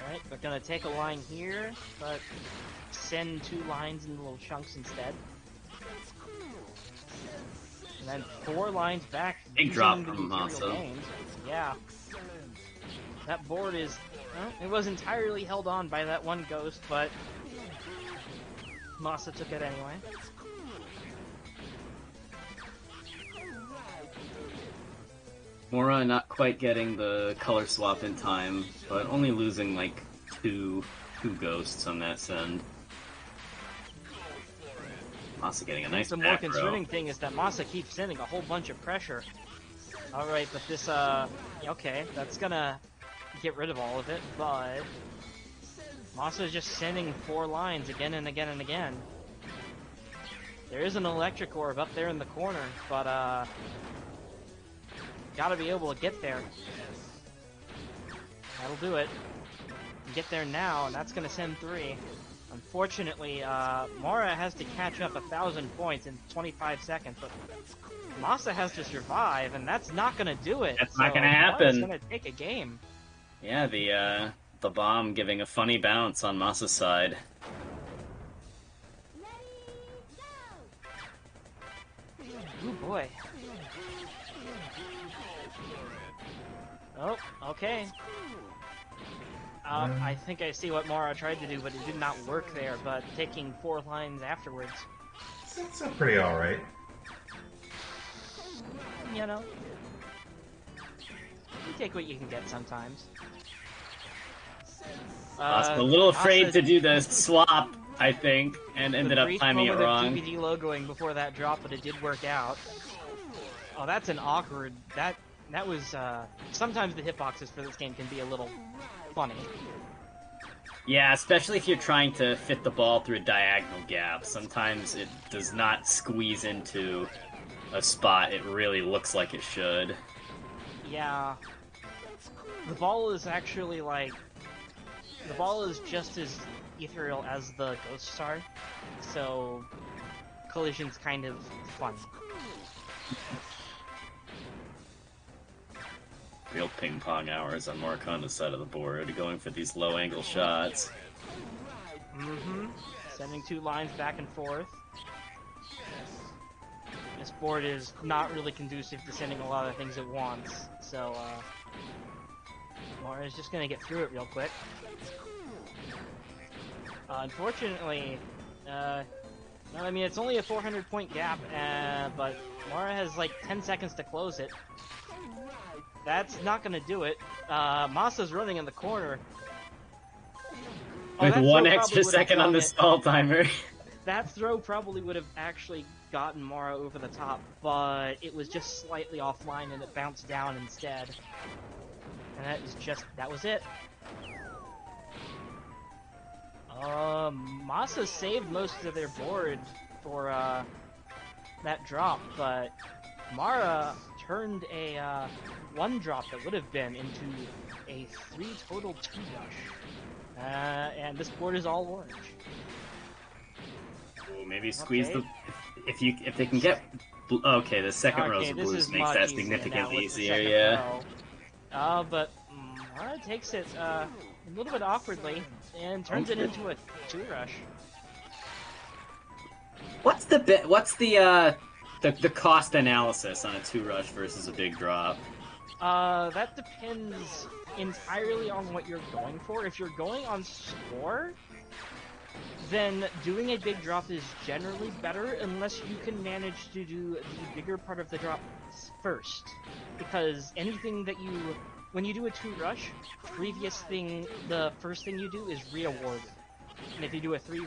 S2: Alright, we're gonna take a line here, but send 2 lines in little chunks instead. And then 4 lines back.
S3: Big drop
S2: using the
S3: from
S2: material
S3: Masa.
S2: gains. Yeah. That board is... Well, it was entirely held on by that one ghost, but... Masa took it anyway.
S3: Mora not quite getting the color swap in time, but only losing like two ghosts on that send. Masa getting a nice
S2: The more
S3: back row.
S2: concerning thing is that Masa keeps sending a whole bunch of pressure. Alright, but this, okay, that's gonna get rid of all of it, but... Masa is just sending 4 lines again and again and again. There is an electric orb up there in the corner, but, gotta be able to get there. That'll do it. Get there now, and that's gonna send 3. Unfortunately, Mora has to catch up 1,000 points in 25 seconds, but Masa has to survive, and that's not gonna do it.
S3: That's not gonna happen.
S2: Mora's gonna take a game.
S3: Yeah, the bomb giving a funny bounce on Masa's side.
S2: Ooh boy. Oh, okay. I think I see what Mora tried to do, but it did not work there, but taking 4 lines afterwards.
S1: It's pretty alright.
S2: You know. You take what you can get sometimes.
S3: Masa's a little afraid
S2: Masa-
S3: to do the swap, I think, and ended
S2: the
S3: up
S2: brief
S3: timing it
S2: moment
S3: wrong.
S2: of DigiDigi logoing before that drop, but it did work out. Oh, that's an awkward... That was, sometimes the hitboxes for this game can be a little funny.
S3: Yeah, especially if you're trying to fit the ball through a diagonal gap. Sometimes it does not squeeze into a spot it really looks like it should.
S2: Yeah. The ball is actually, like... The ball is just as ethereal as the Ghost Star, so... Collision's kind of fun.
S3: Real ping pong hours on Morraconda's side of the board, going for these low angle shots.
S2: Mm-hmm. Sending 2 lines back and forth. This board is not really conducive to sending a lot of things at once, so, Mora's just gonna get through it real quick. Unfortunately, I mean, it's only a 400-point gap, but Mora has, like, 10 seconds to close it. That's not gonna do it. Masa's running in the corner.
S3: With
S2: that
S3: 1
S2: throw
S3: extra
S2: probably would've
S3: second on
S2: done
S3: the
S2: it.
S3: stall timer.
S2: That throw probably would have actually gotten Mora over the top, but it was just slightly offline and it bounced down instead. And that was it. Masa saved most of their board for that drop, but Mara turned a 1 drop that would have been into a 3 total 2 rush. And this board is all orange.
S3: Ooh, maybe squeeze
S2: Okay.
S3: if they can get. Okay, the second rows of
S2: this
S3: blues
S2: is
S3: makes
S2: much
S3: that
S2: easier
S3: significantly
S2: now with the
S3: easier.
S2: second
S3: Yeah.
S2: row. But Mara takes it a little bit awkwardly and turns it into a 2 rush.
S3: What's the cost analysis on a 2 rush versus a big drop?
S2: That depends entirely on what you're going for. If you're going on score, then doing a big drop is generally better unless you can manage to do the bigger part of the drop first. Because anything that when you do a 2 rush, the first thing you do is re-awarded. And if you do a 3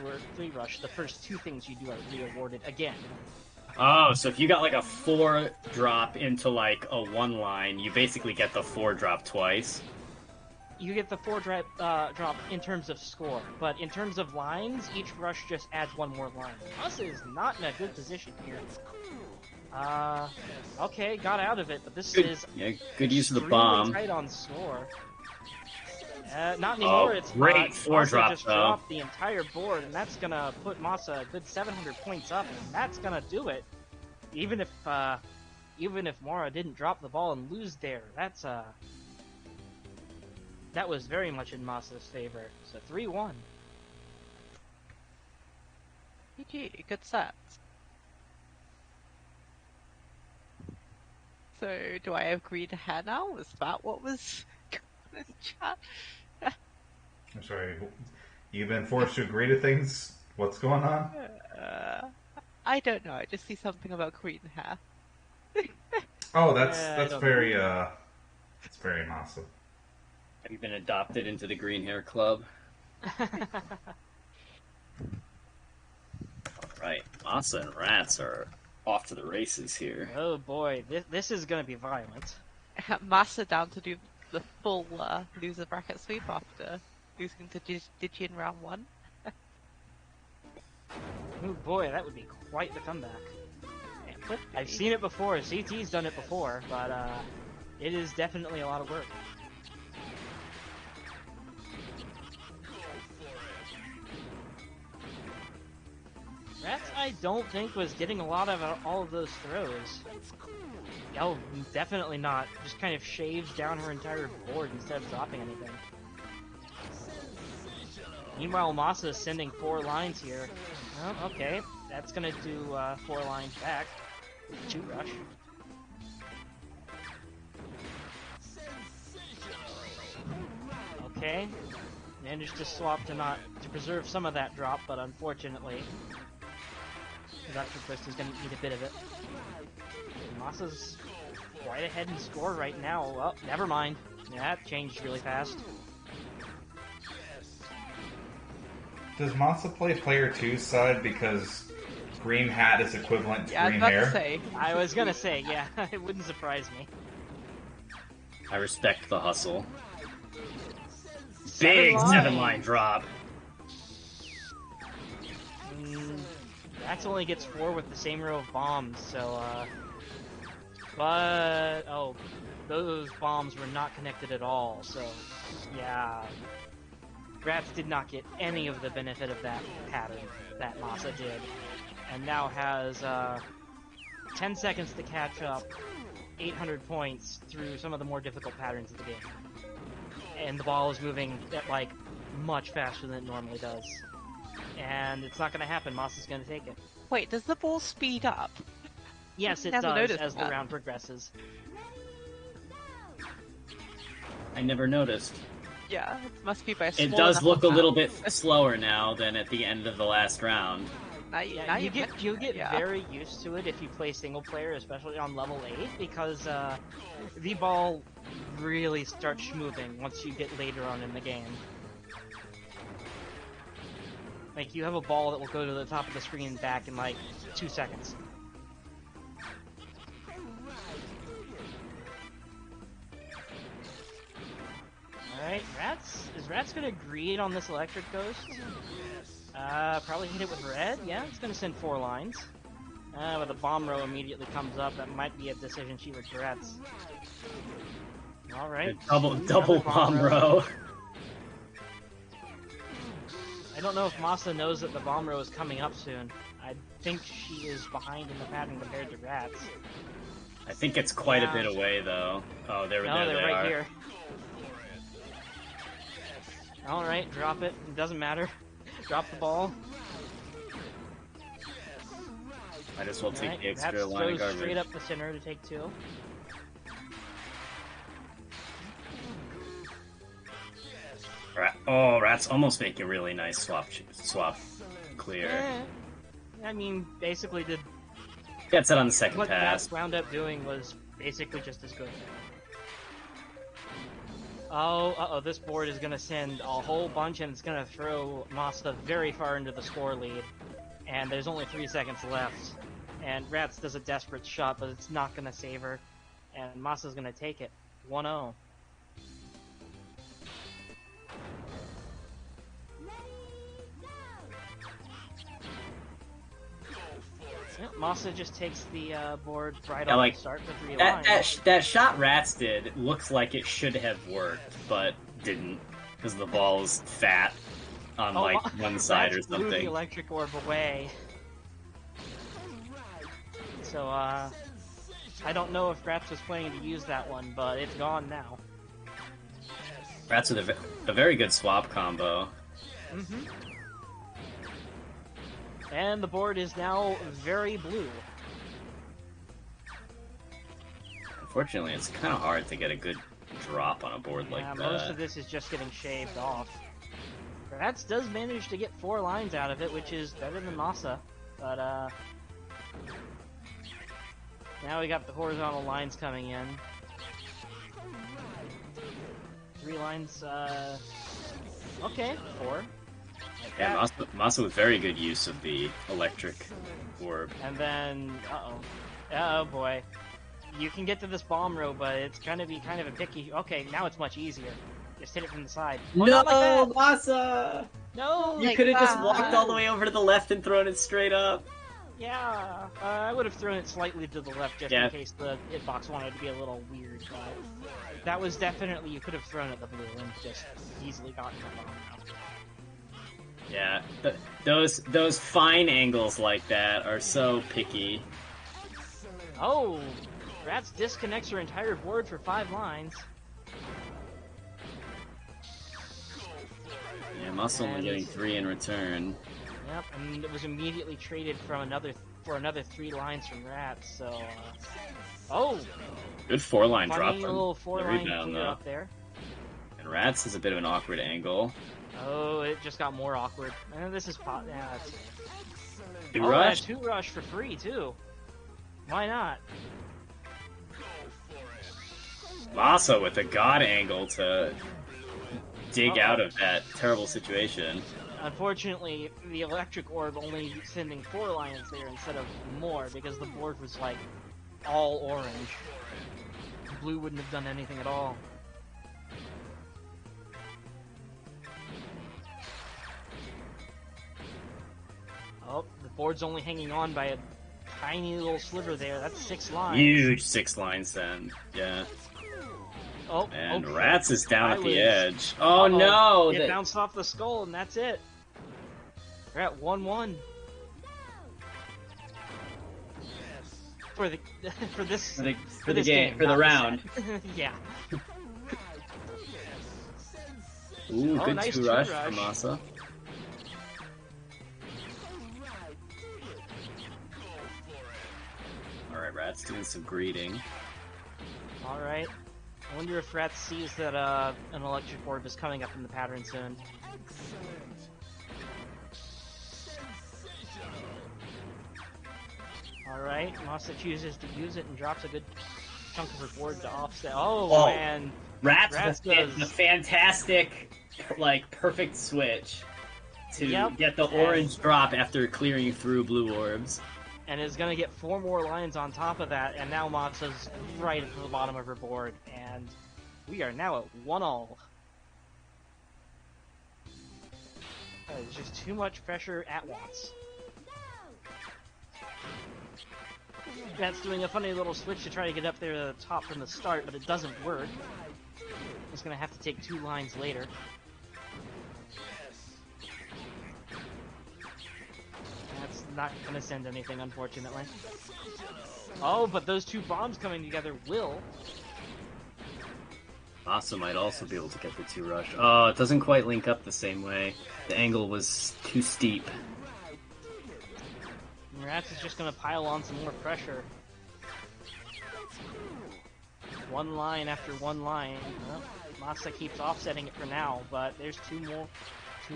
S2: rush, the first 2 things you do are re-awarded again.
S3: Oh, so if you got like a 4 drop into like a 1 line, you basically get the 4 drop twice.
S2: You get the 4 drop in terms of score, but in terms of lines, each rush just adds 1 more line. Masa is not in a good position here. Okay, got out of it, but this is
S3: good use of the
S2: extremely
S3: bomb.
S2: tight on score. Not anymore. It's
S3: great 4
S2: Masa
S3: drop
S2: just
S3: though.
S2: dropped the entire board, and that's gonna put Masa a good 700 points up, and that's gonna do it. Even if Mora didn't drop the ball and lose there, that was very much in Masa's favor. So 3-1.
S4: GG, good set. So, do I have green hair now? Was that what was going on in chat?
S1: I'm sorry. You've been forced to agree to things? What's going on?
S4: I don't know. I just see something about green hair.
S1: Oh,
S2: I
S1: that's
S2: don't
S1: very it's very Masa.
S3: Have you been adopted into the Green Hair Club? Alright, Masa and Ratttz are off to the races here.
S2: Oh boy, this is gonna be violent.
S4: Masa down to do the full loser bracket sweep after losing to Digi in round 1.
S2: Oh boy, that would be quite the comeback. I've seen it before, CT's done it before, but it is definitely a lot of work. Ratttz, I don't think, was getting a lot of all of those throws. Oh, definitely not. Just kind of shaves down her entire board instead of dropping anything. Meanwhile, Masa is sending 4 lines here. Oh, okay. That's gonna do 4 lines back. 2 rush. Okay. Managed to swap to preserve some of that drop, but unfortunately, Dr. Twist is gonna eat a bit of it. Masa's quite ahead in score right now. Well, never mind. Yeah, that changed really fast.
S1: Does Masa play player 2's side because green hat is equivalent to
S4: Yeah, I was
S1: green
S4: about
S1: hair?
S4: to say.
S2: I was gonna say, yeah, it wouldn't surprise me.
S3: I respect the hustle.
S2: 7
S3: Big
S2: lines.
S3: 7-line drop.
S2: Ratttz only gets 4 with the same row of bombs, so, but, oh, those bombs were not connected at all, so, yeah. Ratttz did not get any of the benefit of that pattern that Masa did, and now has, 10 seconds to catch up, 800 points through some of the more difficult patterns of the game. And the ball is moving at, like, much faster than it normally does. And it's not gonna happen, Masa's gonna take it.
S4: Wait, does the ball speed up?
S2: Yes, it
S4: Never
S2: does
S4: noticed
S2: as the
S4: that.
S2: round progresses.
S3: I never noticed.
S4: Yeah, it must be by
S3: It
S4: small
S3: does
S4: enough
S3: look a
S4: amount.
S3: little bit slower now than at the end of the last round.
S4: Now
S2: Yeah, you get
S4: mention it, yeah.
S2: very used to it if you play single player, especially on level 8, because the ball really starts moving once you get later on in the game. Like, you have a ball that will go to the top of the screen and back in like 2 seconds. Alright, Ratttz? Is Ratttz gonna greed on this electric ghost? Probably hit it with red. Yeah, it's gonna send 4 lines. But the bomb row immediately comes up. That might be a decision she regrets. All right.
S3: Double bomb row.
S2: I don't know if Masa knows that the bomb row is coming up soon. I think she is behind in the pattern compared to Ratttz.
S3: I think it's quite a bit away, though. Oh, they're
S2: right here. Alright, drop it. It doesn't matter. Drop the ball.
S3: Might as well take the extra
S2: Ratttz
S3: line of
S2: goes
S3: garbage.
S2: straight up the center to take 2.
S3: Ratttz almost make a really nice swap clear.
S2: I mean, basically
S3: Gets it on the second
S2: what
S3: pass.
S2: Ratttz wound up doing was basically just as good. Oh, this board is gonna send a whole bunch and it's gonna throw Masa very far into the score lead. And there's only 3 seconds left. And Ratttz does a desperate shot, but it's not gonna save her. And Masa's gonna take it. 1-0. Yep, Masa just takes the board right off the start for 3 lines.
S3: That shot Ratttz did looks like it should have worked, but didn't because the ball is fat on one side or
S2: Ratttz blew the
S3: something.
S2: electric orb away. So I don't know if Ratttz was planning to use that one, but it's gone now.
S3: Ratttz with a very good swap combo.
S2: Mm-hmm. And the board is now very blue.
S3: Unfortunately, it's kind of hard to get a good drop on a board like that.
S2: Most of this is just getting shaved off. Ratttz does manage to get 4 lines out of it, which is better than Masa. But, now we got the horizontal lines coming in. 3 lines, okay, 4.
S3: Yeah, Masa with very good use of the electric orb.
S2: And then, oh boy. You can get to this bomb row, but it's gonna be kind of a picky... Okay, now it's much easier. Just hit it from the side. Oh,
S3: No,
S2: not like that!
S3: Masa!
S2: No!
S3: You could have just walked all the way over to the left and thrown it straight up.
S2: Yeah, I would have thrown it slightly to the left just in case the hitbox wanted to be a little weird, but that was definitely... You could have thrown it the blue and just easily gotten the bomb out.
S3: Yeah, those fine angles like that are so picky.
S2: Oh! Ratttz disconnects her entire board for 5 lines.
S3: Yeah, Masa only getting 3 in return.
S2: Yep, and it was immediately traded for another 3 lines from Ratttz, so... Oh!
S3: Good 4-line drop
S2: Funny
S3: from
S2: little
S3: the
S2: 4-line
S3: rebound,
S2: clear
S3: though.
S2: up there.
S3: And Ratttz is a bit of an awkward angle.
S2: Oh, it just got more awkward. And this is pot. Yeah, that's...
S3: 2
S2: Oh,
S3: rush?
S2: 2 rush for free, too. Why not?
S3: Masa with a god angle to dig out of that terrible situation.
S2: Unfortunately, the electric orb only sending 4 lines there instead of more because the board was like all orange. Blue wouldn't have done anything at all. Oh, the board's only hanging on by a tiny little sliver there. That's 6 lines.
S3: Huge 6 lines then. Yeah.
S2: Oh,
S3: And
S2: okay.
S3: Ratttz is down at the edge.
S2: Uh-oh.
S3: Oh no!
S2: It bounced off the skull, and that's it. We're at 1-1. For the for this game,
S3: for the
S2: not
S3: round.
S2: set. Yeah.
S3: Ooh, good
S2: nice
S3: 2 rush
S2: rush.
S3: from Masa. Alright, Ratttz doing some greeting.
S2: Alright. I wonder if Ratttz sees that an electric orb is coming up in the pattern soon. Alright, Masa chooses to use it and drops a good chunk of her board to offset. Oh, and
S3: Ratttz
S2: does
S3: the fantastic, perfect switch to get the
S2: and
S3: orange drop after clearing through blue orbs.
S2: and is going to get 4 more lines on top of that, and now Masa's right at the bottom of her board, and we are now at 1-all. There's just too much pressure at once. That's doing a funny little switch to try to get up there to the top from the start, but it doesn't work. He's gonna have to take 2 lines later. That's not gonna send anything, unfortunately. Oh, but those 2 bombs coming together will.
S3: Masa might also be able to get the 2 rush. Oh, it doesn't quite link up the same way. The angle was too steep.
S2: Ratttz is just gonna pile on some more pressure. 1 line after 1 line. Well, Masa keeps offsetting it for now, but there's two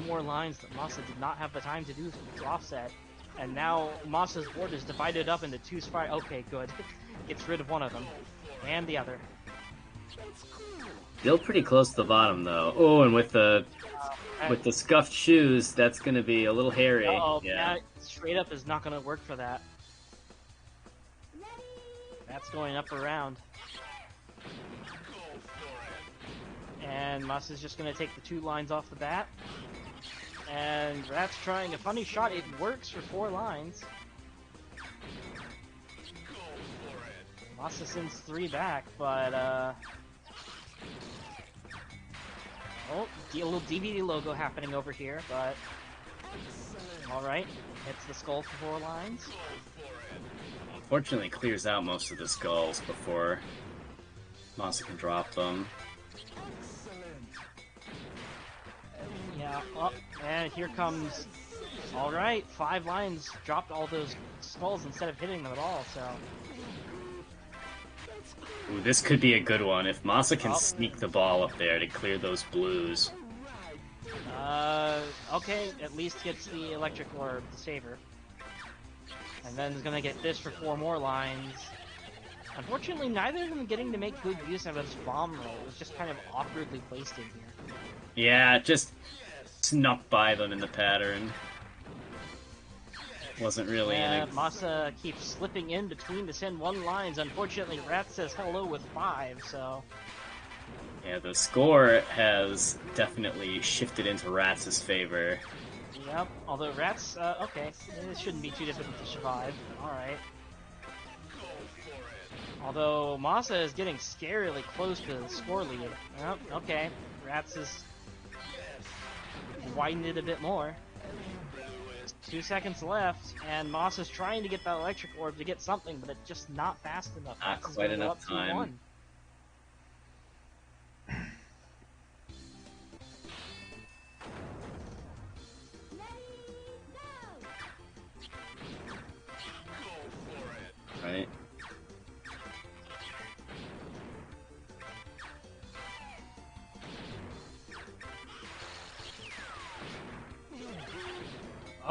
S2: more lines that Masa did not have the time to do to offset. And now Masa's board is divided up into 2 spots. Okay, good. Gets rid of one of them. And the other.
S3: Still pretty close to the bottom, though. Oh, and with the scuffed shoes, that's gonna be a little hairy.
S2: Uh-oh,
S3: yeah.
S2: Straight up is not gonna work for that. That's going up around. And Masa's just gonna take the 2 lines off the bat. And Ratttz trying a funny shot. It works for 4 lines. Masa sends 3 back, but oh, a little DVD logo happening over here, but alright. Hits the skull for 4 lines.
S3: Unfortunately, clears out most of the skulls before Masa can drop them.
S2: Yeah, oh, and here comes... Alright, 5 lines dropped all those skulls instead of hitting them at all, so...
S3: Ooh, this could be a good one if Masa can sneak the ball up there to clear those blues.
S2: Okay, at least gets the electric orb to save her. And then is gonna get this for 4 more lines. Unfortunately, neither of them getting to make good use of this bomb roll. It was just kind of awkwardly placed in here.
S3: Yeah, it just snuck by them in the pattern. Wasn't really
S2: Masa keeps slipping in between to send 1 lines. Unfortunately, Ratttz says hello with 5, so...
S3: Yeah, the score has definitely shifted into Rattz's favor.
S2: Yep, although Ratttz, okay, it shouldn't be too difficult to survive. Alright. Although Masa is getting scarily close to the score lead. Yep, okay. Ratttz has widened it a bit more. 2 seconds left, and Masa's trying to get that electric orb to get something, but it's just not fast enough.
S3: Not quite enough time. Right.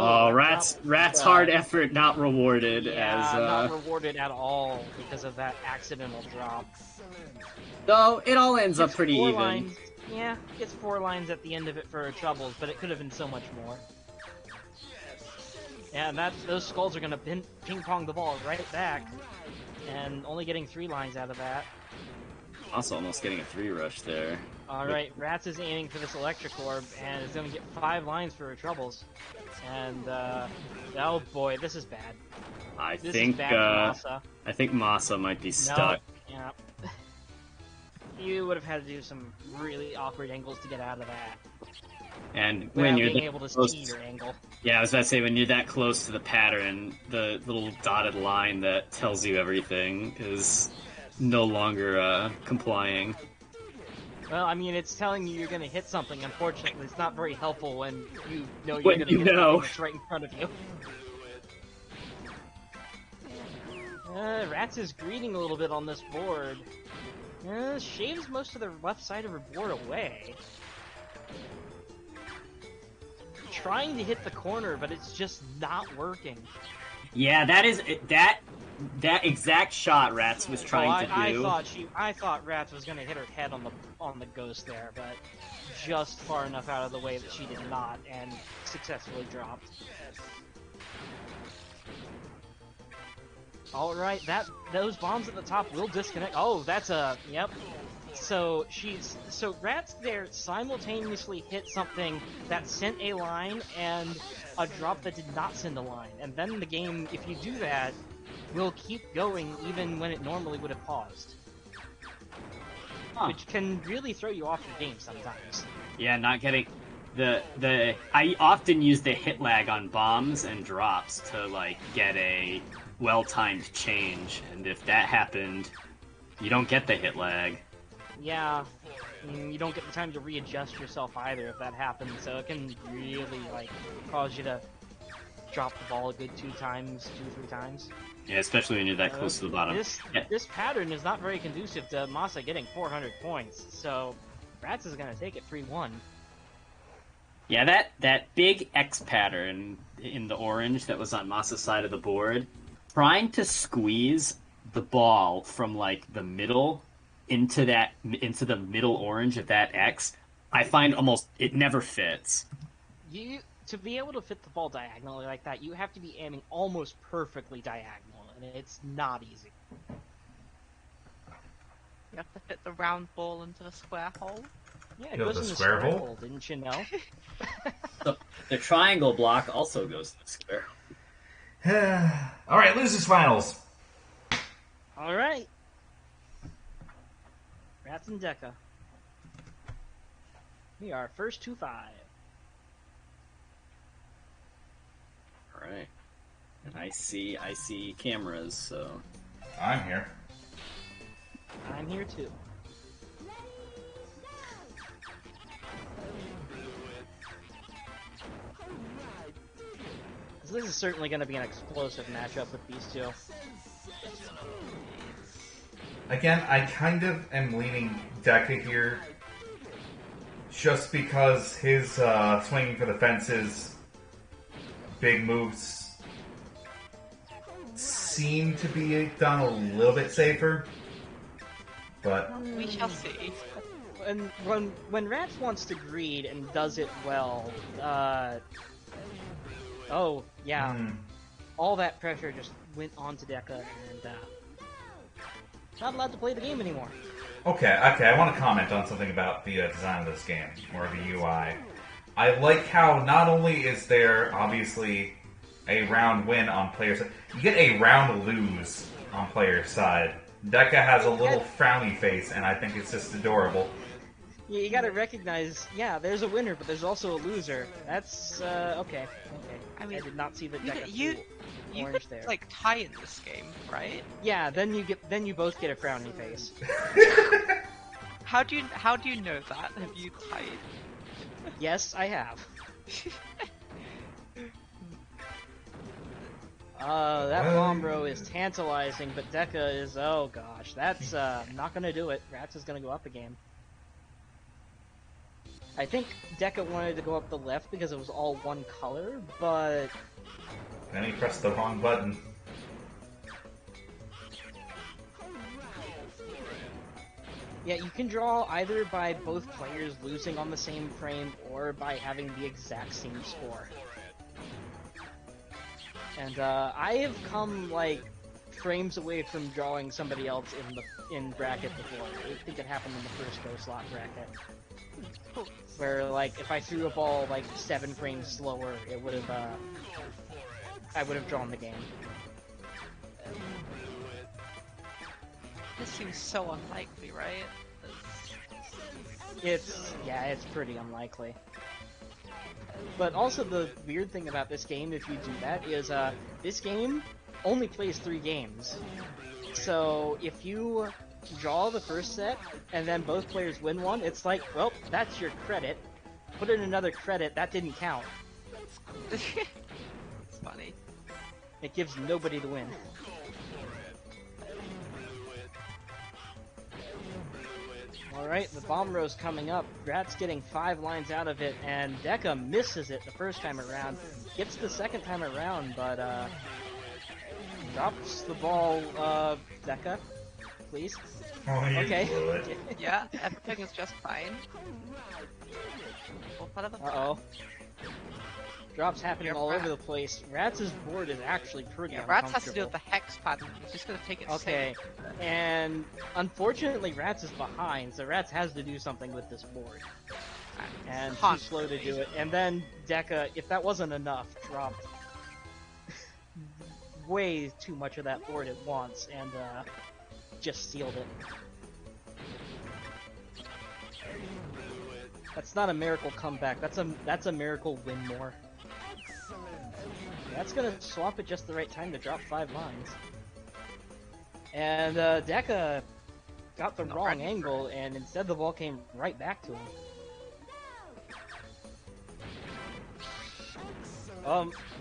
S3: Oh, Rattt's hard effort not rewarded
S2: not rewarded at all because of that accidental drop.
S3: Though it all ends up pretty even.
S2: Lines. Yeah, gets 4 lines at the end of it for troubles, but it could have been so much more. Yeah, and those skulls are gonna ping-pong the ball right back, and only getting 3 lines out of that.
S3: Also almost getting a 3 rush there.
S2: Alright, Ratttz is aiming for this electric orb, and is gonna get 5 lines for her troubles. And, oh boy, this is bad.
S3: I think Masa might be stuck.
S2: No, yeah. You would have had to do some really awkward angles to get out of that.
S3: And when you're
S2: being able to see your angle.
S3: Yeah, I was about to say, when you're that close to the pattern, the little dotted line that tells you everything is no longer complying.
S2: Well, I mean, it's telling you you're going to hit something. Unfortunately, it's not very helpful when you know you're
S3: when
S2: going to
S3: you
S2: hit
S3: know.
S2: something that's right in front of you. Ratttz is greeting a little bit on this board. Shaves most of the left side of her board away. Trying to hit the corner, but it's just not working.
S3: Yeah, that exact shot Ratttz was trying to do.
S2: I thought Ratttz was going to hit her head on the ghost there, but just far enough out of the way that she did not, and successfully dropped. All right, those bombs at the top will disconnect. Oh, that's a yep. So Ratttz there simultaneously hit something that sent a line and a drop that did not send a line. And then the game, if you do that, will keep going even when it normally would have paused.
S3: Huh.
S2: Which can really throw you off your game sometimes.
S3: Yeah, not getting I often use the hit lag on bombs and drops to like get a well-timed change, and if that happened, you don't get the hit lag.
S2: Yeah, you don't get the time to readjust yourself either if that happens, so it can really like cause you to drop the ball a good 2 times, 2-3 times.
S3: Yeah, especially when you're that close to the bottom.
S2: This pattern is not very conducive to Masa getting 400 points, so Ratttz is gonna take it 3-1.
S3: Yeah, that big X pattern in the orange that was on Masa's side of the board, trying to squeeze the ball from like the middle into the middle orange of that X, I find it never fits.
S2: To be able to fit the ball diagonally like that, you have to be aiming almost perfectly diagonal, and it's not easy.
S4: You have to fit the round ball into the square hole.
S2: Yeah, it goes in the
S1: square hole?
S2: hole, didn't you know?
S3: The triangle block also goes to the square.
S1: All right, losers finals.
S2: All right. Ratttz and Deka. We are first 2-5.
S3: All right. And I see cameras, so
S1: I'm here.
S2: I'm here too. So this is certainly going to be an explosive matchup with these two.
S1: Again, I kind of am leaning Deka here, just because his swinging for the fences, big moves seem to be done a little bit safer, but
S4: We shall see.
S2: And when Ratttz wants to greed and does it well, oh yeah, all that pressure just went onto Deka, and not allowed to play the game anymore.
S1: Okay, I want to comment on something about the design of this game, or the UI. I like how not only is there, obviously, a round win on player's side, you get a round lose on player's side. Deka has a little frowny face, and I think it's just adorable.
S2: Yeah, you gotta recognize, yeah, there's a winner, but there's also a loser. That's, okay.
S4: I mean,
S2: I did not see the Deka
S4: you
S2: orange
S4: could
S2: there.
S4: like tie in this game, right?
S2: Yeah, then you both get a frowny face.
S4: How do you know that? Have you tied?
S2: Yes, I have. That bomb bro is tantalizing, but Deka is, oh gosh, that's not gonna do it. Ratttz is gonna go up a game. I think Deka wanted to go up the left because it was all one color, but...
S1: Then he pressed the wrong button.
S2: Yeah, you can draw either by both players losing on the same frame or by having the exact same score. And I have come like frames away from drawing somebody else in bracket before. I think it happened in the first Ghostlop bracket, where like if I threw a ball like 7 frames slower, it would have I would have drawn the game.
S4: This seems so unlikely, right?
S2: It's pretty unlikely. But also the weird thing about this game, if you do that, is this game only plays 3 games. So if you draw the first set and then both players win one, it's like, well, that's your credit. Put in another credit, that didn't count.
S4: It's funny.
S2: It gives nobody the win. Alright, the bomb row's coming up. Ratttz getting 5 lines out of it, and Deka misses it the first time around. Gets the second time around, but drops the ball, Deka, please.
S1: Oh, you
S2: Okay.
S1: would.
S4: Yeah, everything is just fine.
S2: Uh-oh. Drops happening
S4: Yeah,
S2: all over
S4: Ratttz.
S2: the place. Rattz's board is actually pretty
S4: Yeah,
S2: uncomfortable.
S4: Ratttz has to deal with the hex pattern. He's just gonna take it
S2: Okay,
S4: safe.
S2: and unfortunately Ratttz is behind, so Ratttz has to do something with this board. And too
S4: Can't
S2: slow to
S4: really.
S2: do it. And then Deka, if that wasn't enough, dropped way too much of that board at once and just sealed it. That's not a miracle comeback. That's a miracle win more. That's gonna swap at just the right time to drop 5 lines. And Deka got the
S4: Not
S2: wrong
S4: ready for
S2: angle, and instead the ball came right back to him.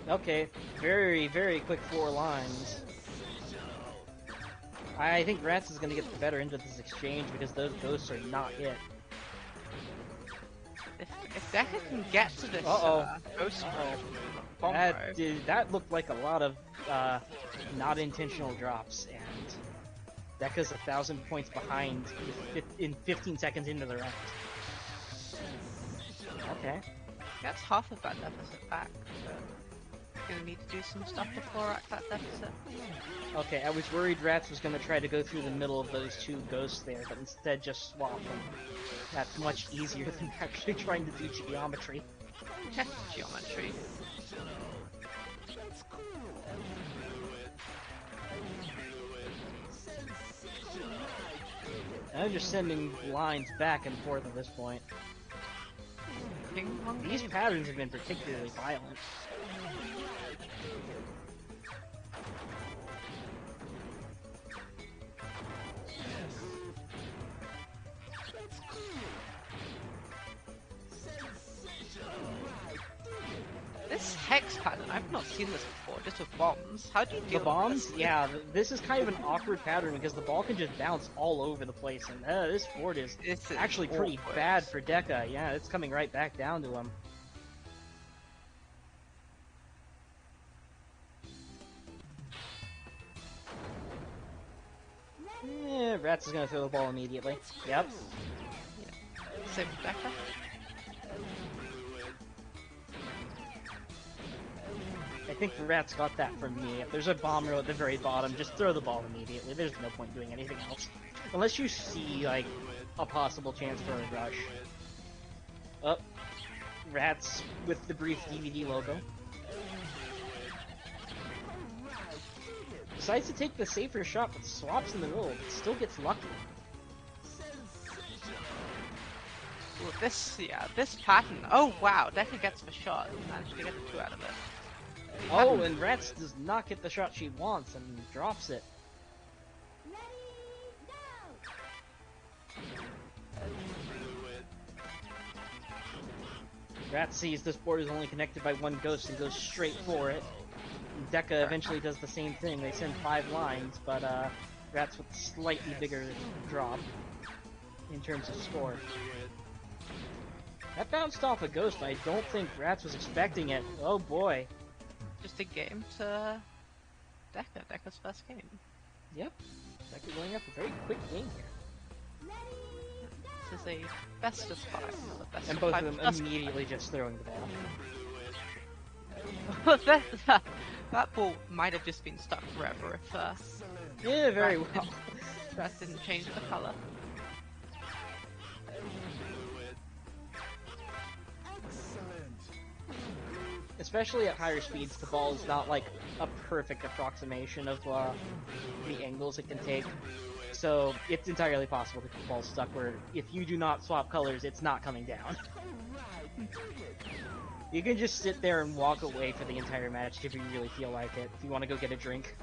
S2: Okay, very, very quick 4 lines. I think Ratttz is gonna get the better end of this exchange because those ghosts are not hit.
S4: If Deka can get to this ghost combo,
S2: That looked like a lot of not intentional drops, and Deka's 1,000 points behind in 15 seconds into the round. Okay.
S4: that's half of that deficit back. So gonna need to do some stuff to claw at that deficit.
S2: Okay, I was worried Ratttz was gonna try to go through the middle of those 2 ghosts there, but instead just swap them. That's much easier than actually trying to do geometry.
S4: Geometry.
S2: I'm just sending lines back and forth at this point.
S4: Ping pong
S2: These
S4: game.
S2: patterns have been particularly violent.
S4: This hex pattern, I've not seen this before, just with bombs. How do you deal
S2: The
S4: with
S2: bombs?
S4: this?
S2: Yeah, this is kind of an awkward pattern because the ball can just bounce all over the place, and this board is
S4: This is
S2: actually pretty
S4: awkward.
S2: bad for Deka. Yeah, it's coming right back down to him. Ratttz is gonna throw the ball immediately. Yep.
S4: Same with Deka.
S2: I think Ratttz got that from me. If there's a bomb row at the very bottom, just throw the ball immediately. There's no point doing anything else. Unless you see, like, a possible chance for a rush. Oh. Ratttz with the brief DVD logo. Decides to take the safer shot, but swaps in the middle, but still gets lucky.
S4: Ooh, this pattern. Oh wow, Deka gets the shot. Managed to get the 2 out of it.
S2: Oh, and Ratttz does not get the shot she wants and drops it. Ratttz sees this board is only connected by 1 ghost and goes straight for it. Deka eventually does the same thing. They send 5 lines, but Ratttz with a slightly bigger drop in terms of score. That bounced off a ghost. I don't think Ratttz was expecting it. Oh boy.
S4: Just a game to Deka. Deka's first game.
S2: Yep. Deka going up a very quick game here.
S4: This is a best of 5. Not a best
S2: And
S4: of
S2: both
S4: 5
S2: of them
S4: plus-
S2: immediately just throwing the ball.
S4: that ball might have just been stuck forever if
S2: Yeah, very well.
S4: that didn't change the color.
S2: Especially at higher speeds, the ball is not like a perfect approximation of the angles it can take. So it's entirely possible to get the ball stuck where if you do not swap colors, it's not coming down. You can just sit there and walk away for the entire match if you really feel like it, if you want to go get a drink.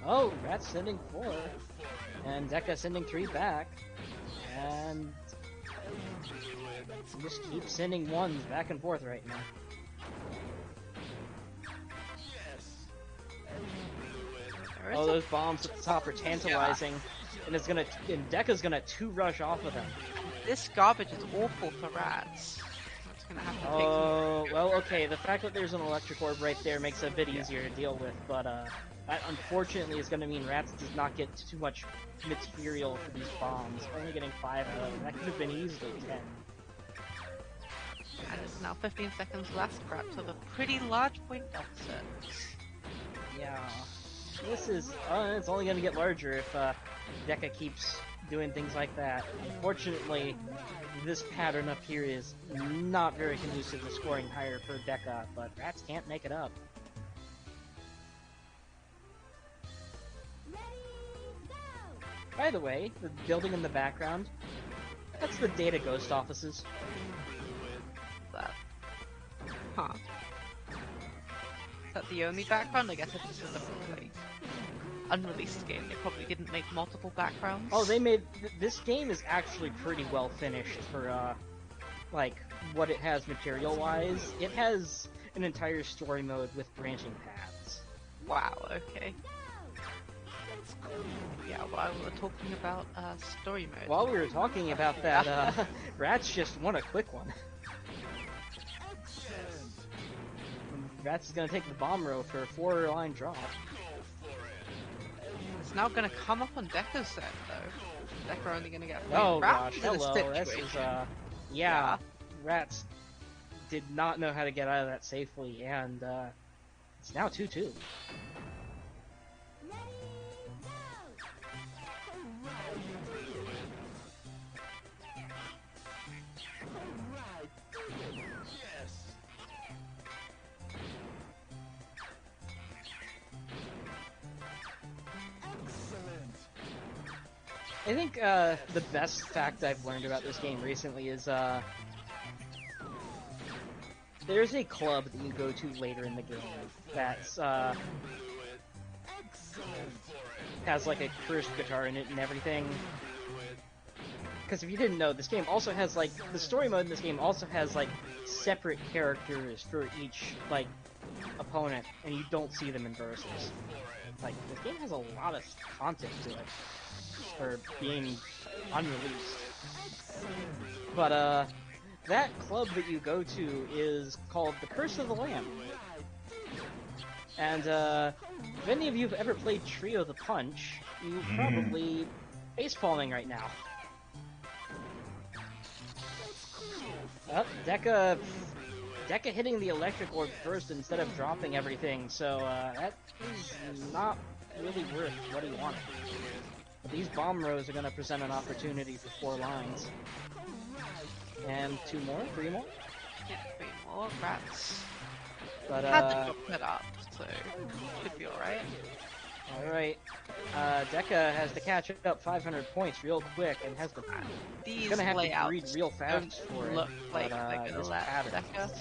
S2: Oh, Ratttz sending 4. And Deka sending 3 back. And just keep sending 1s back and forth right now. Oh, those bombs at the top are tantalizing. And Deka's gonna 2-rush off of them.
S4: This garbage is awful for Ratttz. That's gonna have to take some.
S2: Oh, well, Well, okay, the fact that there's an electric orb right there makes it a bit easier to deal with, but that unfortunately is going to mean Ratttz does not get too much material for these bombs, only getting 5 out of them. That could have been easily 10.
S4: And it's now 15 seconds left. Ratttz with a pretty large point deficit.
S2: Yeah, this is, it's only going to get larger if Deka keeps doing things like that. Unfortunately, this pattern up here is not very conducive to scoring higher for Deka, but Ratttz can't make it up. By the way, the building in the background, that's the Data Ghost offices.
S4: That. Huh. Is that the only background? I guess if this is a unreleased game, they probably didn't make multiple backgrounds.
S2: Oh, they made... this game is actually pretty well finished for, like, what it has material-wise. It has an entire story mode with branching paths.
S4: Wow, okay. Yeah, while we were talking about story mode.
S2: While we were talking about that, Ratttz just won a quick one. Ratttz is gonna take the bomb row for a 4-line drop.
S4: It's now gonna come up on Deka's set though. Deka only gonna get
S2: Oh
S4: wrapped
S2: gosh,
S4: in this
S2: hello, this
S4: situation.
S2: is, yeah, Ratttz did not know how to get out of that safely, and, it's now 2-2. I think the best fact I've learned about this game recently is there's a club that you go to later in the game that's has like a cursed guitar in it and everything. Because if you didn't know, this game also has like the story mode in this game also has like separate characters for each like opponent, and you don't see them in verses. Like this game has a lot of content to it for being unreleased. But that club that you go to is called the Curse of the Lamb. And if any of you have ever played Trio the Punch, you probably facepalming right now. Deka hitting the electric orb first instead of dropping everything, so that is not really worth what he wanted. But these bomb rows are going to present an opportunity for 4 lines. And 2 more? 3 more?
S4: Yeah, 3 more. Ratttz
S2: But,
S4: had to drop it up, so should be alright.
S2: Alright. Deka has to catch up 500 points real quick and has to...
S4: These
S2: gonna have to
S4: layouts
S2: read real fast for it.
S4: look like
S2: but,
S4: they're gonna
S2: this
S4: let
S2: pattern,
S4: Deka.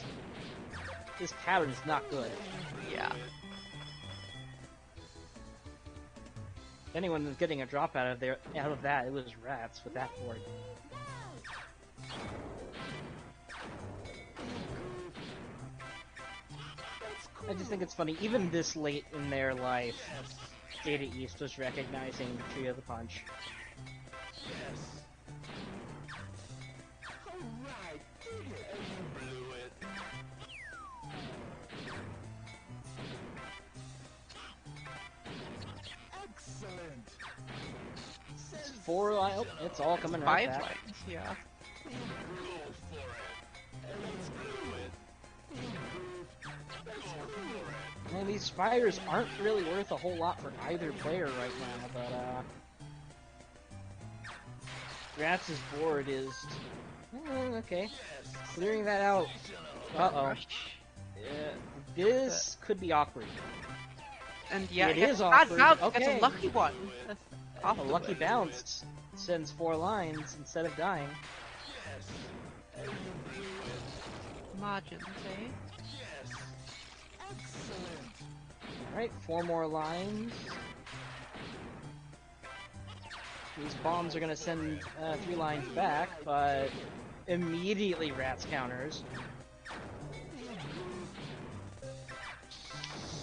S2: this pattern is not good.
S4: Yeah.
S2: If anyone was getting a drop out of that, it was Ratttz with that board. I just think it's funny, even this late in their life, Data East was recognizing Trio the Punch. It's 4 lines. Oh, it's all coming right
S4: 5
S2: back.
S4: lines, yeah.
S2: And these spiders aren't really worth a whole lot for either player right now, but Rattz's board is okay. Clearing that out. Uh-oh. This could be awkward.
S4: And yeah,
S2: It
S4: it
S2: is
S4: gets
S2: awkward.
S4: That's
S2: Okay.
S4: a lucky one.
S2: A lucky bounce sends 4 lines instead of dying.
S4: Margins, eh?
S2: Alright, 4 more lines. These bombs are gonna send 3 lines back, but immediately Ratttz counters.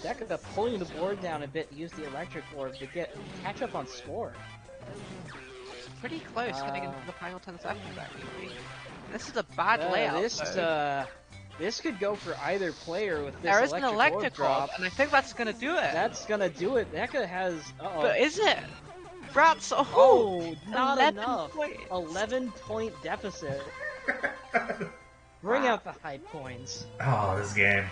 S2: Deka pulling the board down a bit to use the electric orb to catch up on score.
S4: Pretty close getting into the final 10 seconds, actually. This is a bad layout, though.
S2: This could go for either player with this
S4: There is an
S2: electric
S4: electric
S2: orb drop.
S4: orb, and I think that's gonna do it.
S2: That's gonna do it. Deka has. Uh-oh.
S4: But is it? Ratttz,
S2: Oh, not
S4: 11
S2: enough.
S4: points.
S2: 11-point deficit. Bring out the high points.
S1: Oh, this game.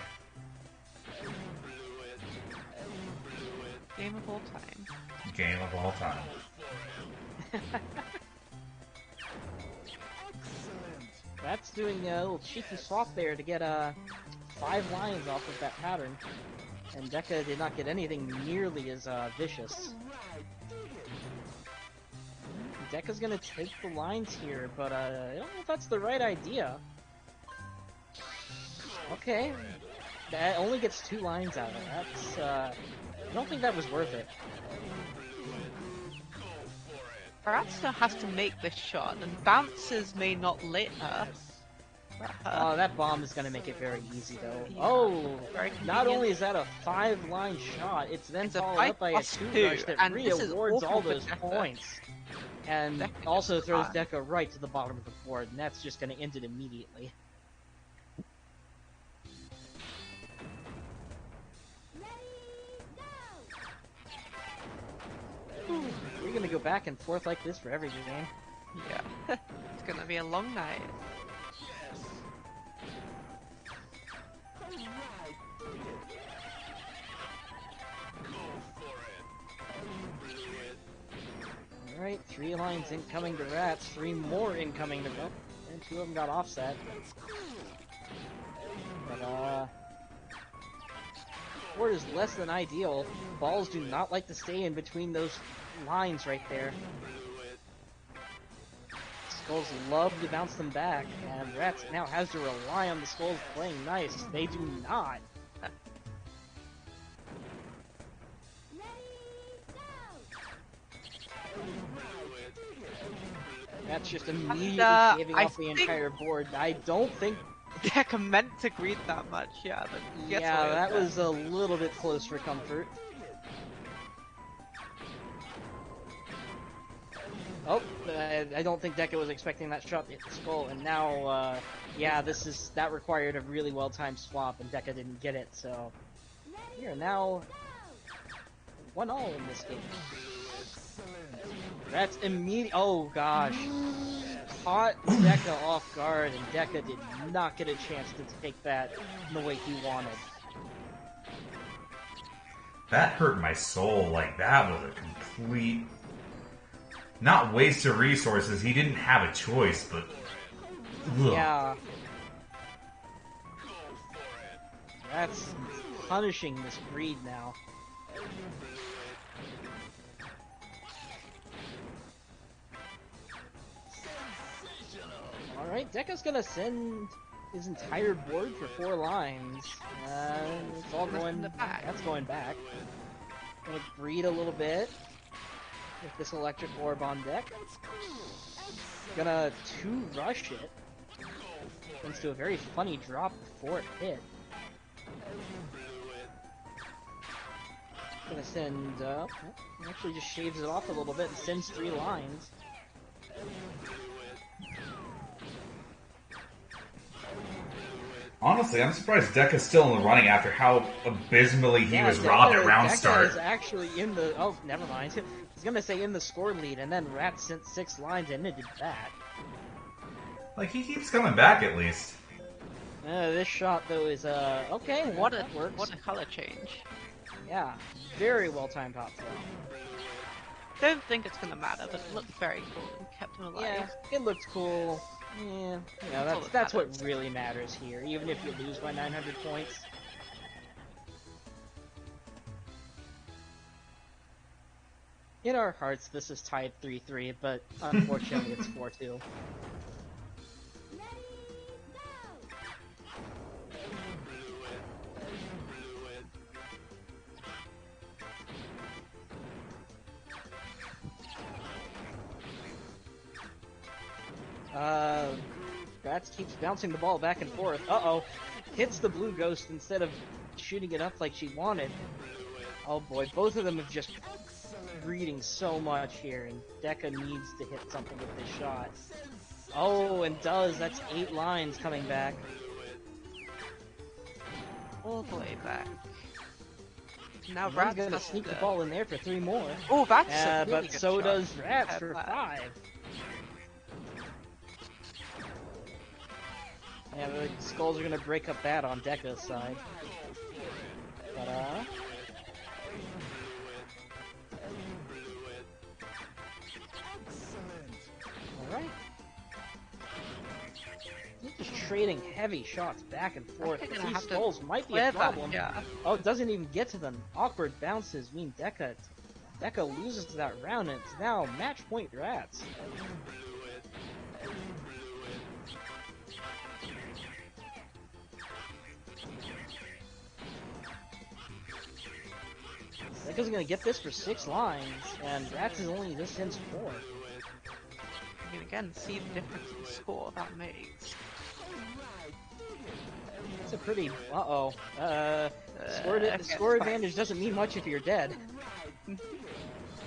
S4: Game of all time.
S1: Game of all time.
S2: That's doing a little cheeky swap there to get 5 lines off of that pattern. And Deka did not get anything nearly as vicious. Deka's gonna take the lines here, but I don't know if that's the right idea. Okay. That only gets 2 lines out of it. That's, I don't think that was worth it.
S4: Ratttz still has to make this shot, and bounces may not let her.
S2: Oh, that bomb is gonna make it very easy, though.
S4: Yeah,
S2: Oh!
S4: very
S2: Not
S4: convenient.
S2: only is that a 5-line shot, it's then
S4: It's a
S2: followed
S4: 5
S2: up by a
S4: plus
S2: 2
S4: 2,
S2: rush that
S4: and this is
S2: re-awards all
S4: awful for
S2: those
S4: Deka.
S2: points. And
S4: Deka
S2: also
S4: gets
S2: throws
S4: fine.
S2: Deka right to the bottom of the board, and that's just gonna end it immediately. We're gonna go back and forth like this for every game.
S4: Yeah. It's gonna be a long night.
S2: Alright, 3 lines incoming to Ratttz, 3 more incoming to Book, and 2 of them got offset. But, board is less than ideal. Balls do not like to stay in between those lines right there. Skulls love to bounce them back, and Ratttz now has to rely on the Skulls playing nice. They do not. That's just immediately shaving
S4: I
S2: off the
S4: think-
S2: entire board. I don't think.
S4: Deka meant to greet that much, yeah, but gets
S2: Yeah,
S4: away with
S2: that
S4: it.
S2: was a little bit close for comfort. Oh, I don't think Deka was expecting that shot to hit the skull, and now, yeah, that required a really well-timed swap, and Deka didn't get it, so we are now 1-all in this game. That's immediate. Oh gosh, caught Deka off guard, and Deka did not get a chance to take that in the way he wanted.
S1: That hurt my soul. Like, that was a complete... Not waste of resources. He didn't have a choice, but... Ugh.
S2: Yeah. That's punishing this greed now. Alright, Deka's gonna send his entire board for 4 lines. It's all going... That's going back. Gonna breed a little bit with this electric orb on deck. Gonna 2-rush it. Into a very funny drop before it hit. Gonna send, actually just shaves it off a little bit and sends 3 lines.
S1: Honestly, I'm surprised Deka's still in the running after how abysmally he was robbed at round
S2: Deka
S1: start.
S2: is actually in the... Oh, never mind. I was gonna say in the score lead, and then Ratttz sent 6 lines and it did that.
S1: Like, he keeps coming back at least.
S2: This shot, though, is, okay,
S4: What a
S2: that works.
S4: what a color change.
S2: Yeah, very well timed hot throw.
S4: Don't think it's gonna matter, but it looked very cool and kept him alive.
S2: Yeah, it looked cool. Yeah,
S4: That's all that
S2: that's what
S4: matters.
S2: really matters here, even if you lose by 900 points. In our hearts, this is tied 3-3, but unfortunately it's 4-2. Ratttz keeps bouncing the ball back and forth. Uh-oh. Hits the blue ghost instead of shooting it up like she wanted. Oh boy, both of them have just breeding so much here, and Deka needs to hit something with this shot. Oh, and does. That's 8 lines coming back.
S4: all the way back. Now
S2: He's
S4: Ratttz
S2: gonna
S4: has
S2: sneak the
S4: to-
S2: ball in there for 3 more.
S4: Oh, that's a really
S2: But
S4: good
S2: so
S4: shot.
S2: does Ratttz for
S4: That.
S2: 5. Yeah, the skulls are gonna break up bad on Deka's side. But alright. He's just trading heavy shots back and forth.
S4: think I'm gonna
S2: These
S4: have to
S2: skulls might be
S4: Clear
S2: a
S4: that,
S2: problem.
S4: yeah.
S2: Oh, it doesn't even get to them. Awkward bounces mean Deka loses that round, and it's now match point Ratttz. Deka's gonna get this for 6 lines, and Ratttz is only this ends 4.
S4: You can again see the difference in score that makes.
S2: That's a pretty... Uh-oh. Score
S4: okay,
S2: score
S4: fine.
S2: advantage doesn't mean much if you're dead.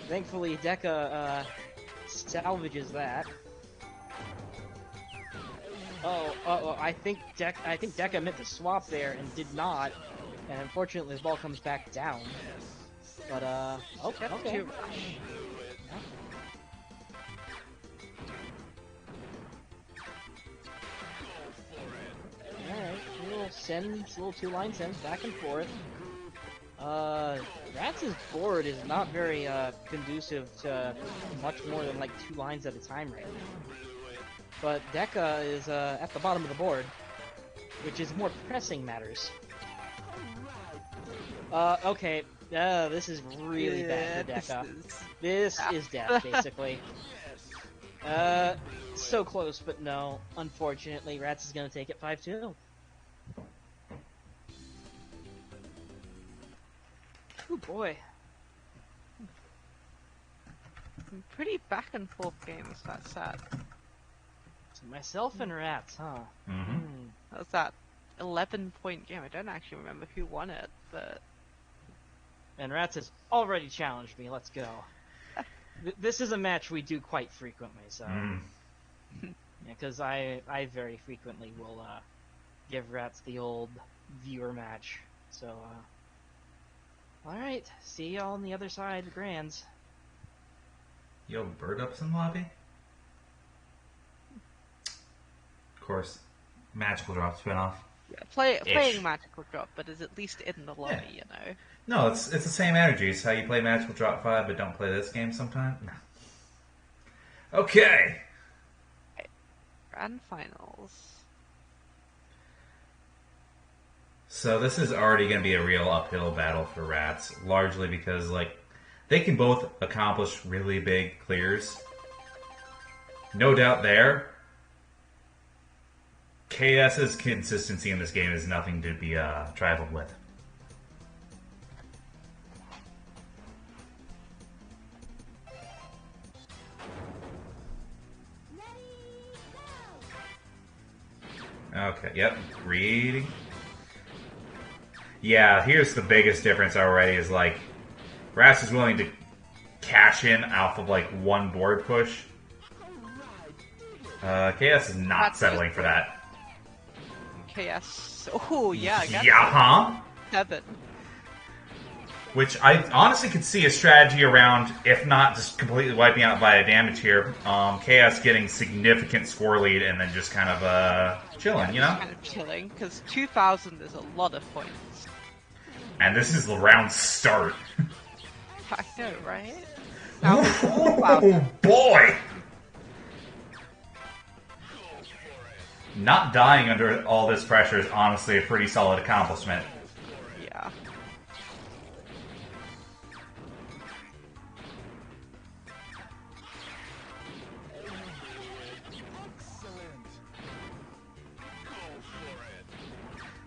S2: Thankfully, Deka, salvages that. Oh, I think Deka meant to swap there and did not, and unfortunately the ball comes back down. But okay.
S4: Too
S2: Alright, little 2-line sends back and forth. Rattz's board is not very conducive to much more than like 2 lines at a time right now. But Deka is at the bottom of the board, which is more pressing matters. Okay, this is really bad for Deka. This is death, basically. So close, but no. Unfortunately, Ratttz is gonna take it 5-2. Oh boy.
S4: Pretty back and forth games, that sad.
S2: So myself and Ratttz, huh?
S1: Mm-hmm.
S4: That was that 11-point game. I don't actually remember who won it, but
S2: And Ratttz has already challenged me. Let's go. This is a match we do quite frequently, so because I very frequently will give Ratttz the old viewer match. So all right, see y'all on the other side, Grands.
S1: Yo, bird ups in the lobby? Of course, magical drop spinoff.
S4: yeah, playing Magical Drop, but is at least in the lobby, you know.
S1: No, it's the same energy. It's how you play Magical Drop 5 but don't play this game sometime. No. Okay.
S4: Grand finals.
S1: So this is already going to be a real uphill battle for Ratttz, largely because like they can both accomplish really big clears. No doubt there. KS's consistency in this game is nothing to be trifled with. Okay, yep, reading. Yeah, here's the biggest difference already is like Ratttz is willing to cash in off of like one board push. KS is not
S4: That's
S1: settling
S4: just-
S1: for that.
S4: KS. Oh yeah, I got
S1: Yeah, huh?
S4: 7.
S1: Which I honestly could see a strategy around, if not just completely wiping out via damage here. KS getting significant score lead and then just kind of chilling, you know?
S4: Kind of chilling, because 2,000 is a lot of points.
S1: And this is the round start.
S4: I know, right? Now with 4,000.
S1: Oh boy! Not dying under all this pressure is honestly a pretty solid accomplishment.
S4: Yeah.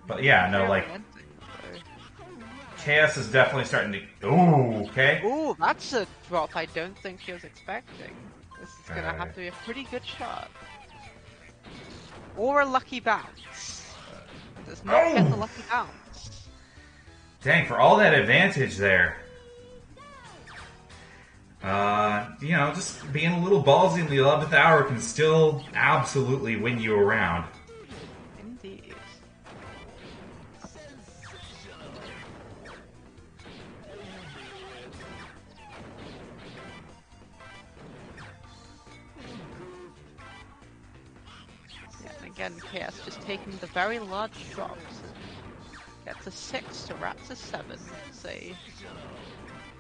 S1: But yeah, no, like, KS is definitely starting to... Ooh, okay.
S4: Ooh, that's a drop I don't think she was expecting. This is gonna have
S1: Alright.
S4: to be a pretty good shot. Or a lucky bounce. Does not get the lucky bounce.
S1: Dang, for all that advantage there. You know, just being a little ballsy in the 11th hour can still absolutely win you around.
S4: Indeed. again, KS just taking the very large drops. Gets a 6 to Ratttz a 7. It's a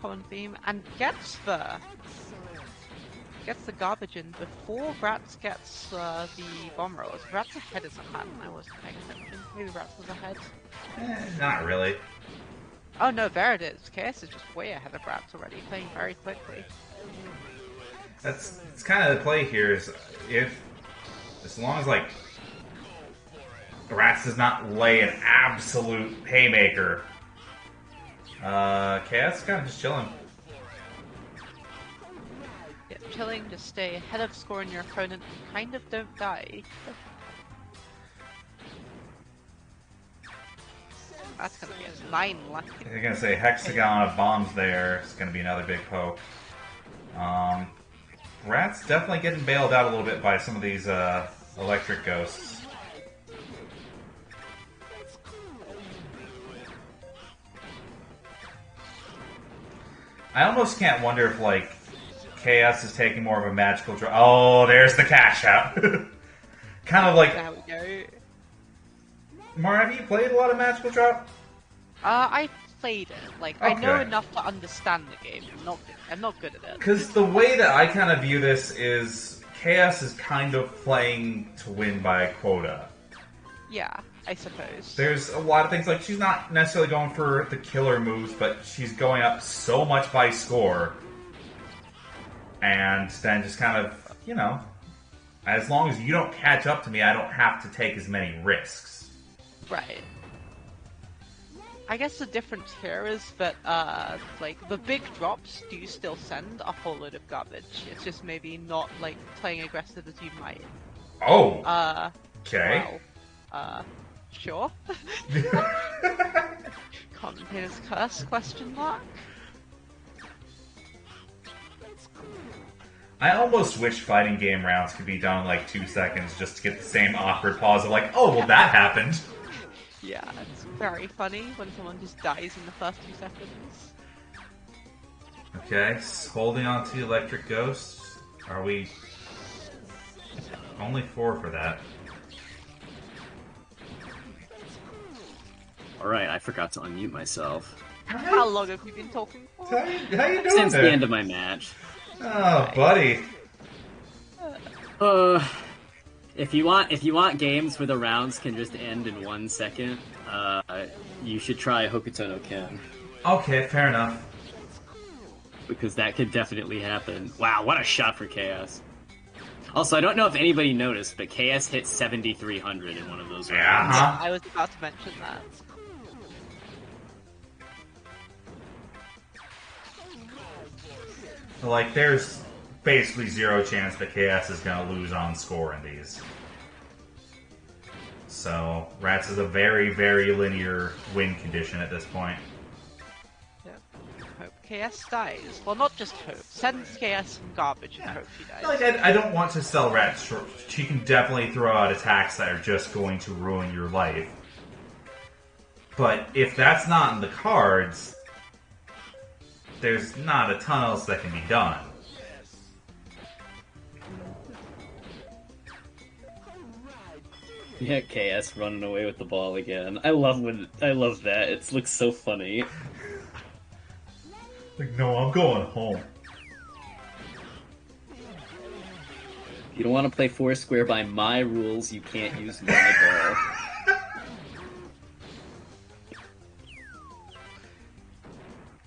S4: common theme, and gets the garbage in before Ratttz gets the bomb rolls. Ratttz ahead in the pattern. I wasn't paying attention. Maybe Ratttz was ahead.
S1: Not really.
S4: Oh no, there it is. KS is just way ahead of Ratttz already, playing very quickly.
S1: It's kind of the play here is as long as like Ratttz does not lay an absolute haymaker. KS kind of just chilling.
S4: Yeah, chilling, just stay ahead of scoring your opponent and kind of don't die. That's gonna be a 9 lucky.
S1: I'm gonna say hexagon of bombs there. It's gonna be another big poke. Ratttz definitely getting bailed out a little bit by some of these electric ghosts. I almost can't wonder if, like, KS is taking more of a magical draw. Oh, there's the cash out. Kind of like...
S4: There we go.
S1: Mar, have you played a lot of magical drop?
S4: I played it. Like,
S1: Okay.
S4: I know enough to understand the game. I'm not good at it.
S1: Because the way that I kind of view this is KS is kind of playing to win by quota.
S4: Yeah, I suppose.
S1: There's a lot of things, like, she's not necessarily going for the killer moves, but she's going up so much by score. And then just kind of, you know, as long as you don't catch up to me, I don't have to take as many risks.
S4: Right. I guess the difference here is that, like, the big drops do still send a whole load of garbage. It's just maybe not, like, playing aggressive as you might.
S1: Oh!
S4: Okay. Well, sure. Commentators curse, question mark?
S1: I almost wish fighting game rounds could be done in like 2 seconds just to get the same awkward pause of like, oh, well that happened.
S4: Yeah, it's very funny when someone just dies in the first 2 seconds.
S1: Okay, holding on to electric ghosts. Are we... Only 4 for that.
S3: Alright, I forgot to unmute myself.
S4: How long have you been talking for?
S1: How you doing
S3: Since
S1: there?
S3: the end of my match.
S1: Oh, buddy.
S3: If you want games where the rounds can just end in 1 second, you should try Hokuto no Ken.
S1: Okay, fair enough.
S3: Because that could definitely happen. Wow, what a shot for KS. Also, I don't know if anybody noticed, but KS hit 7,300 in one of those rounds.
S1: Yeah,
S4: I was about to mention that.
S1: Like, there's basically zero chance that KS is going to lose on score in these. So, Ratttz is a very, very linear win condition at this point.
S4: Yep. Hope KS dies. Well, not just hope. Send KS some garbage and hope she dies.
S1: Like, I don't want to sell Ratttz short. She can definitely throw out attacks that are just going to ruin your life. But if that's not in the cards, there's not a ton else that can be done.
S3: Yeah, KS running away with the ball again. I love that. It looks so funny.
S1: Like, no, I'm going home.
S3: If you don't want to play Foursquare by my rules, you can't use my ball.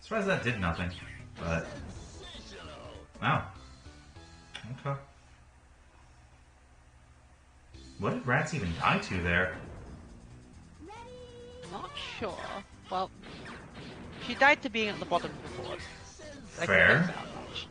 S1: Surprised that did nothing, but... Wow. Okay. What did Ratttz even die to there?
S4: Not sure. Well, she died to being at the bottom before. I can
S1: Fair.
S4: guess that much.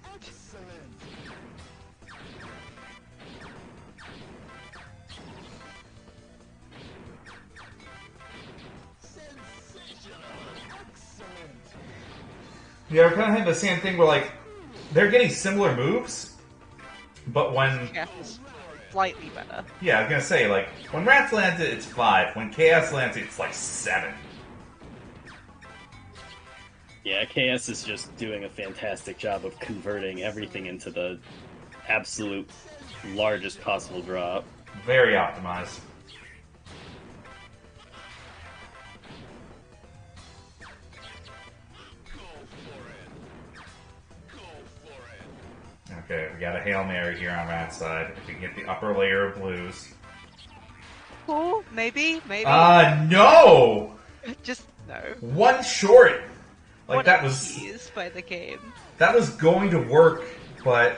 S1: Yeah, we're kind of having the same thing where, like, they're getting similar moves, but when...
S4: Yeah, it's slightly better.
S1: Yeah, I was gonna say, like, when Ratttz lands it, it's 5. When KS lands it, it's like 7.
S3: Yeah, KS is just doing a fantastic job of converting everything into the absolute largest possible drop.
S1: Very optimized. Okay, we got a Hail Mary here on Rat's side. If we can get the upper layer of blues.
S4: Oh, maybe.
S1: No!
S4: Just no.
S1: One short! Like,
S4: What
S1: that
S4: a
S1: was...
S4: tease by the game.
S1: That was going to work, but...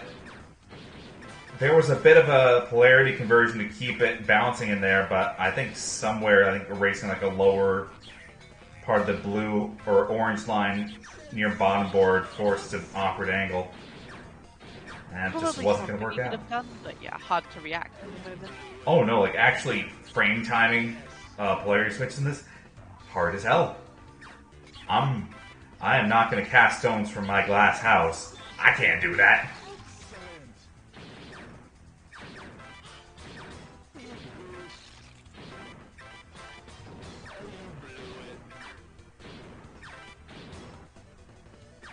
S1: There was a bit of a polarity conversion to keep it bouncing in there, but I think somewhere, erasing like a lower part of the blue or orange line near bottom board forced an awkward angle. And it just
S4: Probably
S1: wasn't going to
S4: something
S1: work
S4: you
S1: out.
S4: could have done, but yeah, hard to react in the moment.
S1: Oh no, like actually frame timing polarity switch in this, hard as hell. I am not going to cast stones from my glass house. I can't do that.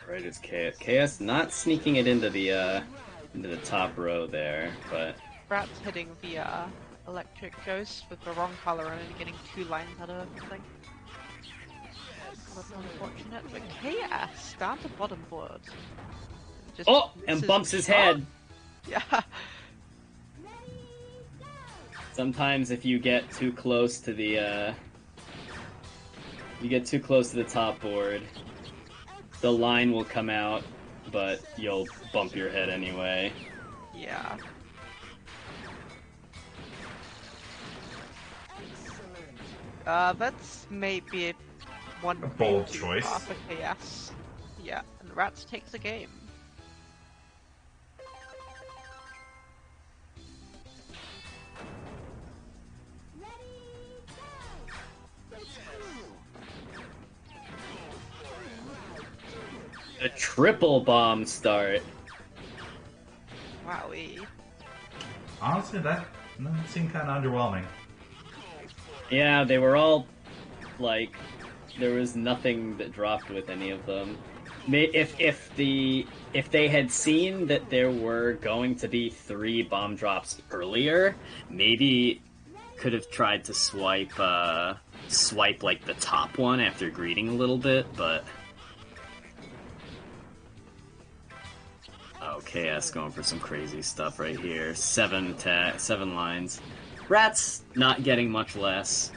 S3: Right, it's KS not sneaking it into the top row there, but
S4: Ratttz hitting the electric ghost with the wrong color and only getting 2 lines out of everything. That's unfortunate, but KS down to bottom board. Just
S3: and
S4: misses
S3: bumps
S4: the
S3: his
S4: shot.
S3: head.
S4: Yeah.
S3: Sometimes if you get too close to the top board, the line will come out, but you'll bump your head anyway.
S4: Yeah. That's maybe one
S1: A bold
S4: too
S1: choice.
S4: far for KS. Yeah, and Ratttz takes the game.
S3: A triple bomb start.
S4: Wowie.
S1: Honestly, that seemed kind of underwhelming.
S3: Yeah, they were all, like, there was nothing that dropped with any of them. If they had seen that there were going to be 3 bomb drops earlier, maybe could have tried to swipe like the top one after greeting a little bit, but KS going for some crazy stuff right here. 7 lines. Ratttz not getting much less.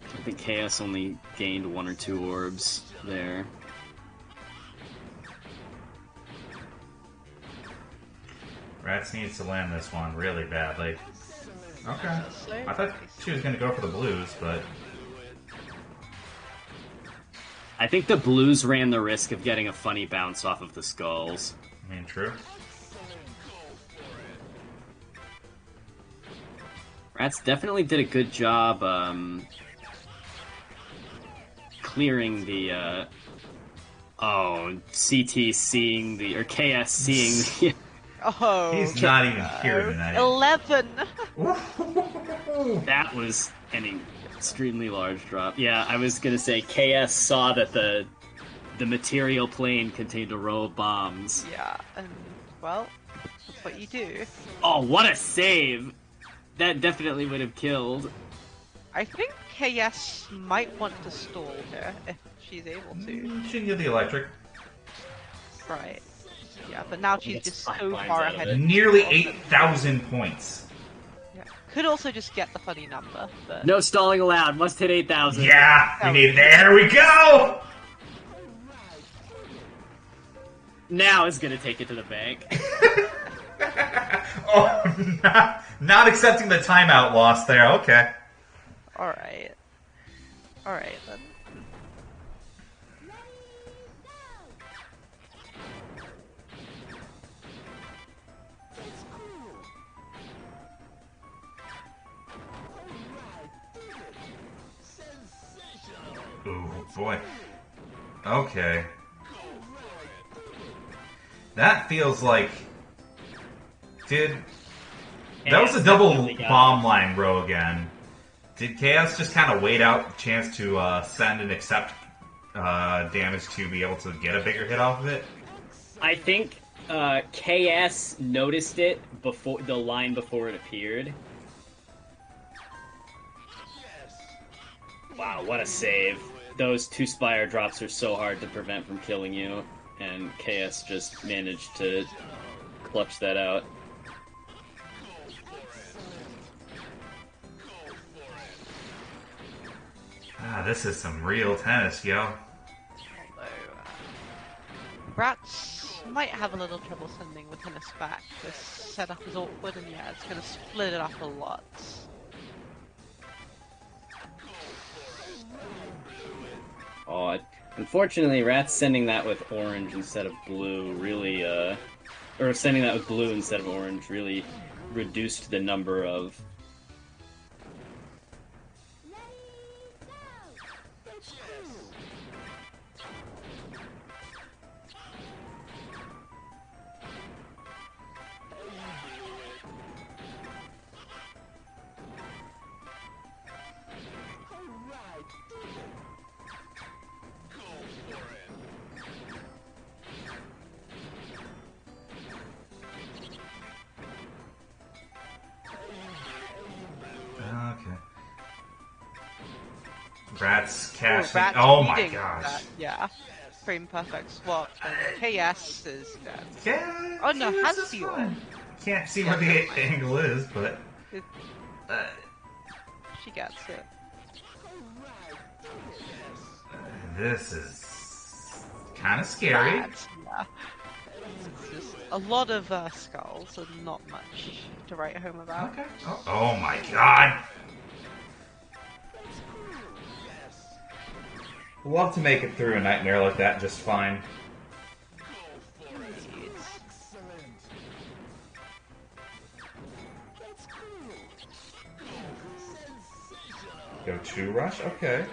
S3: I think KS only gained 1 or 2 orbs there.
S1: Ratttz needs to land this one really badly. Okay.
S4: So
S1: I thought she was going to go for the blues, but...
S3: I think the blues ran the risk of getting a funny bounce off of the skulls.
S1: I mean, true.
S3: Ratttz definitely did a good job clearing the CT seeing the or KS seeing the
S4: Oh,
S1: He's not even here tonight.
S4: 11!
S3: that was an extremely large drop. Yeah, I was gonna say KS saw that the material plane contained a row of bombs.
S4: Yeah, and, well, that's what you do.
S3: Oh, what a save! That definitely would have killed.
S4: I think KS might want to stall here, if she's able to.
S1: She can get the electric.
S4: Right. Yeah, but now she's
S3: Gets
S4: just
S3: 5
S4: so
S3: lines
S4: far
S3: out of
S4: ahead
S3: it.
S4: of
S1: Nearly
S4: people.
S1: 8,000 points.
S4: Yeah. Could also just get the funny number, but...
S3: No stalling allowed. Must hit 8,000.
S1: Yeah, we need. There we go.
S3: Now is gonna take it to the bank.
S1: Oh, not accepting the timeout loss there. Okay.
S4: Alright. Alright, then.
S1: Ooh, boy. Okay. That feels like... That was a double bomb line row again. Did Chaos just kind of wait out the chance to send and accept damage to be able to get a bigger hit off of it?
S3: I think KS noticed it before the line before it appeared. Wow, what a save. Those 2 Spire drops are so hard to prevent from killing you, and KS just managed to clutch that out.
S1: Ah, this is some real tennis, yo.
S4: Although, Ratttz might have a little trouble sending the tennis back. This setup is awkward, and yeah, it's going to split it up a lot.
S3: Oh, unfortunately, Ratttz sending that with orange instead of blue really, or sending that with blue instead of orange really reduced the number of...
S1: Okay. Ratttz casting.
S4: Ratttz
S1: Oh my
S4: reading
S1: gosh.
S4: that, yeah. Frame perfect swap, and KS is dead.
S1: Yeah.
S4: Oh no,
S1: this
S4: has
S1: is
S4: fuel.
S1: fine. Can't see
S4: Yeah,
S1: where the
S4: never mind.
S1: angle is, but.
S4: It-
S1: Uh,
S4: She gets it.
S1: this is kind of scary.
S4: Bad, yeah. It's just a lot of skulls and not much to write home about.
S1: Okay. Oh my god. Love to make it through a nightmare like that just fine. Go 2-rush? Okay.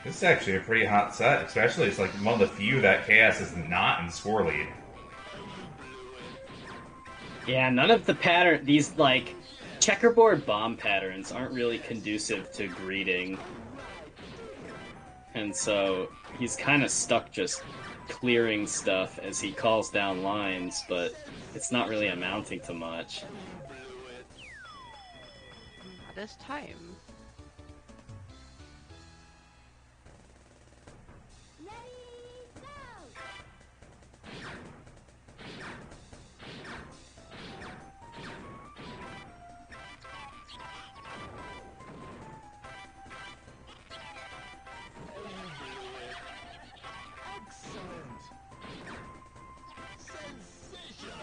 S1: This is actually a pretty hot set, especially it's like one of the few that KS is not in score lead.
S3: Yeah, none of the pattern, these, like, checkerboard bomb patterns aren't really conducive to greeting. And so he's kind of stuck just clearing stuff as he calls down lines, but it's not really amounting to much.
S4: That is time.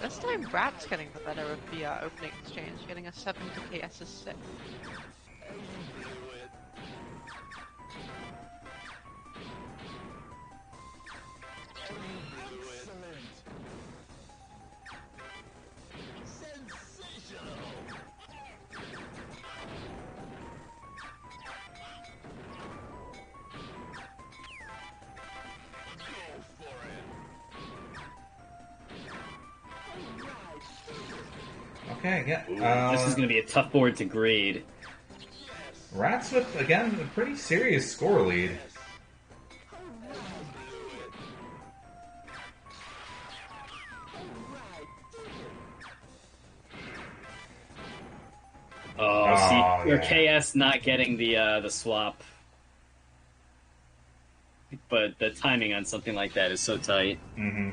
S4: This time Rattt's getting the better of the opening exchange, getting a 7 to KS's 6.
S1: Okay, yeah.
S3: This is going to be a tough board to grade.
S1: Ratttz with, again, a pretty serious score lead.
S3: Oh, see, your
S1: yeah.
S3: KS not getting the swap. But the timing on something like that is so tight.
S1: Mm-hmm.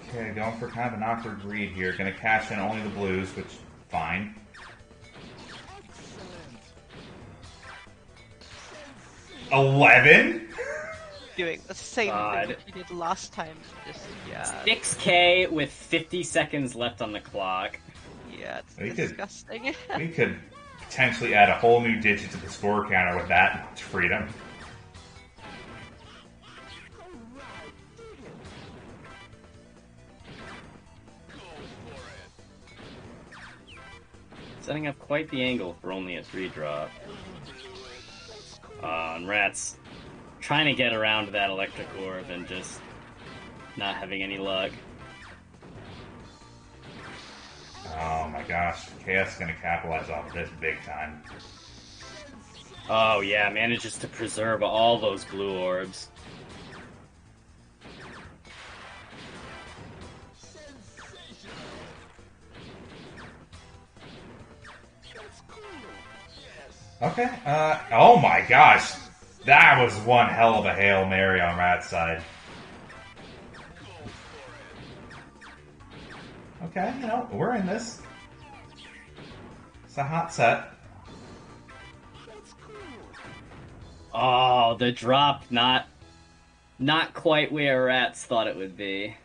S1: Okay, going for kind of an awkward read here. Gonna cash in only the blues, which, fine.
S4: Sensational.
S1: 11?
S4: Doing the same
S3: God.
S4: thing that he did last time. Just, yeah.
S3: 6K with 50 seconds left on the clock.
S4: Yeah, it's
S1: We could-
S4: disgusting.
S1: We could potentially add a whole new digit to the score counter with that much freedom.
S3: Setting up quite the angle for only a 3-drop. And Ratttz trying to get around that electric orb and just not having any luck.
S1: Oh my gosh, KS is going to capitalize off this big time.
S3: Oh yeah, manages to preserve all those blue orbs.
S1: Okay, oh my gosh. That was one hell of a Hail Mary on Rat's side. Okay, you know, we're in this. It's a hot set.
S3: Oh, the drop not quite where Ratttz thought it would be.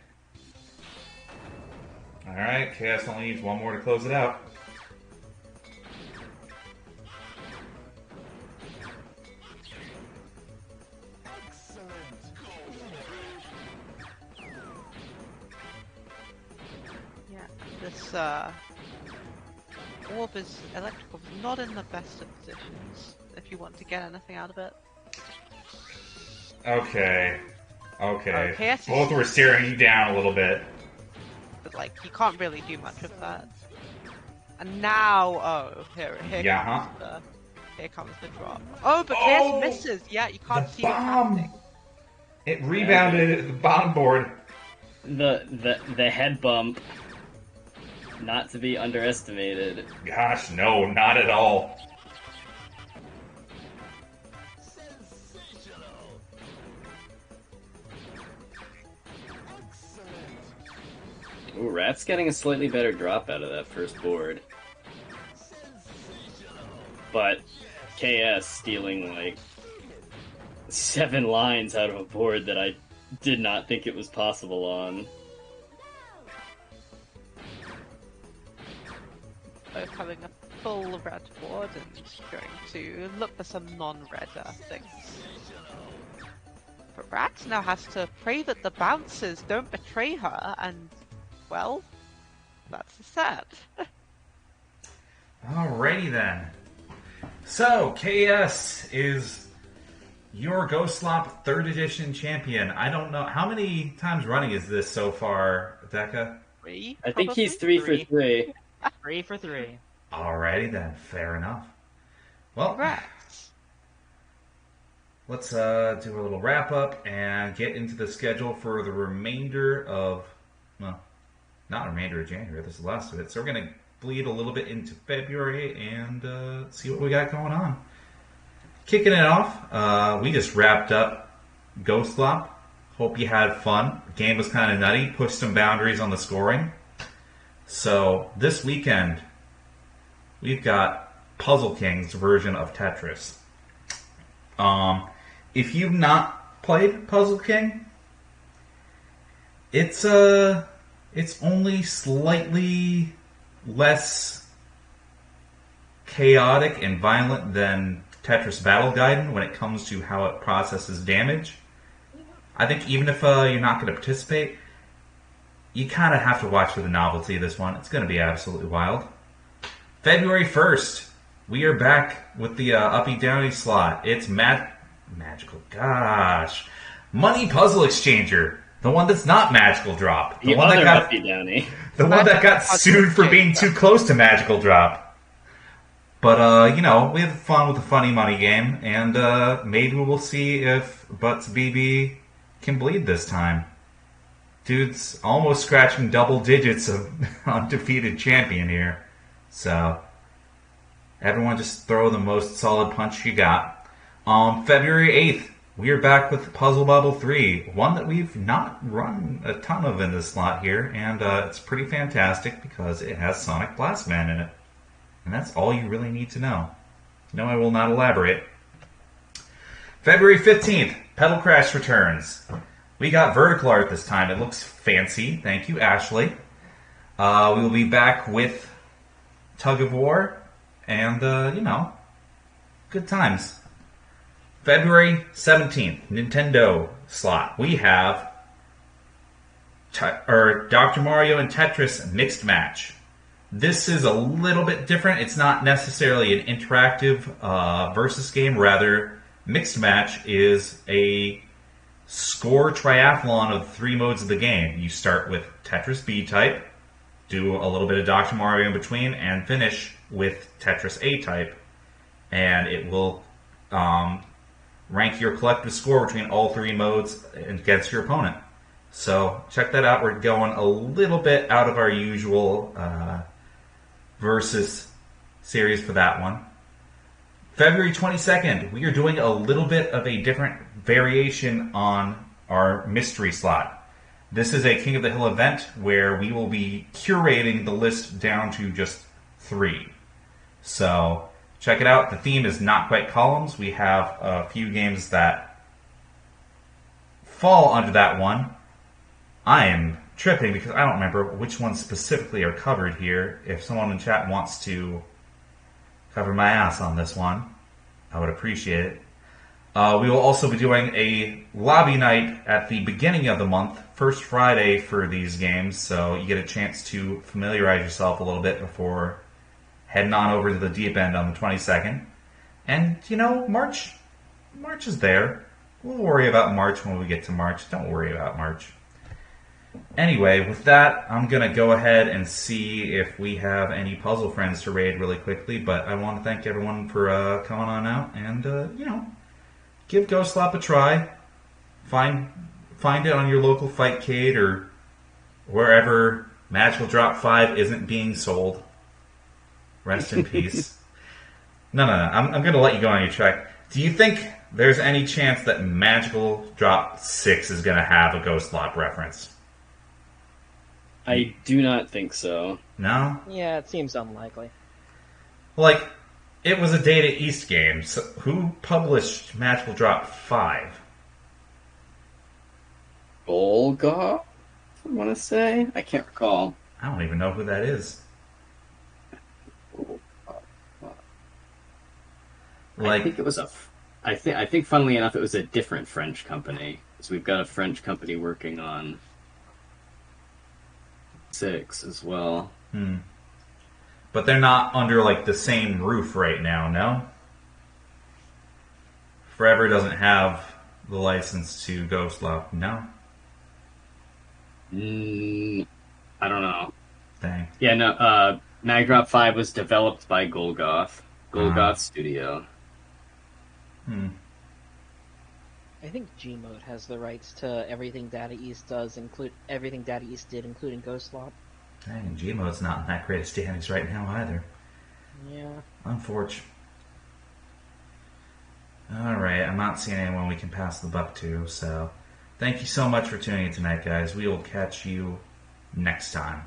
S1: Alright, KS only needs one more to close it out.
S4: This orb is electrical, not in the best of positions if you want to get anything out of it.
S1: Okay.
S4: KS
S1: Both were steering you down a little bit.
S4: But like, you can't really do much of that. And now, here comes the drop. Oh, but KS misses. Yeah, you can't see what's happening.
S1: It rebounded at the bottom board.
S3: The head bump. Not to be underestimated.
S1: Gosh, no, not at all.
S3: Ooh, Ratttz getting a slightly better drop out of that first board. But KS stealing like 7 lines out of a board that I did not think it was possible on.
S4: Both having a full red board and going to look for some non-red things. But Ratttz now has to pray that the bouncers don't betray her, and, well, that's the set.
S1: Alrighty then. So, KS is your Ghostlop 3rd edition champion. I don't know, how many times running is this so far, Deka?
S4: 3?
S3: I think he's 3 for 3.
S2: 3 for 3.
S1: Alrighty then, fair enough. Well,
S4: Congrats.
S1: let's do a little wrap up and get into the schedule for the remainder of, well, not remainder of January, this is the last of it. So we're going to bleed a little bit into February and see what we got going on. Kicking it off, we just wrapped up Ghostlop. Hope you had fun. The game was kind of nutty, pushed some boundaries on the scoring. So this weekend, we've got Puzzle King's version of Tetris. If you've not played Puzzle King, it's only slightly less chaotic and violent than Tetris Battle Gaiden when it comes to how it processes damage. I think even if you're not going to participate, you kind of have to watch for the novelty of this one. It's going to be absolutely wild. February 1st, we are back with the uppy downy slot. It's magical. Gosh. Money Puzzle Exchanger. The one that's not Magical Drop. The one that got
S3: uppy downy.
S1: The one that got sued for being too close to Magical Drop. But, you know, we have fun with the funny money game, and maybe we'll see if Butts BB can bleed this time. Dude's almost scratching double digits of undefeated champion here. So, everyone just throw the most solid punch you got. February 8th, we are back with Puzzle Bubble 3, one that we've not run a ton of in this slot here, and it's pretty fantastic because it has Sonic Blastman in it. And that's all you really need to know. No, I will not elaborate. February 15th, Pedal Crash returns. We got vertical art this time. It looks fancy. Thank you, Ashley. We will be back with Tug of War and, you know, good times. February 17th, Nintendo slot. We have Dr. Mario and Tetris Mixed Match. This is a little bit different. It's not necessarily an interactive versus game. Rather, Mixed Match is a score triathlon of 3 modes of the game. You start with Tetris B-type, do a little bit of Dr. Mario in between, and finish with Tetris A-type. And it will rank your collective score between all 3 modes against your opponent. So check that out. We're going a little bit out of our usual versus series for that one. February 22nd, we are doing a little bit of a different variation on our mystery slot. This is a King of the Hill event where we will be curating the list down to just 3. So check it out. The theme is not quite columns. We have a few games that fall under that one. I am tripping because I don't remember which ones specifically are covered here. If someone in chat wants to cover my ass on this one, I would appreciate it. We will also be doing a lobby night at the beginning of the month, first Friday for these games, so you get a chance to familiarize yourself a little bit before heading on over to the deep end on the 22nd. And, you know, March is there. We'll worry about March when we get to March. Don't worry about March. Anyway, with that, I'm going to go ahead and see if we have any puzzle friends to raid really quickly, but I want to thank everyone for coming on out and, you know, give Ghostlop a try. Find it on your local Fightcade or wherever Magical Drop 5 isn't being sold. Rest in peace. No. I'm going to let you go on your track. Do you think there's any chance that Magical Drop 6 is going to have a Ghostlop reference?
S3: I do not think so.
S1: No?
S2: Yeah, it seems unlikely.
S1: Like, it was a Data East game, so who published Magical Drop 5?
S3: Golgoth, I want to say? I can't recall.
S1: I don't even know who that is. Like,
S3: I think it was I think funnily enough it was a different French company. So we've got a French company working on 6 as well.
S1: But they're not under, like, the same roof right now, no? Forever doesn't have the license to Ghostlop, no?
S3: I don't know.
S1: Dang.
S3: Yeah, no, Magdrop 5 was developed by Golgoth. Golgoth Studio.
S2: I think Gmode has the rights to everything Data East does, include everything Data East did, including Ghostlop.
S1: Dang, Gmode's not in that great of standings right now either.
S2: Yeah.
S1: Unfortunate. Alright, I'm not seeing anyone we can pass the buck to, so thank you so much for tuning in tonight, guys. We will catch you next time.